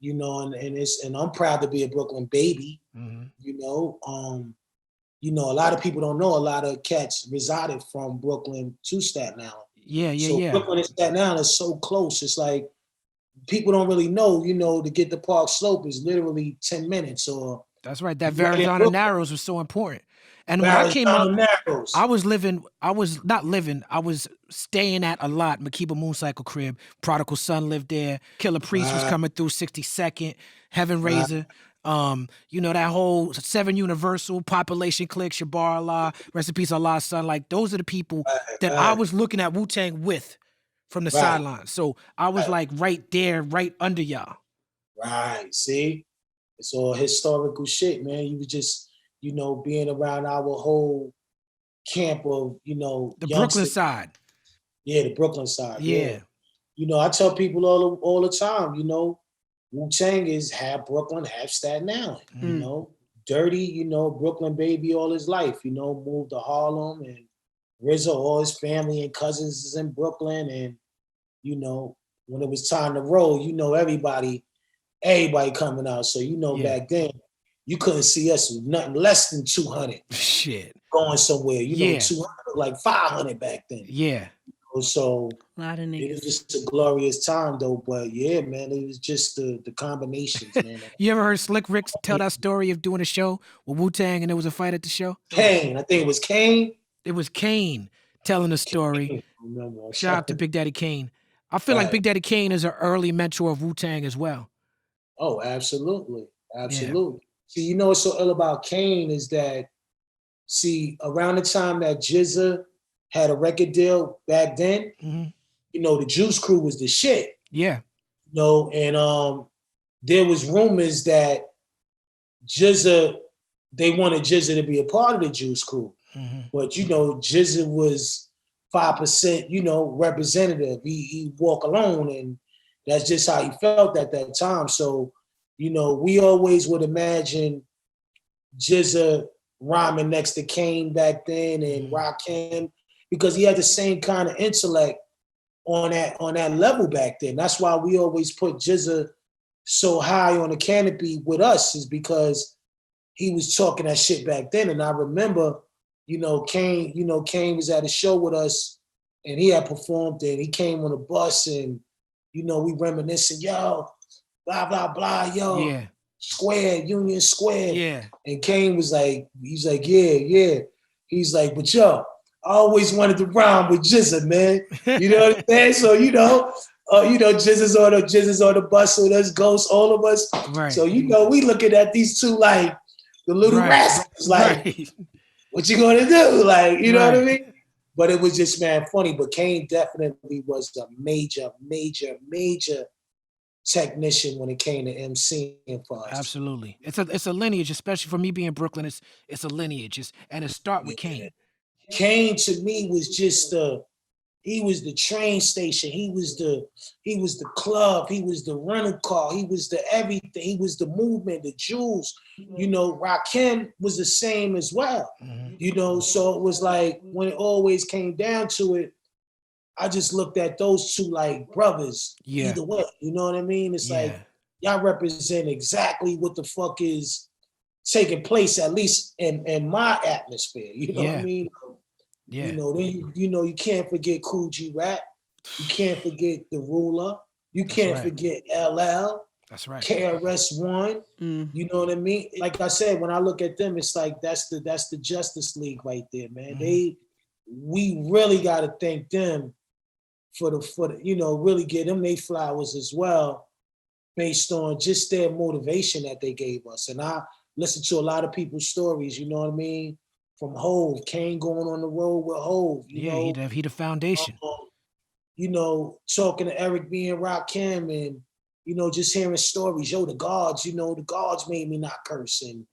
Speaker 3: and I'm proud to be a Brooklyn baby. You know, a lot of people don't know a lot of cats resided from Brooklyn to Staten Island.
Speaker 1: Yeah.
Speaker 3: Brooklyn and Staten Island is so close. It's like people don't really know, you know, to get to Park Slope is literally 10 minutes or.
Speaker 1: That's right. That Verrazano Narrows was so important. And when I came up, I was staying at a lot, Makiba Mooncycle crib. Prodigal Son lived there. Killer Priest was coming through 62nd, Heaven Razor. You know, that whole 7 Universal, Population Click, Shabar Allah, Rest in Peace Allah's Son. Like, those are the people that I was looking at Wu-Tang with from the sidelines. So I was like right there, right under y'all.
Speaker 3: Right, see? It's all historical shit, man. You was just, you know, being around our whole camp of, you know,
Speaker 1: the Brooklyn side.
Speaker 3: Yeah, the Brooklyn side.
Speaker 1: Yeah.
Speaker 3: You know, I tell people all the time, you know, Wu-Tang is half Brooklyn, half Staten Island. You know, Dirty, you know, Brooklyn baby all his life, you know, moved to Harlem, and Rizzo, all his family and cousins is in Brooklyn. And, you know, when it was time to roll, you know, everybody coming out. So, you know, back then, you couldn't see us with nothing less than 200.
Speaker 1: Shit.
Speaker 3: Going somewhere. You know, 200, like 500 back then.
Speaker 1: Yeah.
Speaker 3: So
Speaker 2: a lot of niggas.
Speaker 3: It was just a glorious time, though. But yeah, man, it was just the combinations, man.
Speaker 1: You ever heard Slick Rick tell that story of doing a show with Wu-Tang and there was a fight at the show?
Speaker 3: Kane, I think it was Kane.
Speaker 1: It was Kane telling the story. Shout out to Big Daddy Kane. I feel like Big Daddy Kane is an early mentor of Wu-Tang as well.
Speaker 3: Oh, absolutely. Absolutely. Yeah. See, you know what's so ill about Kane is that, around the time that GZA had a record deal back then, you know, the Juice Crew was the shit.
Speaker 1: Yeah.
Speaker 3: You know, and there was rumors that they wanted GZA to be a part of the Juice Crew. But, you know, GZA was 5%, you know, representative. He walk alone, and that's just how he felt at that time. So, you know, we always would imagine GZA rhyming next to Kane back then and Raekwon, because he had the same kind of intellect on that level back then. That's why we always put GZA so high on the canopy with us, is because he was talking that shit back then. And I remember, Kane was at a show with us, and he had performed, and he came on a bus, and we reminiscing, yo, blah blah blah, yo.
Speaker 1: Yeah.
Speaker 3: Square, Union Square.
Speaker 1: Yeah.
Speaker 3: And Kane was like, he's like, yeah. He's like, but yo, I always wanted to rhyme with Jizza, man. You know what I'm saying? So, Jizza's on the bus with us, Ghost, all of us.
Speaker 1: Right.
Speaker 3: So, we looking at these two like the little rascals, like, what you gonna do? Like, you know what I mean? But it was just, man, funny. But Kane definitely was a major technician when it came to MCing for us.
Speaker 1: Absolutely. It's a lineage, especially for me being Brooklyn. It's a lineage. And it start with Kane.
Speaker 3: Kane to me was just he was the train station. He was the club. He was the rental car. He was the everything. He was the movement, the jewels. Raekwon was the same as well. So it was like when it always came down to it, I just looked at those two like brothers either way. You know what I mean? It's like y'all represent exactly what the fuck is taking place, at least in my atmosphere. You know what I mean?
Speaker 1: Yeah.
Speaker 3: You can't forget Cool G Rap. You can't forget The Ruler. You can't forget LL.
Speaker 1: That's right.
Speaker 3: KRS-One. You know what I mean? Like I said, when I look at them, it's like that's the Justice League right there, man. We really got to thank them for the really give them their flowers as well, based on just their motivation that they gave us. And I listen to a lot of people's stories, you know what I mean? From Hove, Kane going on the road with Hove.
Speaker 1: He the foundation.
Speaker 3: Talking to Eric B. and Rakim and, just hearing stories. Yo, the gods made me not curse. And,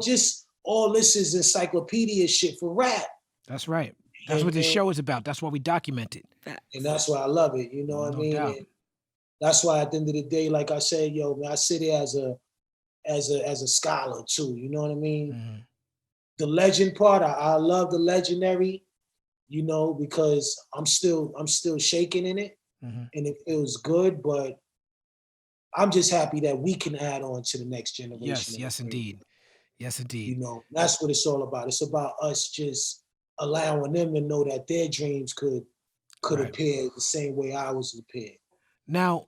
Speaker 3: just all this is encyclopedia shit for rap.
Speaker 1: That's right. That's what this show is about. That's why we document it.
Speaker 3: And that's why I love it. You know what I mean? And that's why at the end of the day, like I said, yo, man, I sit here as a scholar too. You know what I mean? The legend part, I love the legendary, because I'm still shaking in it, and it feels good. But I'm just happy that we can add on to the next generation.
Speaker 1: Yes, indeed.
Speaker 3: That's what it's all about. It's about us just allowing them to know that their dreams could appear the same way ours appeared.
Speaker 1: Now,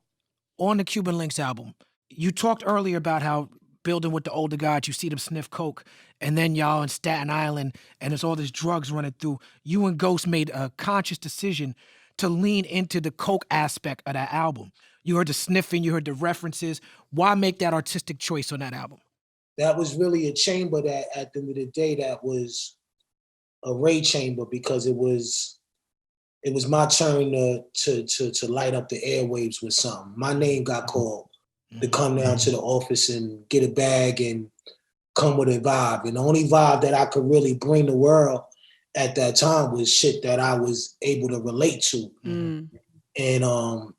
Speaker 1: on the Cuban Linx album, you talked earlier about how building with the older guys, you see them sniff coke, and then y'all in Staten Island, and there's all this drugs running through. You and Ghost made a conscious decision to lean into the coke aspect of that album. You heard the sniffing, you heard the references. Why make that artistic choice on that album?
Speaker 3: That was really a chamber that, at the end of the day, that was a Rae chamber, because it was my turn to light up the airwaves with something. My name got called to come down to the office and get a bag and come with a vibe. And the only vibe that I could really bring the world at that time was shit that I was able to relate to. And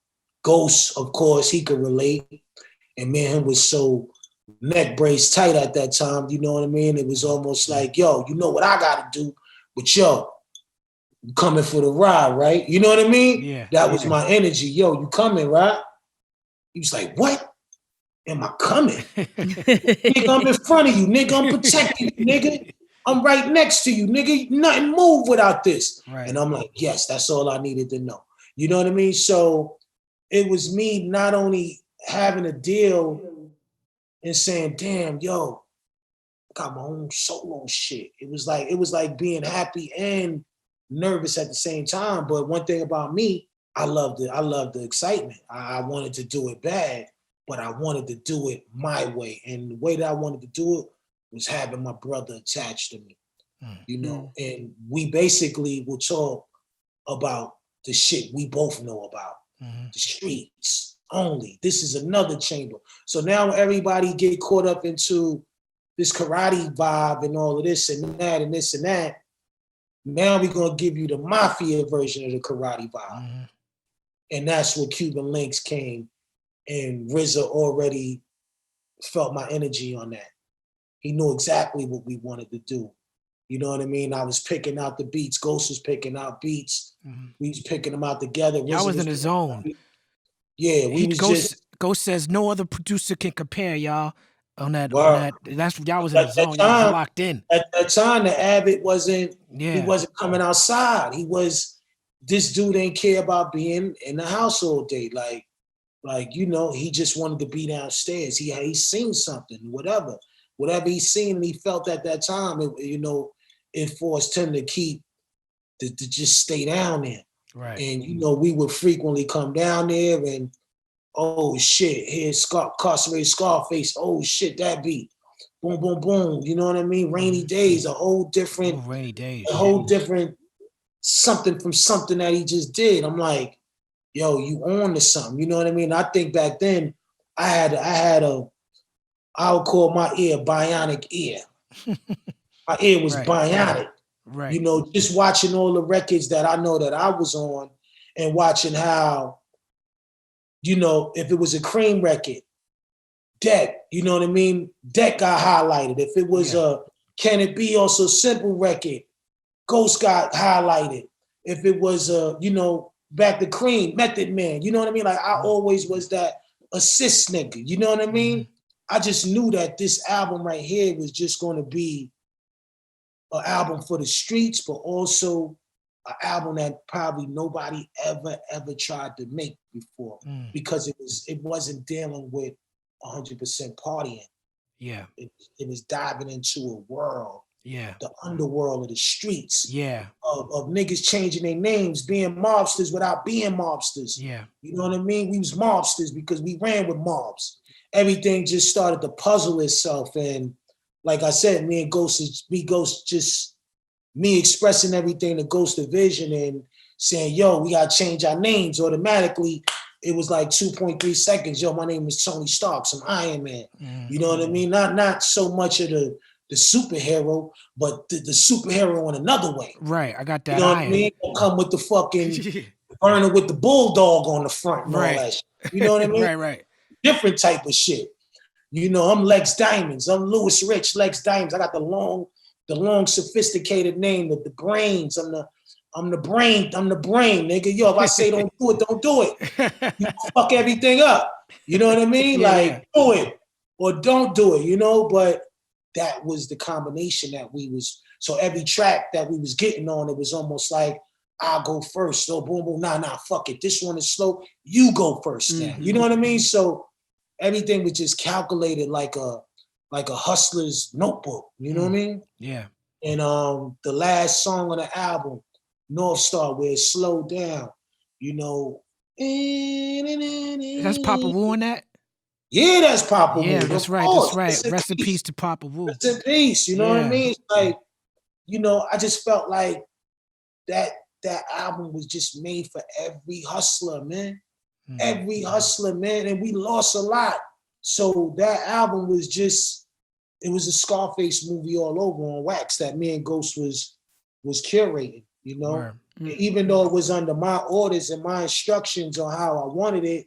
Speaker 3: Ghost, of course, he could relate. And me and him was so neck brace tight at that time, you know what I mean? It was almost like, yo, you know what I gotta do, but yo, you coming for the ride, right? You know what I mean?
Speaker 1: Yeah.
Speaker 3: That was my energy. Yo, you coming, right? He was like, what? Am I coming? Nigga, I'm in front of you, nigga. I'm protecting you, nigga. I'm right next to you, nigga. Nothing move without this.
Speaker 1: Right.
Speaker 3: And I'm like, yes, that's all I needed to know. You know what I mean? So it was me not only having a deal and saying, damn, yo, I got my own solo shit. It was like being happy and nervous at the same time. But one thing about me, I loved the excitement. I wanted to do it bad, but I wanted to do it my way. And the way that I wanted to do it was having my brother attached to me, you know? And we basically will talk about the shit we both know about, the streets only. This is another chamber. So now everybody get caught up into this karate vibe and all of this and that and this and that. Now we're gonna give you the mafia version of the karate vibe. And that's where Cuban Linx came, and RZA already felt my energy on that. He knew exactly what we wanted to do. You know what I mean? I was picking out the beats. Ghost was picking out beats. We was picking them out together.
Speaker 1: Y'all was in the zone.
Speaker 3: Yeah,
Speaker 1: Ghost says no other producer can compare y'all on that. That's y'all was in the zone. Y'all was locked in.
Speaker 3: At that time, the Abbott wasn't. He wasn't coming outside. He was. This dude ain't care about being in the house all day. Like Like, you know, he just wanted to be downstairs. He seen something, whatever he seen and he felt at that time, you know, it forced him to to just stay down there.
Speaker 1: Right.
Speaker 3: And, you know, we would frequently come down there and, oh shit, here's incarcerated Scarface. Oh shit, that beat. Boom, boom, boom. You know what I mean? Rainy Days, a whole different,
Speaker 1: Rainy Days.
Speaker 3: something from something that he just did. I'm like, yo, you on to something. You know what I mean? I think back then I would call my ear bionic ear. My ear was bionic.
Speaker 1: Right.
Speaker 3: You know, just watching all the records that I know that I was on and watching how, you know, if it was a Cream record, Deck, you know what I mean? Deck got highlighted. If it was a Can It Be Also Simple record, Ghost got highlighted. If it was you know, back to Cream, Method Man, you know what I mean? Like I always was that assist nigga, you know what I mean? I just knew that this album right here was just going to be an album for the streets, but also an album that probably nobody ever tried to make before because it wasn't dealing with 100% partying.
Speaker 1: Yeah.
Speaker 3: It was diving into a world.
Speaker 1: Yeah.
Speaker 3: The underworld of the streets.
Speaker 1: Yeah.
Speaker 3: Of niggas changing their names, being mobsters without being mobsters.
Speaker 1: Yeah.
Speaker 3: You know what I mean? We was mobsters because we ran with mobs. Everything just started to puzzle itself. And like I said, me expressing everything to Ghost Division and saying, yo, we gotta change our names automatically. It was like 2.3 seconds. Yo, my name is Tony Stark, I'm Iron Man. You know what I mean? Not so much of the superhero, but the superhero in another way.
Speaker 1: Right, I got that.
Speaker 3: You know what I mean? Don't come with the fucking burner with the bulldog on the front and all that shit. You know what I mean?
Speaker 1: Right.
Speaker 3: Different type of shit. You know, I'm Lex Diamonds. I'm Louis Rich, Lex Diamonds. I got the long, sophisticated name of the brains. I'm the brain, nigga. Yo, if I say don't do it, don't do it. You fuck everything up. You know what I mean? Do it or don't do it, you know? But that was the combination that we was, so every track that we was getting on, it was almost like, I'll go first. So boom, boom, nah, fuck it. This one is slow. You go first now. You know what I mean? So everything was just calculated like a hustler's notebook. You know what I mean?
Speaker 1: Yeah.
Speaker 3: And the last song on the album, North Star, where it slowed down, you know.
Speaker 1: That's Papa Wu on that?
Speaker 3: Yeah, that's Papa Wu.
Speaker 1: Yeah, that's right. That's right. Rest in peace to Papa Wu.
Speaker 3: Rest in peace. You know what I mean? It's like, you know, I just felt like that album was just made for every hustler, man. Every hustler, man. And we lost a lot. So that album was just, it was a Scarface movie all over on wax that me and Ghost was curating, you know? Even though it was under my orders and my instructions on how I wanted it,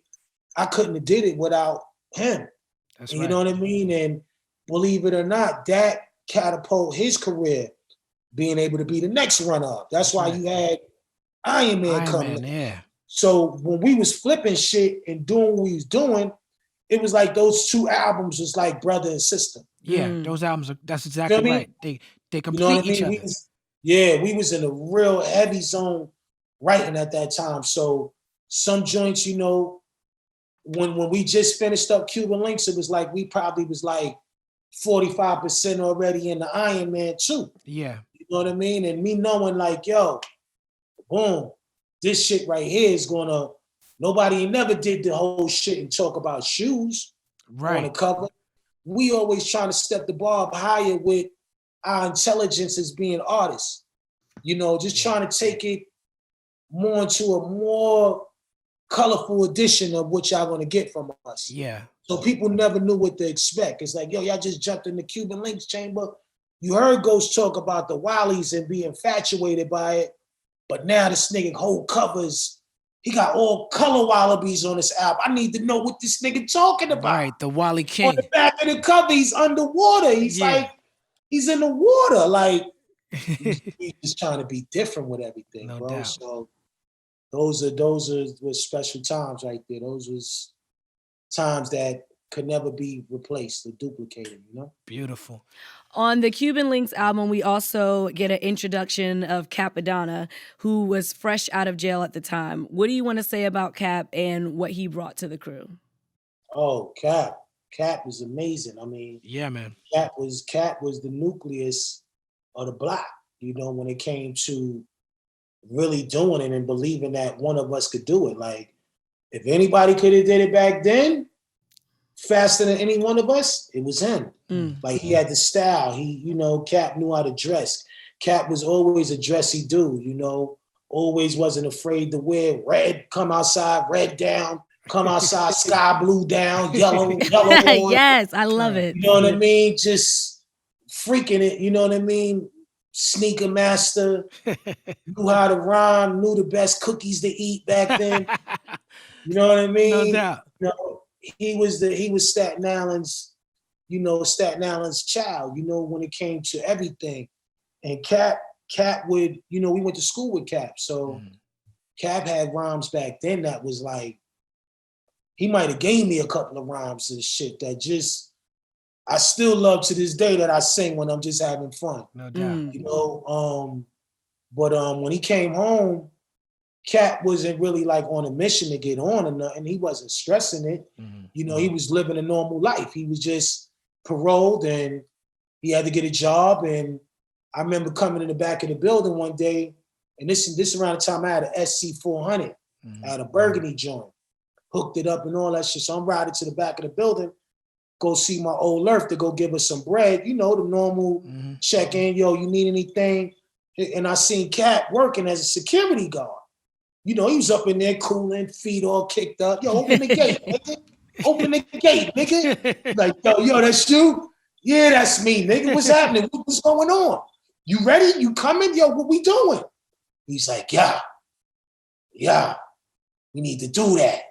Speaker 3: I couldn't have did it without him.
Speaker 1: That's
Speaker 3: right.
Speaker 1: You
Speaker 3: know what I mean? And believe it or not, that catapulted his career being able to be the next runner-up. That's why you had Iron Man coming.
Speaker 1: Yeah.
Speaker 3: So when we was flipping shit and doing what we was doing, it was like those two albums was like brother and sister.
Speaker 1: Yeah, those albums that's exactly right. They complete each other.
Speaker 3: We was in a real heavy zone writing at that time. So some joints, you know, when we just finished up Cuban Linx, it was like we probably was like 45% already in the Iron Man 2.
Speaker 1: Yeah.
Speaker 3: You know what I mean? And me knowing like, yo, boom, this shit right here is gonna, nobody never did the whole shit and talk about shoes on the cover. We always trying to step the bar up higher with our intelligence as being artists. You know, just trying to take it more into a more colorful edition of what y'all gonna get from us.
Speaker 1: Yeah.
Speaker 3: So people never knew what to expect. It's like, yo, y'all just jumped in the Cuban Linx chamber. You heard Ghost talk about the Wallies and be infatuated by it, but now this nigga whole covers, he got all color wallabies on this album. I need to know what this nigga talking about.
Speaker 1: Right, the Wally King.
Speaker 3: On the back of the cover, he's underwater. He's like, he's in the water. Like, he's just trying to be different with everything,
Speaker 1: no
Speaker 3: bro.
Speaker 1: Doubt.
Speaker 3: So those was special times right there. Those was times that could never be replaced or duplicated, you know?
Speaker 1: Beautiful.
Speaker 2: On the Cuban Linx album, we also get an introduction of Capadonna, who was fresh out of jail at the time. What do you want to say about Cap and what he brought to the crew?
Speaker 3: Oh, Cap. Cap is amazing. I mean,
Speaker 1: yeah, man.
Speaker 3: Cap was the nucleus of the block, you know, when it came to really doing it and believing that one of us could do it. Like, if anybody could have did it back then faster than any one of us, it was him. Like, he had the style. Cap knew how to dress. Cap was always a dressy dude, you know, always wasn't afraid to wear red, come outside, red down, come outside, sky blue down, yellow on.
Speaker 2: Yes, I love it.
Speaker 3: You know what I mean? Just freaking it, you know what I mean? Sneaker master, knew how to rhyme, knew the best cookies to eat back then. You know what I mean?
Speaker 1: No doubt.
Speaker 3: You know, he was Staten Island's child, you know, when it came to everything. And Cap would, you know, we went to school with Cap. So Cap had rhymes back then that was like, he might have gave me a couple of rhymes and shit that just, I still love to this day that I sing when I'm just having fun.
Speaker 1: No doubt.
Speaker 3: You know, but when he came home, Cap wasn't really like on a mission to get on or nothing. He wasn't stressing it. You know, he was living a normal life. He was just paroled and he had to get a job. And I remember coming in the back of the building one day, and this around the time I had an SC 400, I had a burgundy joint, hooked it up and all that shit. So I'm riding to the back of the building, go see my old Earth to go give us some bread, you know, the normal check-in, yo, you need anything? And I seen Cap working as a security guard. You know, he was up in there cooling, feet all kicked up. Yo, open the gate, nigga. Open the gate, nigga. Like, yo, that's you? Yeah, that's me, nigga. What's happening? What's going on? You ready? You coming? Yo, what we doing? He's like, yeah, we need to do that.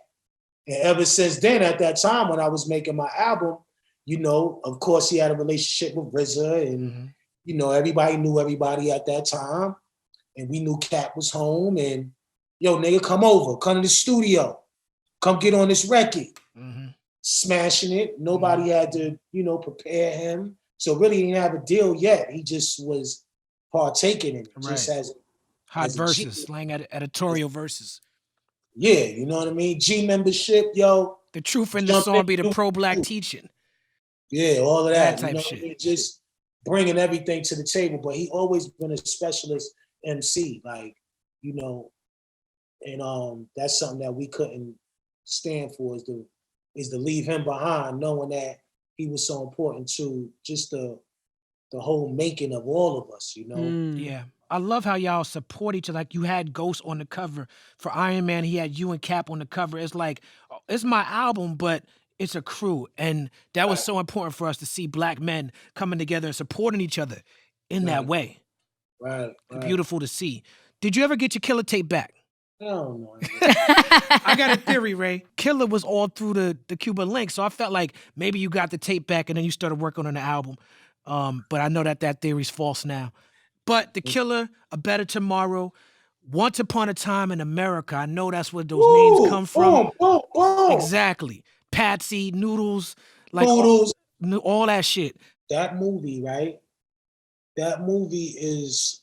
Speaker 3: And ever since then, at that time when I was making my album, you know, of course he had a relationship with RZA and, you know, everybody knew everybody at that time. And we knew Cap was home and, yo, nigga, come over, come to the studio, come get on this record. Smashing it. Nobody had to, you know, prepare him. So really he didn't have a deal yet. He just was partaking in it.
Speaker 1: Right.
Speaker 3: Just as
Speaker 1: hot
Speaker 3: as a
Speaker 1: verses,
Speaker 3: G.
Speaker 1: slang editorial verses.
Speaker 3: Yeah, you know what I mean? G membership, yo.
Speaker 1: The truth in the
Speaker 3: jump
Speaker 1: song
Speaker 3: in,
Speaker 1: be the
Speaker 3: do
Speaker 1: pro-black
Speaker 3: you.
Speaker 1: teaching.
Speaker 3: Yeah, all of
Speaker 1: That
Speaker 3: that.
Speaker 1: type
Speaker 3: You know
Speaker 1: shit.
Speaker 3: what I mean? Just bringing everything to the table. But he always been a specialist MC, like, you know, and that's something that we couldn't stand for is to leave him behind, knowing that he was so important to just the whole making of all of us, you know?
Speaker 1: Yeah. I love how y'all support each other. Like you had Ghost on the cover. For Iron Man, he had you and Cap on the cover. It's like, it's my album, but it's a crew. And that was so important for us to see black men coming together and supporting each other in that way.
Speaker 3: Right.
Speaker 1: Beautiful to see. Did you ever get your Killa tape back?
Speaker 3: Hell no.
Speaker 1: I got a theory, Ray. Killa was all through the Cuban Linx, so I felt like maybe you got the tape back and then you started working on the album. But I know that theory's false now. But the Killa, A Better Tomorrow, Once Upon a Time in America, I know that's where those names come from.
Speaker 3: Boom.
Speaker 1: Exactly. Patsy, Noodles, like
Speaker 3: Noodles.
Speaker 1: All that shit.
Speaker 3: That movie, right? That movie is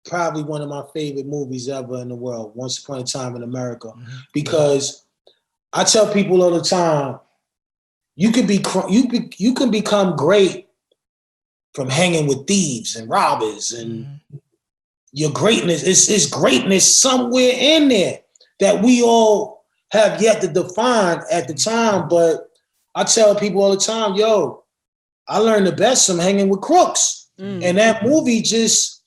Speaker 3: probably one of my favorite movies ever in the world, Once Upon a Time in America. Because I tell people all the time, you can become great from hanging with thieves and robbers, and your greatness is greatness somewhere in there that we all have yet to define at the time. But I tell people all the time, yo, I learned the best from hanging with crooks. And that movie just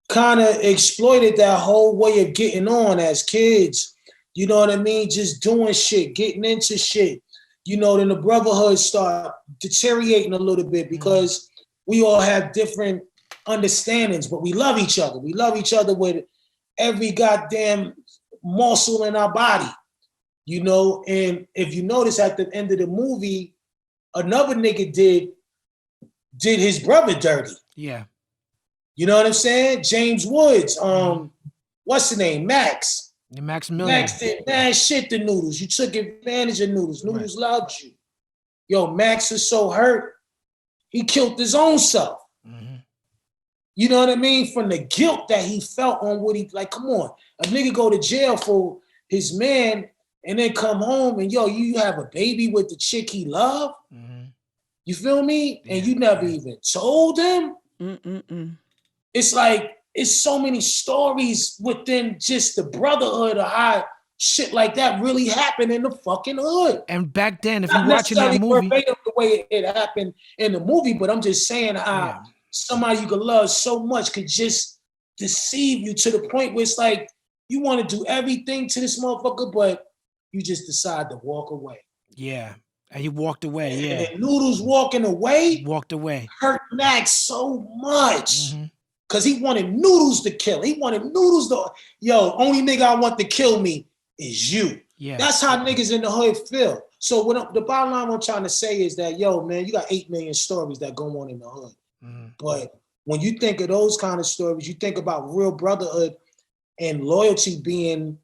Speaker 3: kind of exploited that whole way of getting on as kids. You know what I mean? Just doing shit, getting into shit. You know, then the brotherhood start deteriorating a little bit because we all have different understandings, but we love each other. We love each other with every goddamn muscle in our body, you know? And if you notice at the end of the movie, another nigga did his brother dirty.
Speaker 1: Yeah.
Speaker 3: You know what I'm saying? James Woods, what's the name? Max.
Speaker 1: Maximilian.
Speaker 3: Max did bad shit to Noodles. You took advantage of Noodles. Noodles loved you. yo, Max is so hurt, he killed his own self.
Speaker 1: Mm-hmm.
Speaker 3: You know what I mean? From the guilt that he felt on what he, like, come on. A nigga go to jail for his man and then come home and, yo, you have a baby with the chick he loved?
Speaker 1: Mm-hmm.
Speaker 3: You feel me?
Speaker 1: Yeah,
Speaker 3: and you never even told him?
Speaker 2: Mm-mm-mm.
Speaker 3: It's like, it's so many stories within just the brotherhood of how shit like that really happened in the fucking hood.
Speaker 1: And back then, if
Speaker 3: Not
Speaker 1: you're watching that
Speaker 3: necessarily
Speaker 1: movie,
Speaker 3: verbatim the way it happened in the movie, but I'm just saying how
Speaker 1: yeah.
Speaker 3: somebody you could love so much could just deceive you to the point where it's like you want to do everything to this motherfucker, but you just decide to walk away.
Speaker 1: Yeah. And he walked away,
Speaker 3: And
Speaker 1: yeah.
Speaker 3: then Noodles walking away
Speaker 1: Walked away.
Speaker 3: hurt Max so much.
Speaker 1: Mm-hmm.
Speaker 3: Cause he wanted Noodles to kill. He wanted Noodles to, yo, only nigga I want to kill me is you.
Speaker 1: Yeah.
Speaker 3: That's how niggas in the hood feel. So what the bottom line I'm trying to say is that, yo, man, you got 8 million stories that go on in the hood.
Speaker 1: Mm-hmm.
Speaker 3: But when you think of those kind of stories, you think about real brotherhood and loyalty being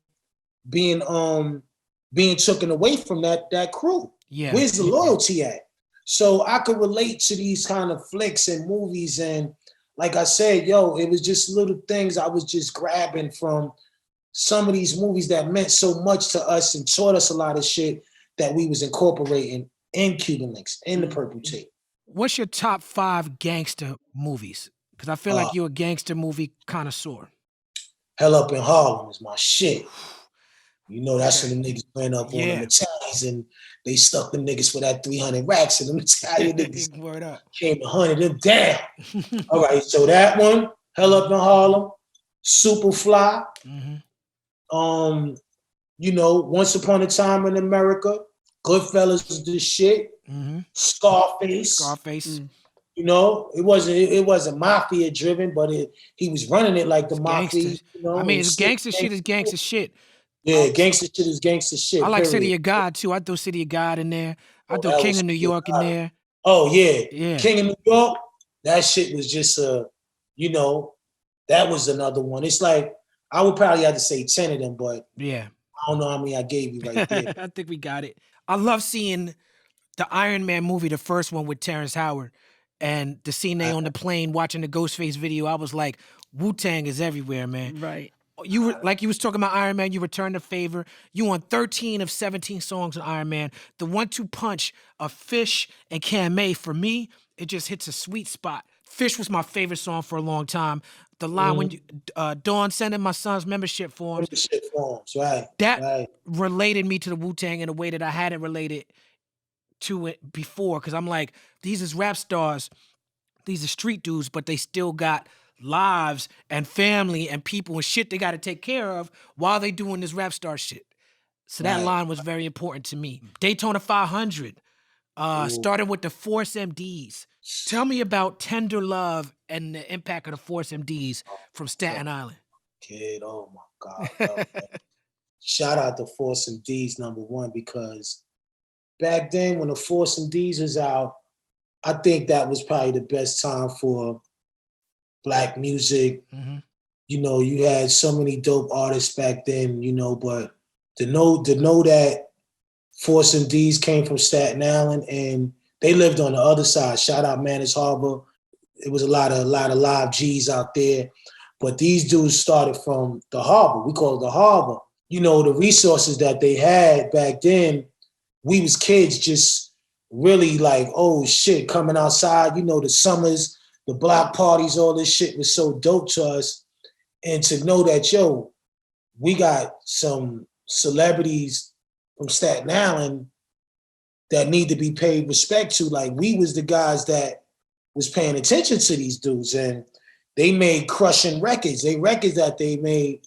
Speaker 3: taken away from that crew.
Speaker 1: Yeah.
Speaker 3: Where's the loyalty at? So I could relate to these kind of flicks and movies, and like I said, yo, it was just little things I was just grabbing from some of these movies that meant so much to us and taught us a lot of shit that we was incorporating in Cuban Linx, in the Purple Tape.
Speaker 1: What's your top 5 gangster movies? Because I feel like you're a gangster movie connoisseur.
Speaker 3: Hell Up in Harlem is my shit. You know, that's when the niggas went up on the Italians and they stuck them niggas for that 300 racks and them Italian niggas
Speaker 1: Word up.
Speaker 3: came to hunt them down. All right, so that one, Hell Up in Harlem, Superfly, you know, Once Upon a Time in America, Goodfellas is the shit, Scarface. You know, it wasn't mafia driven, but he was running it like the mafia. You know,
Speaker 1: I mean, it's gangster shit is gangster shit.
Speaker 3: Yeah, gangster shit is gangster shit.
Speaker 1: I like
Speaker 3: period.
Speaker 1: City of God too. I throw City of God in there. I throw King of New York in there.
Speaker 3: Oh yeah, King of New York. That shit was just you know, that was another one. It's like I would probably have to say 10 of them, but
Speaker 1: yeah,
Speaker 3: I don't know how many I gave you right there.
Speaker 1: I think we got it. I love seeing the Iron Man movie, the first one with Terrence Howard, and the scene they on the plane watching the Ghostface video. I was like, Wu-Tang is everywhere, man.
Speaker 2: Right.
Speaker 1: You were like you was talking about Iron Man. You returned the favor. You on 13 of 17 songs on Iron Man. The 1-2 punch of Fish and Camé, for me, it just hits a sweet spot. Fish was my favorite song for a long time. The line when you, Dawn sending my son's membership forms. That related me to the Wu-Tang in a way that I hadn't related to it before. Because I'm like, these is rap stars, these are street dudes, but they still got lives and family and people and shit they got to take care of while they doing this rap star shit. So that line was very important to me. Daytona 500, starting with the Force MDs. Tell me about Tender Love and the impact of the Force MDs from Staten Island.
Speaker 3: Kid, oh my God. Shout out to Force MDs, number one, because back then when the Force MDs was out, I think that was probably the best time for Black music. You know, you had so many dope artists back then, you know, but to know that Force MDs came from Staten Island and they lived on the other side. Shout out Manus Harbor. It was a lot of live G's out there. But these dudes started from the harbor. We call it the harbor. You know, the resources that they had back then, we was kids just really like, oh shit, coming outside, you know, the summers, the block parties, all this shit was so dope to us. And to know that, yo, we got some celebrities from Staten Island that need to be paid respect to. Like, we was the guys that was paying attention to these dudes, and they made crushing records. They records that they made,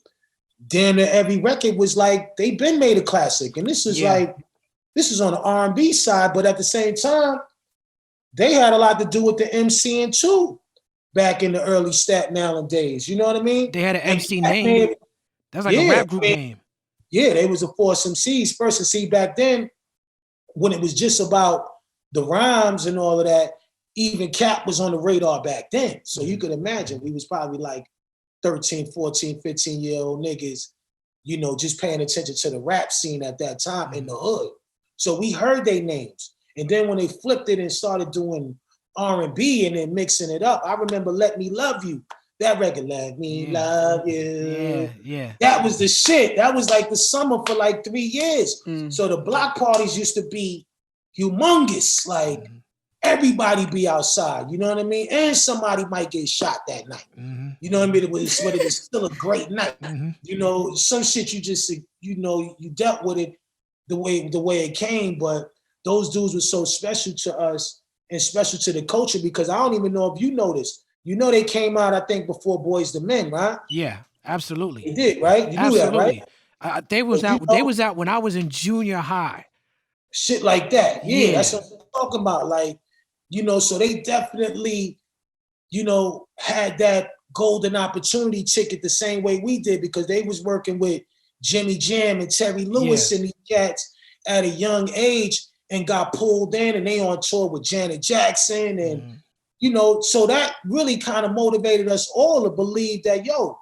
Speaker 3: damn near every record was like, they been made a classic. And this is like, this is on the R&B side, but at the same time, they had a lot to do with the MCing too, back in the early Staten Island days. You know what I mean?
Speaker 1: They had an MC name. That's like a rap group name.
Speaker 3: Yeah, they was a Force MCs first. And see, back then, when it was just about the rhymes and all of that, even Cap was on the radar back then. So you could imagine we was probably like 13, 14, 15-year-old niggas, you know, just paying attention to the rap scene at that time in the hood. So we heard their names. And then when they flipped it and started doing R&B and then mixing it up, I remember Let Me Love You. That record, Let Me Love You.
Speaker 1: Yeah.
Speaker 3: That was the shit. That was like the summer for like 3 years. So the block parties used to be humongous. Like everybody be outside, you know what I mean? And somebody might get shot that night. You know what I mean? But it was still a great night. You know, some shit you just, you know, you dealt with it the way it came, but those dudes were so special to us and special to the culture because I don't even know if you noticed. You know they came out, I think, before Boys to Men, right?
Speaker 1: Yeah, absolutely.
Speaker 3: They did, right? You knew that, right?
Speaker 1: They was out. They was out when I was in junior high.
Speaker 3: Shit like that. Yeah, that's what I'm talking about. Like, you know, so they definitely, you know, had that golden opportunity ticket the same way we did because they was working with Jimmy Jam and Terry Lewis and these cats at a young age and got pulled in, and they on tour with Janet Jackson and. You know, so that really kind of motivated us all to believe that, yo,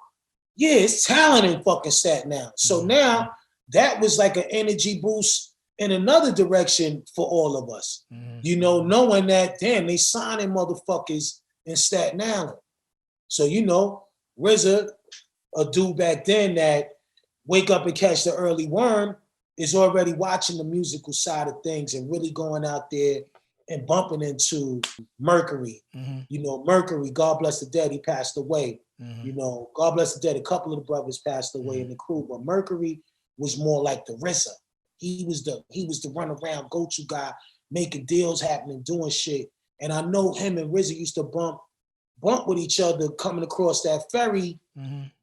Speaker 3: yeah, it's talent in fucking Staten Island. So now that was like an energy boost in another direction for all of us. You know, knowing that, damn, they signing motherfuckers in Staten Island. So, you know, RZA, a dude back then that wake up and catch the early worm, is already watching the musical side of things and really going out there and bumping into Mercury. You know, Mercury, God bless the dead, he passed away. You know, God bless the dead, a couple of the brothers passed away in the crew, but Mercury was more like the RZA. He was the run around go-to guy, making deals happening, doing shit. And I know him and RZA used to bump with each other coming across that ferry,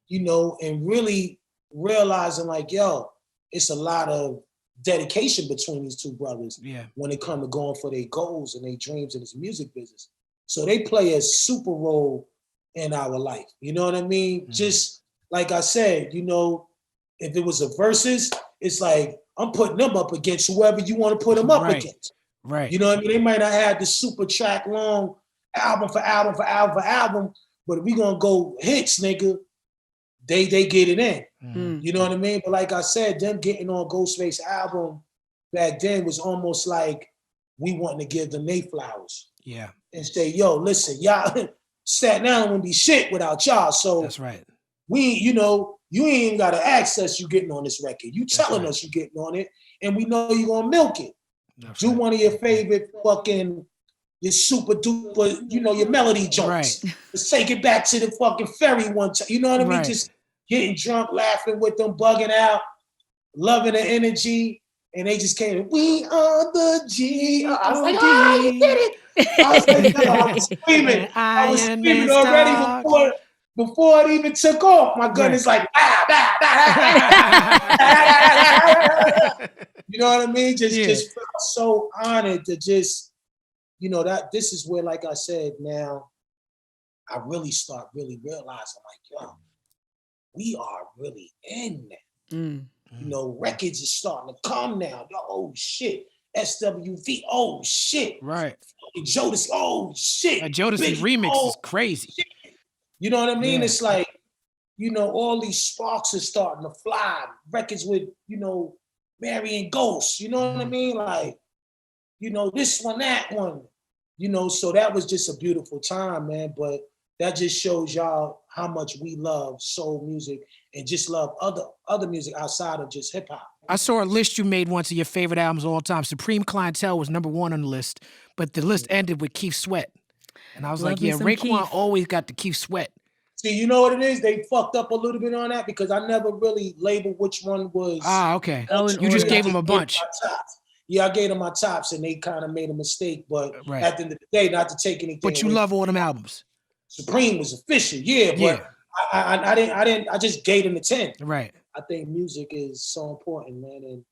Speaker 3: you know, and really realizing like, yo, it's a lot of dedication between these two brothers when it comes to going for their goals and their dreams in this music business. So they play a super role in our life. You know what I mean? Just like I said, you know, if it was a versus, it's like I'm putting them up against whoever you want to put them up against.
Speaker 1: Right.
Speaker 3: You know what I mean? They might not have the super track long album for album for album for album, but if we gonna go hits, nigga, they get it in. You know what I mean? But like I said, them getting on Ghostface album back then was almost like we wanting to give them they flowers.
Speaker 1: Yeah.
Speaker 3: And say, yo, listen, y'all, Staten Island wouldn't be shit without y'all. So
Speaker 1: that's right.
Speaker 3: We, you know, you ain't even got to access you getting on this record. You telling us you getting on it, and we know you gonna milk it. Do one of your favorite fucking, your super duper, you know, your melody joints. Let's take it back to the fucking ferry one time. You know what I mean? Just getting drunk, laughing with them, bugging out, loving the energy. And they just came in, we are the G. I was like, oh, you did it. I was like, no, I was screaming. I was screaming already before it even took off. My gun is like, you know what I mean? Just felt so honored to just, you know, that this is where, like I said, now I really start really realizing, like, yo, we are really in there. You know, records is starting to come now. Yo, oh shit. SWV, oh shit. Jodeci, oh shit.
Speaker 1: A Jodeci remix is crazy.
Speaker 3: Shit. You know what I mean? It's like, you know, all these sparks are starting to fly. Records with, you know, Marion Ghost. You know what I mean? Like, you know, this one, that one. You know, so that was just a beautiful time, man. But that just shows y'all how much we love soul music and just love other music outside of just hip hop.
Speaker 1: I saw a list you made once of your favorite albums of all time. Supreme Clientele was number 1 on the list, but the list ended with Keith Sweat. And I was like, yeah, Raekwon always got the Keith Sweat.
Speaker 3: See, you know what it is? They fucked up a little bit on that because I never really labeled which one was.
Speaker 1: Ah, okay. You just gave them a bunch.
Speaker 3: Yeah, I gave them my tops and they kind of made a mistake. But at the end of the day, not to take anything.
Speaker 1: But you love all them albums.
Speaker 3: Supreme was official, but I just gave them the 10.
Speaker 1: Right.
Speaker 3: I think music is so important, man, and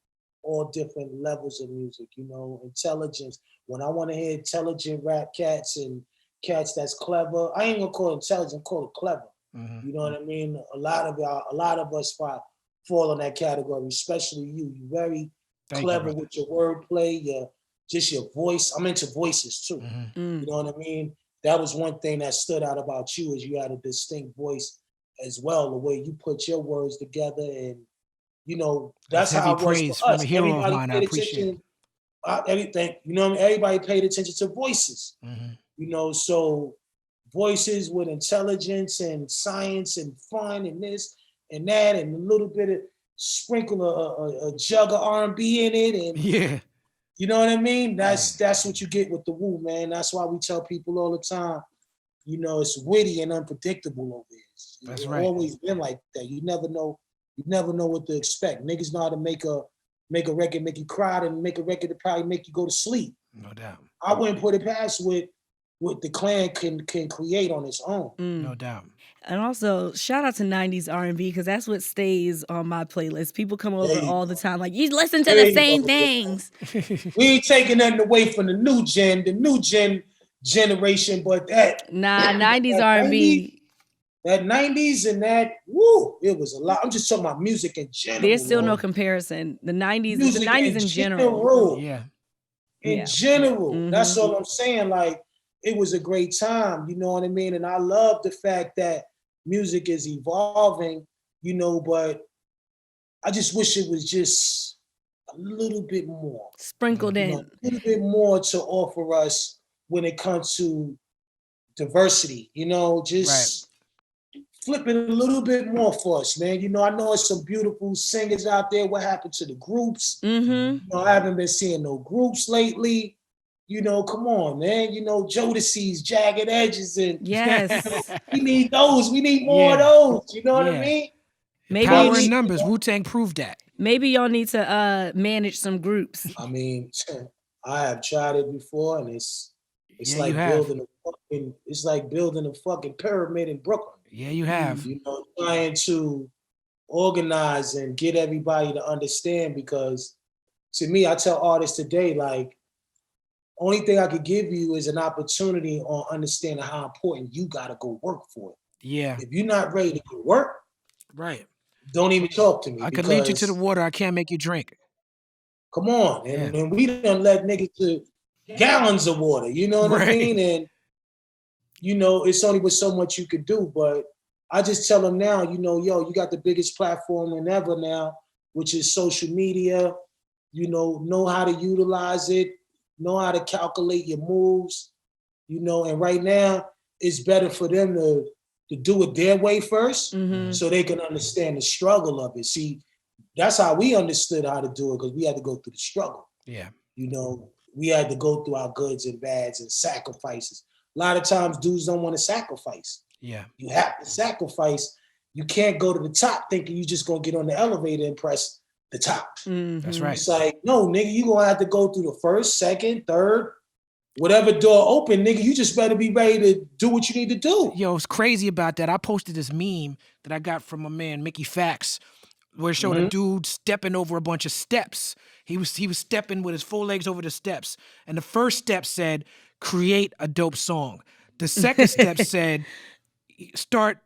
Speaker 3: all different levels of music, you know, intelligence. When I want to hear intelligent rap cats and cats that's clever, I ain't gonna call it intelligent, call it clever. You know what I mean? A lot of us fall in that category, especially you. You're very clever with your wordplay, your voice. I'm into voices too. You know what I mean? That was one thing that stood out about you, is you had a distinct voice as well, the way you put your words together, and you know that's how it was for us. Everybody paid attention. everything, you know what I mean? Everybody paid attention to voices,
Speaker 1: Mm-hmm.
Speaker 3: you know, so voices with intelligence and science and fun and this and that and a little bit of sprinkle a jug of R&B in it, and
Speaker 1: Yeah.
Speaker 3: you know what I mean? That's what you get with the Wu, man. That's why we tell people all the time, you know, it's witty and unpredictable over here. It's always been like that. You never know what to expect. Niggas know how to make a record make you cry and make a record to probably make you go to sleep.
Speaker 1: No doubt.
Speaker 3: I wouldn't put it past what the Clan can create on its own.
Speaker 1: No doubt.
Speaker 2: And also, shout out to 90s R&B, because that's what stays on my playlist. People come over all the time like, you listen to the same things.
Speaker 3: We ain't taking nothing away from the new generation, but that
Speaker 2: 90s R&B.
Speaker 3: That 90s and that, woo, it was a lot. I'm just talking about music in general.
Speaker 2: There's still no comparison. The 90s in
Speaker 3: general.
Speaker 1: Yeah.
Speaker 3: In general. That's all I'm saying. Like, it was a great time, you know what I mean? And I love the fact that music is evolving, you know, but I just wish it was just a little bit more.
Speaker 2: Sprinkled in.
Speaker 3: A little bit more to offer us when it comes to diversity, you know, just flip it a little bit more for us, man. You know, I know there's some beautiful singers out there. What happened to the groups? You know, I haven't been seeing no groups lately. You know, come on, man. You know, Jodeci's Jagged Edges and we need those. We need more of those. You know what I mean?
Speaker 2: Maybe
Speaker 1: Power in numbers. Wu-Tang proved that.
Speaker 2: Maybe y'all need to manage some groups.
Speaker 3: I mean, I have tried it before, and it's like building a fucking pyramid in Brooklyn.
Speaker 1: Yeah, you have.
Speaker 3: You know, trying to organize and get everybody to understand, because to me, I tell artists today, like, only thing I could give you is an opportunity on understanding how important you gotta go work for it.
Speaker 1: Yeah.
Speaker 3: If you're not ready to go work, don't even talk to me.
Speaker 1: I could lead you to the water. I can't make you drink.
Speaker 3: Come on. And we done let niggas to gallons of water, you know what I mean? And, you know, it's only with so much you could do. But I just tell them now, you know, yo, you got the biggest platform than ever now, which is social media. You know how to utilize it, know how to calculate your moves, you know, and right now it's better for them to do it their way first, so they can understand the struggle of it. See, that's how we understood how to do it, because we had to go through the struggle.
Speaker 1: Yeah.
Speaker 3: You know, we had to go through our goods and bads and sacrifices. A lot of times dudes don't want to sacrifice.
Speaker 1: Yeah.
Speaker 3: You have to sacrifice. You can't go to the top thinking you just gonna get on the elevator and press the top.
Speaker 1: That's right.
Speaker 3: It's like, no, nigga, you gonna have to go through the first, second, third, whatever door open, nigga, you just better be ready to do what you need to do.
Speaker 1: Yo, it's crazy about that. I posted this meme that I got from my man, Mickey Fax, where it showed a dude stepping over a bunch of steps. He was stepping with his full legs over the steps. And the first step said, create a dope song. The second step said, start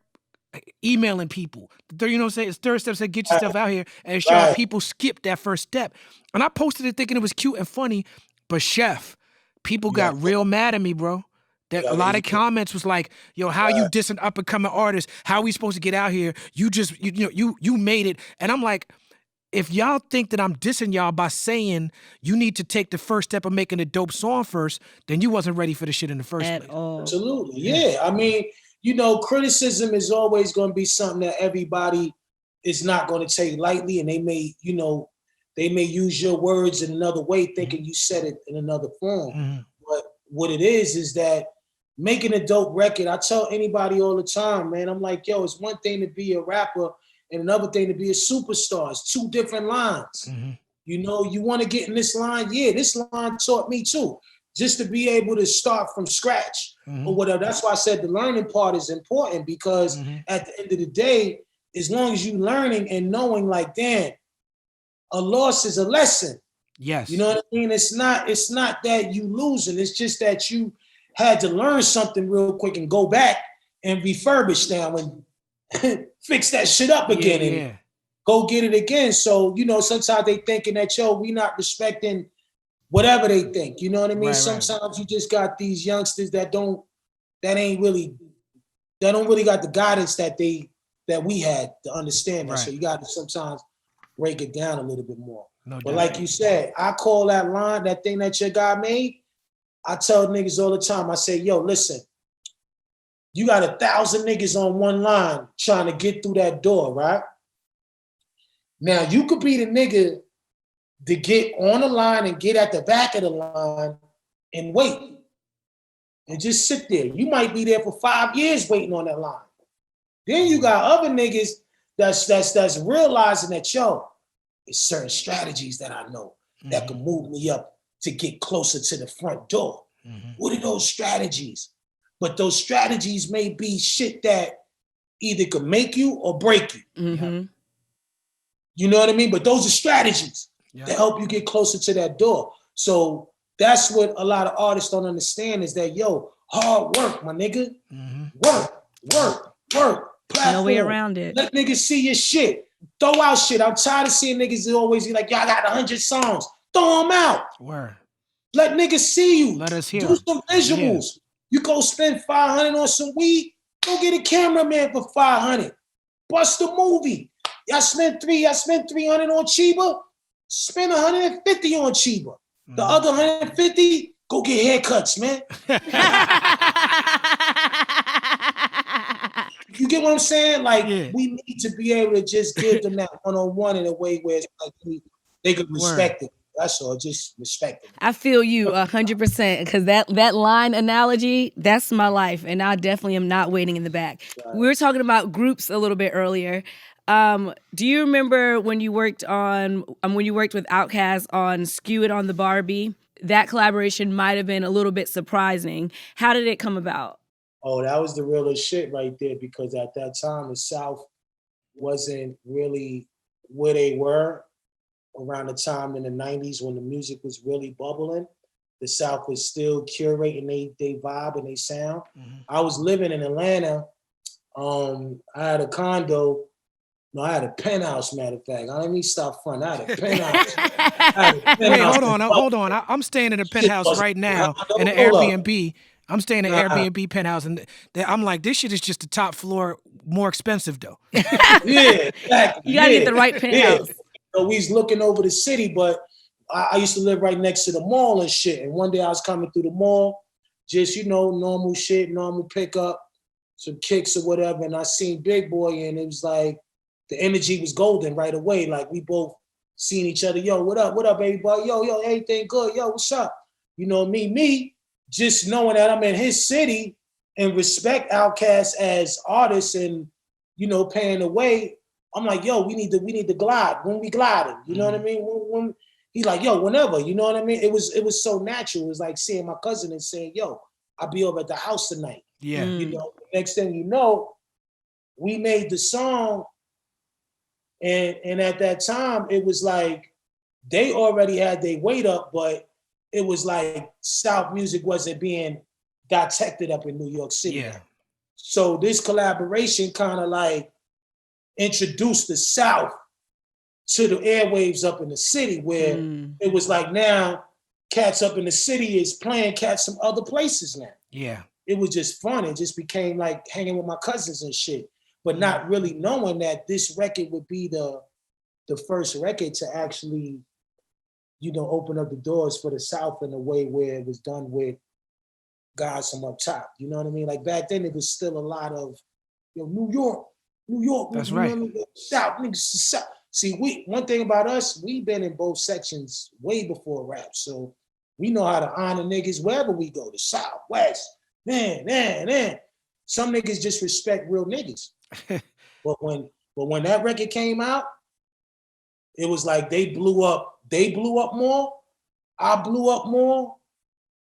Speaker 1: emailing people. You know what I'm saying? The third step said, get yourself out here. And it showed people skip that first step. And I posted it thinking it was cute and funny, but Chef, people got real mad at me, bro. That a lot of comments was like, yo, how you diss an up and coming artist? How are we supposed to get out here? You just, you made it. And I'm like, if y'all think that I'm dissing y'all by saying you need to take the first step of making a dope song first, then you wasn't ready for the shit in the first place.
Speaker 3: Absolutely. Yeah. I mean, you know, criticism is always going to be something that everybody is not going to take lightly. And they may, you know, they may use your words in another way, thinking you said it in another form. But what it is that making a dope record, I tell anybody all the time, man, I'm like, yo, it's one thing to be a rapper and another thing to be a superstar. It's two different lines. You know, you want to get in this line? Yeah, this line taught me too. Just to be able to start from scratch or whatever. That's why I said the learning part is important, because at the end of the day, as long as you learning and knowing, like, damn, a loss is a lesson.
Speaker 1: Yes.
Speaker 3: You know what I mean? It's not that you losing. It's just that you had to learn something real quick and go back and refurbish now and fix that shit up again and go get it again. So, you know, sometimes they thinking that, yo, we not respecting whatever they think. You know what I mean? Sometimes you just got these youngsters that don't really got the guidance that we had to understand that. So you got to sometimes break it down a little bit more.
Speaker 1: No
Speaker 3: But
Speaker 1: doubt.
Speaker 3: like you said, I call that line, that thing that your guy made, I tell niggas all the time, I say, yo, listen, you got 1,000 niggas on one line trying to get through that door, right? Now, you could be the nigga to get on the line and get at the back of the line and wait and just sit there. You might be there for 5 years waiting on that line. Then you got other niggas that's realizing that, yo, there's certain strategies that I know that can move me up to get closer to the front door. What are those strategies? But those strategies may be shit that either could make you or break you. You know what I mean? But those are strategies to help you get closer to that door. So that's what a lot of artists don't understand is that, yo, hard work, my nigga. Work. Platform.
Speaker 2: No way around it.
Speaker 3: Let niggas see your shit. Throw out shit. I'm tired of seeing niggas always be like, yo, I got 100 songs. Throw them out.
Speaker 1: Word.
Speaker 3: Let niggas see you.
Speaker 1: Let us hear.
Speaker 3: Do some visuals. You go spend $500 on some weed, go get a cameraman for $500. Bust a movie. Y'all spent $300 on Chiba. Spend $150 on Chiba. The other $150, go get haircuts, man. You get what I'm saying? Like, we need to be able to just give them that one-on-one in a way where it's like they could respect it. That's all, just respect it.
Speaker 2: I feel you 100% because that line analogy, that's my life. And I definitely am not waiting in the back. Right. We were talking about groups a little bit earlier. Do you remember when you worked with Outkast on Skew It on the Barbie? That collaboration might have been a little bit surprising. How did it come about?
Speaker 3: Oh, that was the realest shit right there because at that time, the South wasn't really where they were around the time in the 90s when the music was really bubbling. The South was still curating they vibe and they sound. I was living in Atlanta. I had a condo. No, I had a penthouse, matter of fact. Let me stop front. I had a penthouse.
Speaker 1: Wait, hold on. I'm staying in a penthouse right now in an Airbnb. I'm staying in an Airbnb penthouse, and I'm like, this shit is just the top floor, more expensive though.
Speaker 3: Yeah, exactly.
Speaker 2: You gotta get the right penthouse.
Speaker 3: Yeah. So we was looking over the city, but I used to live right next to the mall and shit. And one day I was coming through the mall, just, normal shit, normal pickup, some kicks or whatever. And I seen Big Boy and it was like, the energy was golden right away. Like we both seen each other. Yo, what up, baby boy? Yo, everything good? Yo, what's up? Me, just knowing that I'm in his city and respect Outkast as artists and, paying the way. I'm like, yo, we need to glide. When we gliding, you know what I mean? When he's like, yo, whenever, you know what I mean? It was so natural. It was like seeing my cousin and saying, yo, I'll be over at the house tonight.
Speaker 1: Yeah.
Speaker 3: Next thing you know, we made the song. And at that time, it was like they already had their weight up, but it was like South music wasn't being detected up in New York City.
Speaker 1: Yeah.
Speaker 3: So this collaboration kind of like introduced the South to the airwaves up in the city where it was like now cats up in the city is playing cats some other places now.
Speaker 1: Yeah.
Speaker 3: It was just fun. It just became like hanging with my cousins and shit, but not really knowing that this record would be the first record to actually, open up the doors for the South in a way where it was done with guys from up top. You know what I mean? Like back then, it was still a lot of, New York.
Speaker 1: That's right.
Speaker 3: South, niggas, South. See, one thing about us, we've been in both sections way before rap. So we know how to honor niggas wherever we go, the South, West, man. Some niggas just respect real niggas. But when that record came out, it was like they blew up more, I blew up more,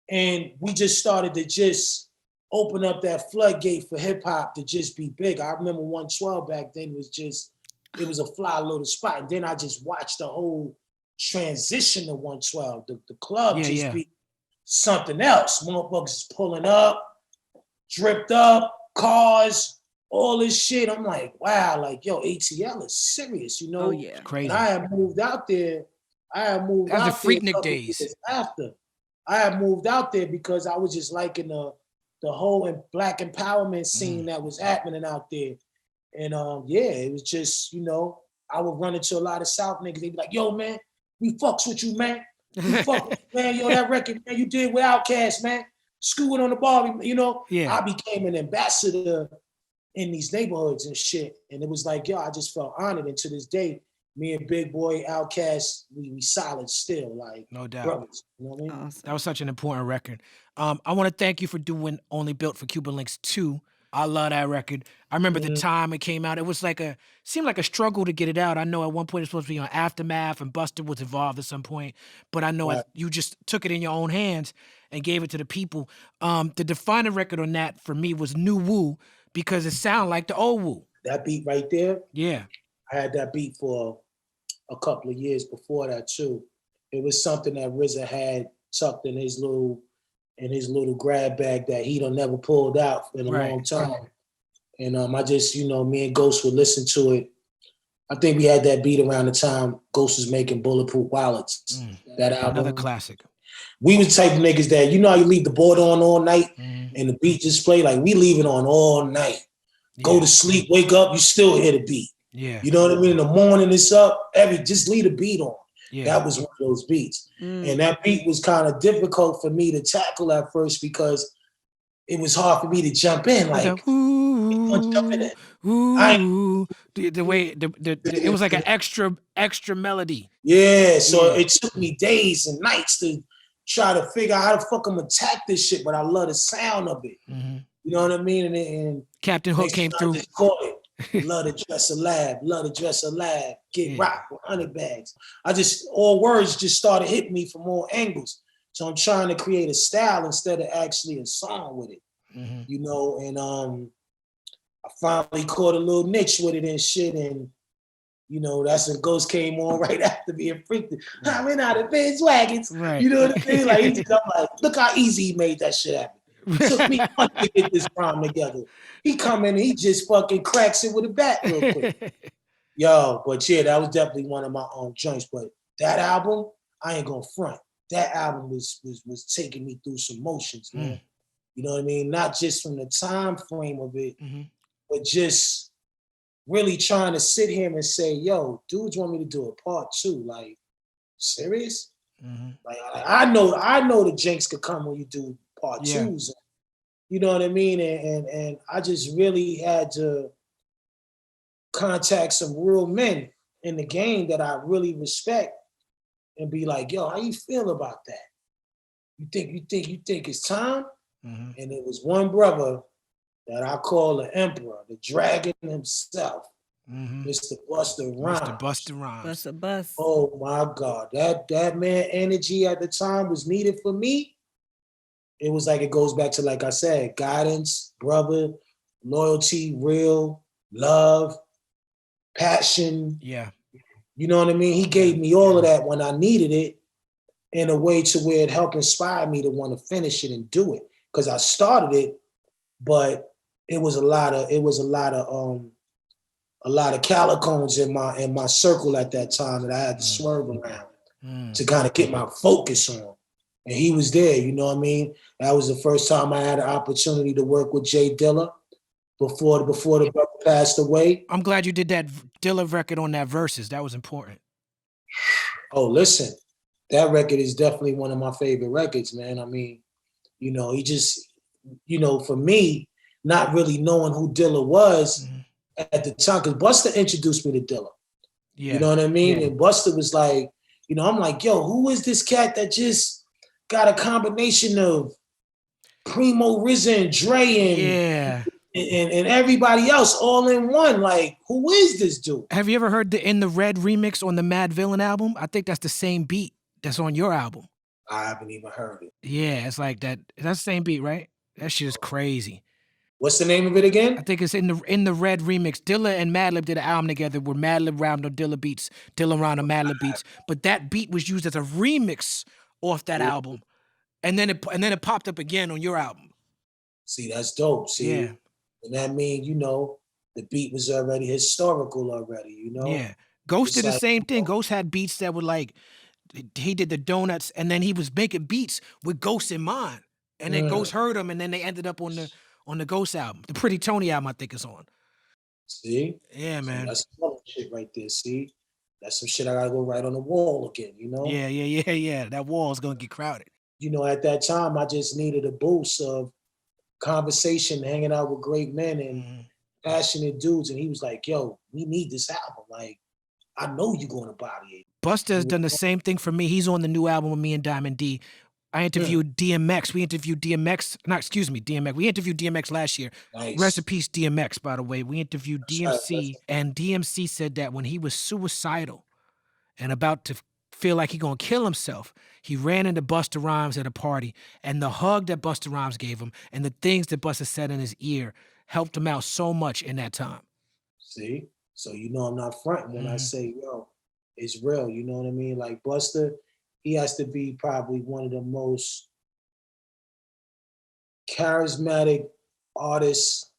Speaker 3: and we just started to just open up that floodgate for hip hop to just be big. I remember 112 back then it was a fly little spot. And then I just watched the whole transition to 112. The club be something else. Motherfuckers pulling up, dripped up, cars, all this shit. I'm like, wow, like, yo, ATL is serious,
Speaker 2: Oh, yeah.
Speaker 1: Crazy.
Speaker 3: And I had moved out there.
Speaker 1: That's the Freaknik days.
Speaker 3: After. I had moved out there because I was just liking the whole black empowerment scene that was happening out there. And it was just, I would run into a lot of South niggas. They'd be like, yo, man, We fucks with you, man. We fuck with you, man. Yo, that record, man, you did with Outkast, man. Screwing on the bar, you know.
Speaker 1: Yeah.
Speaker 3: I became an ambassador in these neighborhoods and shit. And it was like, yo, I just felt honored. And to this day, me and Big Boy, Outkast, we solid still, like
Speaker 1: no doubt.
Speaker 3: brothers. You know what I mean?
Speaker 2: Awesome.
Speaker 1: That was such an important record. I want to thank you for doing Only Built for Cuban Linx 2. I love that record. I remember the time it came out. It was seemed like a struggle to get it out. I know at one point it was supposed to be on Aftermath and Busta was involved at some point, but I know you just took it in your own hands and gave it to the people. The defining record on that for me was New Wu because it sounded like the old Wu.
Speaker 3: That beat right there.
Speaker 1: Yeah.
Speaker 3: I had that beat for a couple of years before that too. It was something that RZA had tucked in his little grab bag that he done never pulled out in a long time. And I just, me and Ghost would listen to it. I think we had that beat around the time Ghost was making Bulletproof Wallets. That album.
Speaker 1: Another classic.
Speaker 3: We was the type of niggas that, how you leave the board on all night and the beat just play? Like, we leave it on all night. Go to sleep, wake up, you still hear the beat.
Speaker 1: Yeah.
Speaker 3: You know what I mean? In the morning it's up, just leave the beat on. Yeah. That was one of those beats. And that beat was kind of difficult for me to tackle at first because it was hard for me to jump in. Like, jump in it.
Speaker 1: The way it was like an extra melody.
Speaker 3: Yeah, so it took me days and nights to try to figure out how the fuck I'm gonna attack this shit, but I love the sound of it. You know what I mean? And
Speaker 1: Captain Hook came through.
Speaker 3: Love to dress a lab, get rocked with 100 bags. All words just started hitting me from all angles. So I'm trying to create a style instead of actually a song with it, and I finally caught a little niche with it and shit. And, that's when Ghost came on right after being freaked. I went out of Benz wagons.
Speaker 1: Right.
Speaker 3: You know what I mean? Like, I'm like, look how easy he made that shit happen. It took me months to get this rhyme together. He come in and he just fucking cracks it with a bat real quick. Yo, but yeah, that was definitely one of my own joints. But that album, I ain't gonna front. That album was taking me through some motions, man. You know what I mean? Not just from the time frame of it, but just really trying to sit here and say, yo, dudes want me to do a part 2. Like, serious? Like, I know the jinx could come when you do part 2s. You know what I mean? And I just really had to contact some real men in the game that I really respect and be like, yo, how you feel about that? You think it's time? And it was one brother that I call the Emperor, the Dragon himself, Mr. Busta Rhymes.
Speaker 1: Mr. Busta Rhymes.
Speaker 2: Bust.
Speaker 3: Oh my God, that man energy at the time was needed for me. It was like, it goes back to, like I said, guidance, brother, loyalty, real, love, passion.
Speaker 1: Yeah.
Speaker 3: You know what I mean? He gave me all of that when I needed it in a way to where it helped inspire me to want to finish it and do it. Because I started it, but it was a lot of calicones in my circle at that time that I had to swerve around to kind of get my focus on. And he was there, you know what I mean? That was the first time I had an opportunity to work with Jay Dilla before the brother passed away.
Speaker 1: I'm glad you did that Dilla record on that Versus. That was important.
Speaker 3: Oh, listen, that record is definitely one of my favorite records, man. I mean, he just, for me, not really knowing who Dilla was at the time, because Busta introduced me to Dilla. Yeah. You know what I mean? Yeah. And Busta was like, I'm like, yo, who is this cat that just got a combination of Primo, RZA, and Dre and everybody else all in one? Like, who is this dude?
Speaker 1: Have you ever heard the In the Red remix on the Mad Villain album? I think that's the same beat that's on your album.
Speaker 3: I haven't even heard it.
Speaker 1: Yeah, it's like that. That's the same beat, right? That shit is crazy.
Speaker 3: What's the name of it again?
Speaker 1: I think it's In the Red remix. Dilla and Madlib did an album together where Madlib round on Dilla beats, Dilla round on Madlib beats. But that beat was used as a remix off that album, and then it popped up again on your album.
Speaker 3: See, that's dope. See, and that means the beat was already historical already.
Speaker 1: Yeah, Ghost did the same thing. Ghost had beats that were like, he did the donuts, and then he was making beats with Ghost in mind, and then Ghost heard them, and then they ended up on the Ghost album, the Pretty Tony album, I think it's on.
Speaker 3: See,
Speaker 1: yeah, man,
Speaker 3: so that's some shit right there. See. that's some shit I gotta go write on the wall again, you know?
Speaker 1: Yeah. That wall is gonna get crowded.
Speaker 3: You know, at that time, I just needed a boost of conversation, hanging out with great men and passionate dudes. And he was like, yo, we need this album. Like, I know you're going to body it.
Speaker 1: Busta has done the same thing for me. He's on the new album with me and Diamond D. I interviewed DMX. We interviewed DMX. DMX. We interviewed DMX last year.
Speaker 3: Nice.
Speaker 1: Rest in peace, DMX, by the way. We interviewed DMC, and DMC said that when he was suicidal and about to feel like he gonna kill himself, he ran into Busta Rhymes at a party, and the hug that Busta Rhymes gave him and the things that Busta said in his ear helped him out so much in that time.
Speaker 3: See? So you know I'm not fronting when I say, yo, it's real. You know what I mean? Like Busta, he has to be probably one of the most charismatic artists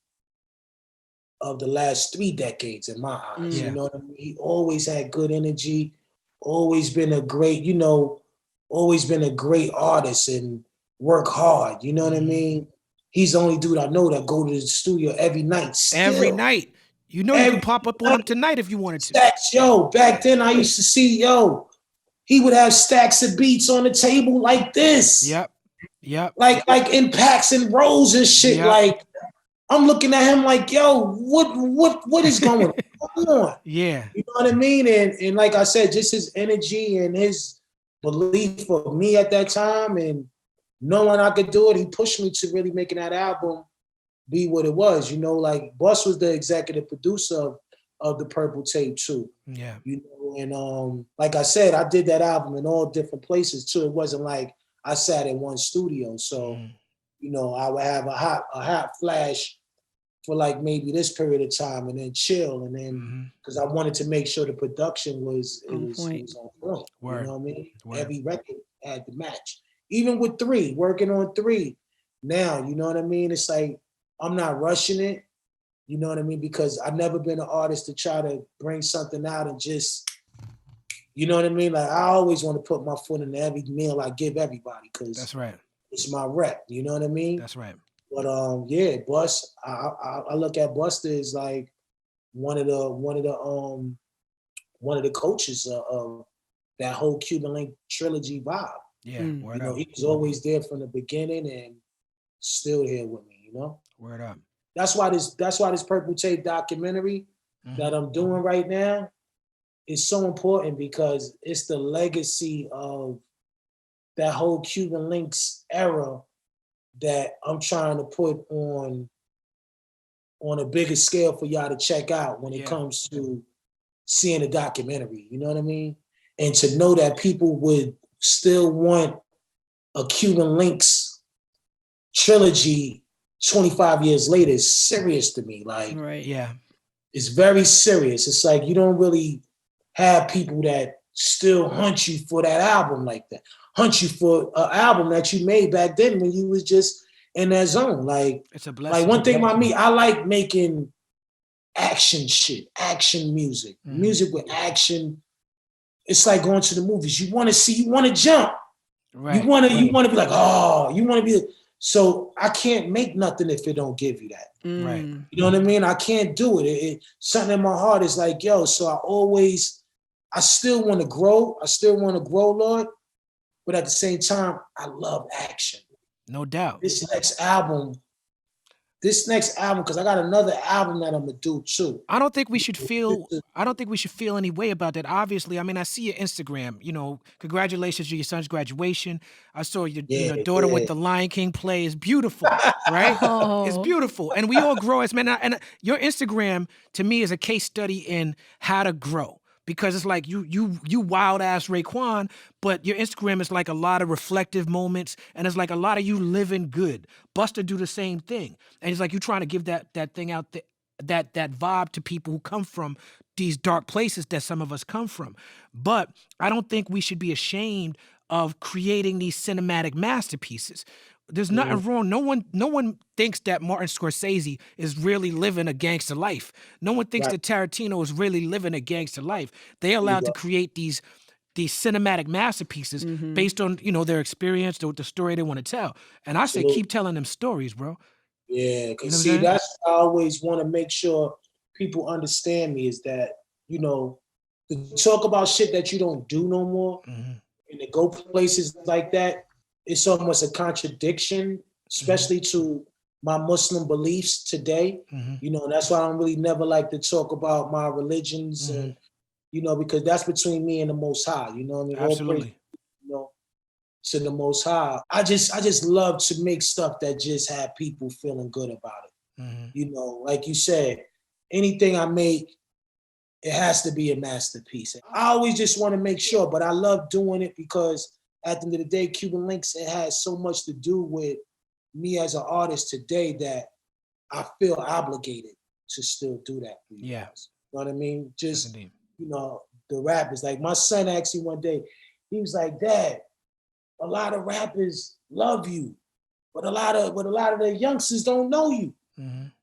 Speaker 3: of the last 3 decades in my eyes. You know what I mean? He always had good energy, always been a great, you know, always been a great artist and work hard. You know what I mean? He's the only dude I know that go to the studio every night. Still.
Speaker 1: Every night. You know you can pop up on him tonight if you wanted to.
Speaker 3: Stacks, yo, back then I used to see, yo, he would have stacks of beats on the table like this.
Speaker 1: Yep.
Speaker 3: Like in packs and rows and shit. Yep. Like I'm looking at him like, yo, what is going on?
Speaker 1: Yeah.
Speaker 3: You know what I mean? And like I said, just his energy and his belief of me at that time and knowing I could do it, he pushed me to really making that album be what it was. You know, like Bus was the executive producer of the Purple Tape too.
Speaker 1: Yeah.
Speaker 3: You know, and like I said, I did that album in all different places too. It wasn't like I sat in one studio. So, you know, I would have a hot flash for like maybe this period of time and then chill. And then, because I wanted to make sure the production was on point.
Speaker 1: Word.
Speaker 3: You know what I mean?
Speaker 1: Word.
Speaker 3: Every record had to match. Even with 3, working on 3 now, you know what I mean? It's like, I'm not rushing it. You know what I mean? Because I've never been an artist to try to bring something out and just, you know what I mean? Like I always want to put my foot in every meal I give everybody because
Speaker 1: that's right.
Speaker 3: It's my rep. You know what I mean?
Speaker 1: That's right.
Speaker 3: But yeah, Bus. I look at Busta as like one of the coaches of that whole Cuban Linx trilogy vibe.
Speaker 1: Yeah,
Speaker 3: you know, he was always there from the beginning and still here with me. You know,
Speaker 1: word up.
Speaker 3: That's why this Purple Tape documentary that I'm doing right now is so important because it's the legacy of that whole Cuban Linx era that I'm trying to put on a bigger scale for y'all to check out when it comes to seeing a documentary. You know what I mean? And to know that people would still want a Cuban Linx trilogy 25 years later is serious to me. Like, it's very serious. It's like you don't really have people that still hunt you for that album like that. Hunt you for an album that you made back then when you was just in that zone. Like,
Speaker 1: it's a blessing.
Speaker 3: Like one thing about me, I like making action shit, action music, music with action. It's like going to the movies. You want to see, you want to jump. Right. You want to be like, oh, you want to be. So I can't make nothing if it don't give you that.
Speaker 1: Right.
Speaker 3: You know what I mean? I can't do it. Something in my heart is like, yo, so I still want to grow. I still want to grow, Lord. But at the same time, I love action.
Speaker 1: No doubt.
Speaker 3: This next album, because I got another album that I'm gonna do too.
Speaker 1: I don't think we should feel any way about that. Obviously, I mean, I see your Instagram. You know, congratulations to your son's graduation. I saw your daughter with the Lion King play. It's beautiful, right? It's beautiful, and we all grow as men. And your Instagram to me is a case study in how to grow. Because it's like you wild ass Raekwon, but your Instagram is like a lot of reflective moments, and it's like a lot of you living good. Busta do the same thing, and it's like you trying to give that thing out, that vibe to people who come from these dark places that some of us come from. But I don't think we should be ashamed of creating these cinematic masterpieces. There's nothing wrong. No one thinks that Martin Scorsese is really living a gangster life. No one thinks that Tarantino is really living a gangster life. They're allowed to create these cinematic masterpieces based on, you know, their experience, the story they want to tell. And I say, keep telling them stories, bro.
Speaker 3: Yeah, because you know that's what I always want to make sure people understand me is that, you know, to talk about shit that you don't do no more and to go places like that, it's almost a contradiction, especially to my Muslim beliefs today. You know, that's why I don't really never like to talk about my religions and, you know, because that's between me and the Most High. You know what I mean?
Speaker 1: Absolutely.
Speaker 3: All praise, you know, to the Most High. I just love to make stuff that just have people feeling good about it. You know, like you said, anything I make, it has to be a masterpiece. I always just want to make sure, but I love doing it because at the end of the day, Cuban Linx, it has so much to do with me as an artist today that I feel obligated to still do that for you guys. You know what I mean? Just, you know, the rappers. Like my son actually one day, he was like, Dad, a lot of rappers love you, but a lot of the youngsters don't know you.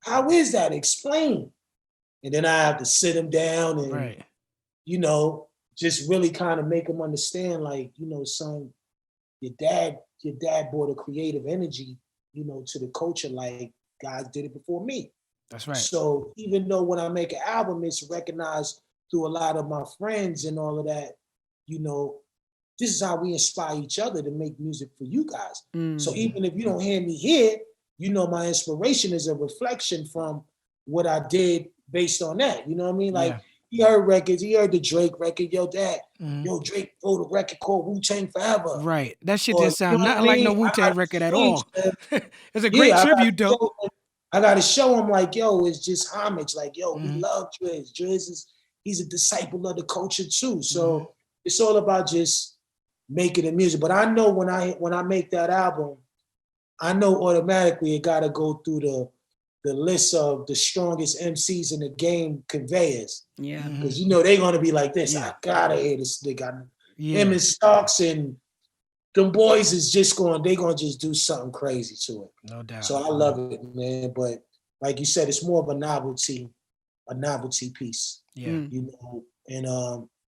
Speaker 3: How is that? Explain. And then I have to sit him down and, you know, just really kind of make him understand, like, you know, son, your dad brought a creative energy, you know, to the culture like guys did it before me.
Speaker 1: That's right.
Speaker 3: So even though when I make an album, it's recognized through a lot of my friends and all of that, you know, this is how we inspire each other to make music for you guys. So even if you don't hear me here, you know, my inspiration is a reflection from what I did based on that. You know what I mean? Like he heard records, he heard the Drake record, yo, Dad, yo, Drake wrote a record called Wu-Tang Forever.
Speaker 1: Right. That shit didn't sound nothing like no Wu-Tang record at all. It's a great tribute, though.
Speaker 3: I gotta show him, like, yo, it's just homage. Like, yo, we love Driz. Driz he's a disciple of the culture too. So it's all about just making the music. But I know when I make that album, I know automatically it gotta go through the list of the strongest MCs in the game conveyors.
Speaker 2: Yeah.
Speaker 3: Because you know they're gonna be like this. I gotta hear this nigga. Him and Starks and them boys is just they gonna just do something crazy to it.
Speaker 1: No doubt.
Speaker 3: So I love it, man. But like you said, it's more of a novelty piece.
Speaker 1: Yeah.
Speaker 3: You know, and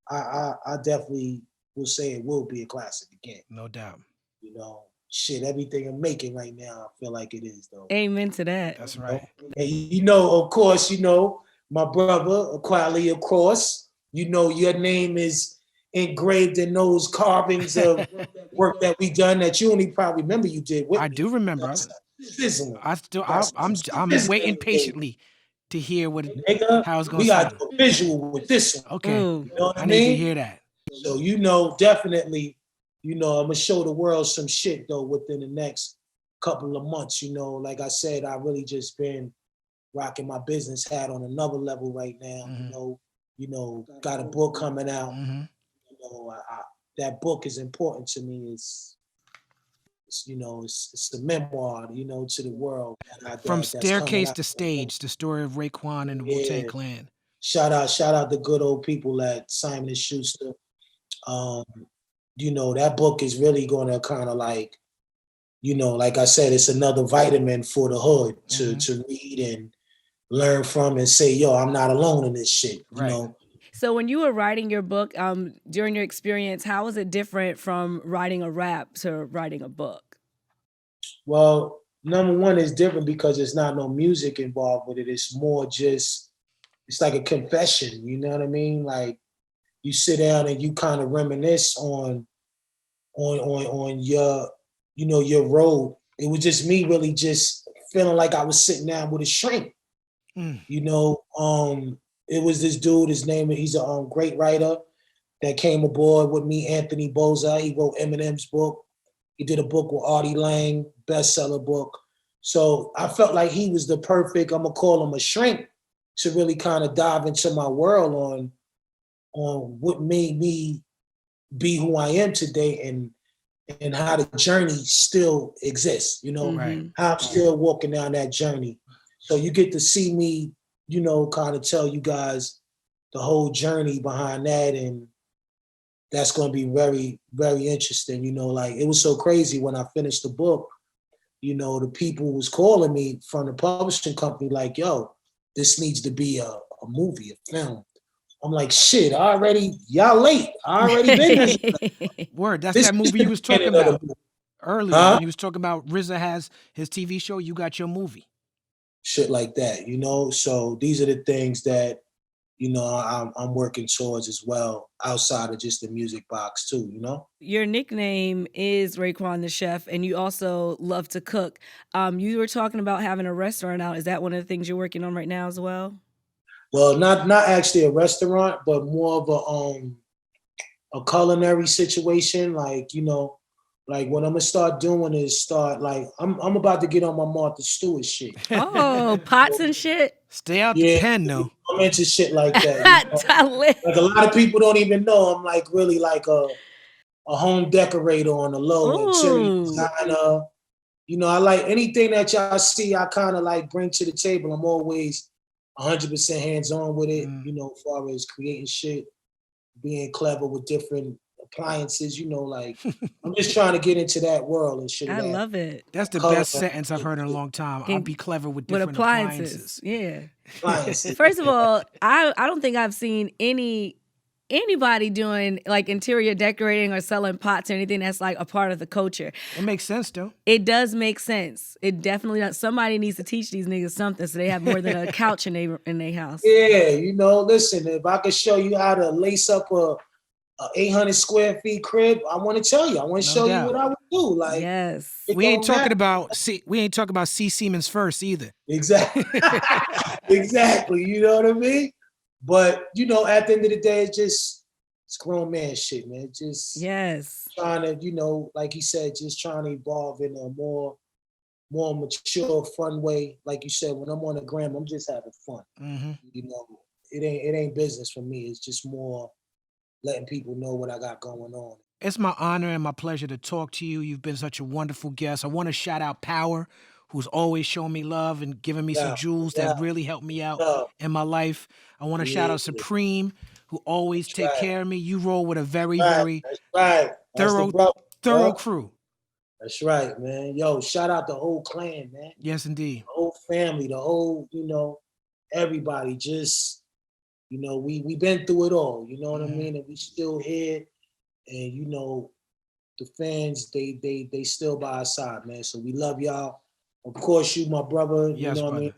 Speaker 3: I definitely will say it will be a classic again.
Speaker 1: No doubt.
Speaker 3: You know, shit, everything I'm making right now, I feel like it is though.
Speaker 2: Amen to that.
Speaker 1: That's right.
Speaker 3: And you know, of course, you know, my brother, Kweli, of course, you know, your name is engraved in those carvings of work that we done that you only probably remember you did with
Speaker 1: I
Speaker 3: me.
Speaker 1: do remember. I'm waiting patiently to hear how it's gonna sound.
Speaker 3: We got a visual with this one.
Speaker 1: Okay.
Speaker 3: You know what I
Speaker 1: need
Speaker 3: mean?
Speaker 1: to hear that.
Speaker 3: So you know, definitely, you know, I'm gonna show the world some shit though within the next couple of months. You know, like I said, I really just been rocking my business hat on another level right now. You know, got a book coming out. You know, that book is important to me. It's you know, it's a memoir, you know, to the world.
Speaker 1: From staircase to stage, the story of Raekwon and the Wu-Tang Clan.
Speaker 3: Shout out the good old people at Simon & Schuster. You know, that book is really going to kind of like, you know, like I said, it's another vitamin for the hood to read and learn from and say, yo, I'm not alone in this shit, you know?
Speaker 2: So when you were writing your book, during your experience, how was it different from writing a rap to writing a book?
Speaker 3: Well, number one, it's different because there's not no music involved with it. It's more just, it's like a confession, you know what I mean? Like you sit down and you kind of reminisce on your, you know, your road. It was just me really just feeling like I was sitting down with a shrink, you know? It was this dude, he's a great writer that came aboard with me, Anthony Boza. He wrote Eminem's book. He did a book with Artie Lang, bestseller book. So I felt like he was the perfect, I'm gonna call him a shrink, to really kind of dive into my world on what made me be who I am today and how the journey still exists, you know, how I'm still walking down that journey. So you get to see me, you know, kind of tell you guys the whole journey behind that. And that's going to be very, very interesting. You know, like it was so crazy when I finished the book, you know, the people was calling me from the publishing company like, yo, this needs to be a movie, a film. I'm like, shit, y'all late. I already been here.
Speaker 1: Word, that's that movie you was talking about earlier. When you was talking about RZA has his TV show, you got your movie.
Speaker 3: Shit like that, you know? So these are the things that, you know, I'm working towards as well, outside of just the music box too, you know?
Speaker 2: Your nickname is Raekwon the Chef, and you also love to cook. You were talking about having a restaurant out. Is that one of the things you're working on right now as well?
Speaker 3: Well, not actually a restaurant, but more of a culinary situation. Like, you know, like what I'm gonna start doing is I'm about to get on my Martha Stewart shit.
Speaker 2: Oh, pots and shit.
Speaker 1: Stay out the
Speaker 3: Yeah,
Speaker 1: pen, though.
Speaker 3: I'm into shit like that. You know?
Speaker 2: Talib.
Speaker 3: Like a lot of people don't even know I'm like really like a home decorator on the low, interior
Speaker 2: Ooh.
Speaker 3: designer. You know, I like anything that y'all see, I kind of like bring to the table. I'm always 100% hands-on with it, you know, as far as creating shit, being clever with different appliances, you know, like I'm just trying to get into that world and shit.
Speaker 2: I love it.
Speaker 1: That's the
Speaker 3: Color.
Speaker 1: best sentence I've heard in a long time. I'll be clever with different appliances.
Speaker 2: Yeah.
Speaker 3: Appliances.
Speaker 2: First of all, I don't think I've seen anybody doing like interior decorating or selling pots or anything that's like a part of the culture.
Speaker 1: It makes sense, though.
Speaker 2: It does make sense. It definitely does. Somebody needs to teach these niggas something so they have more than a couch in their house.
Speaker 3: Yeah, you know, listen, if I could show you how to lace up a 800 square feet crib, I want to tell you. I want to show you what I would do. Like,
Speaker 2: yes,
Speaker 1: we ain't talking about C. Siemens first either.
Speaker 3: Exactly. Exactly. You know what I mean? But you know, at the end of the day, it's grown man shit, man. Just trying to, you know, like he said, just trying to evolve in a more mature, fun way. Like you said, when I'm on the gram, I'm just having fun.
Speaker 1: Mm-hmm.
Speaker 3: You know, it ain't business for me. It's just more letting people know what I got going on.
Speaker 1: It's my honor and my pleasure to talk to you. You've been such a wonderful guest. I want to shout out Power, who's always showing me love and giving me some jewels that really helped me out in my life. I want to shout out Supreme, who always take care of me. You roll with a very thorough crew.
Speaker 3: That's right, man. Yo, shout out the whole clan, man.
Speaker 1: Yes, indeed.
Speaker 3: The whole family, the whole, you know, everybody. Just, you know, we been through it all. You know what I mean? And we still here. And you know, the fans, they still by our side, man. So we love y'all. Of course, you, my brother. You know what I mean?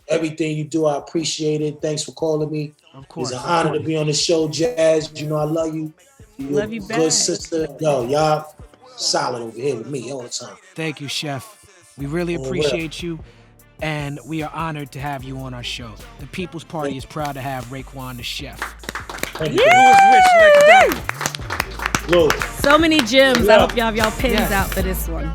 Speaker 3: Everything you do, I appreciate it. Thanks for calling me.
Speaker 1: Of course.
Speaker 3: It's an honor to be on the show, Jazz. You know, I love you.
Speaker 2: Love you back.
Speaker 3: Good sister. Yo, y'all solid over here with me all the time.
Speaker 1: Thank you, Chef. We really appreciate you. And we are honored to have you on our show. The People's Party is proud to have Raekwon the Chef.
Speaker 3: Thank you. Lex Diamonds.
Speaker 2: So many gems. I hope y'all have y'all pins out for this one.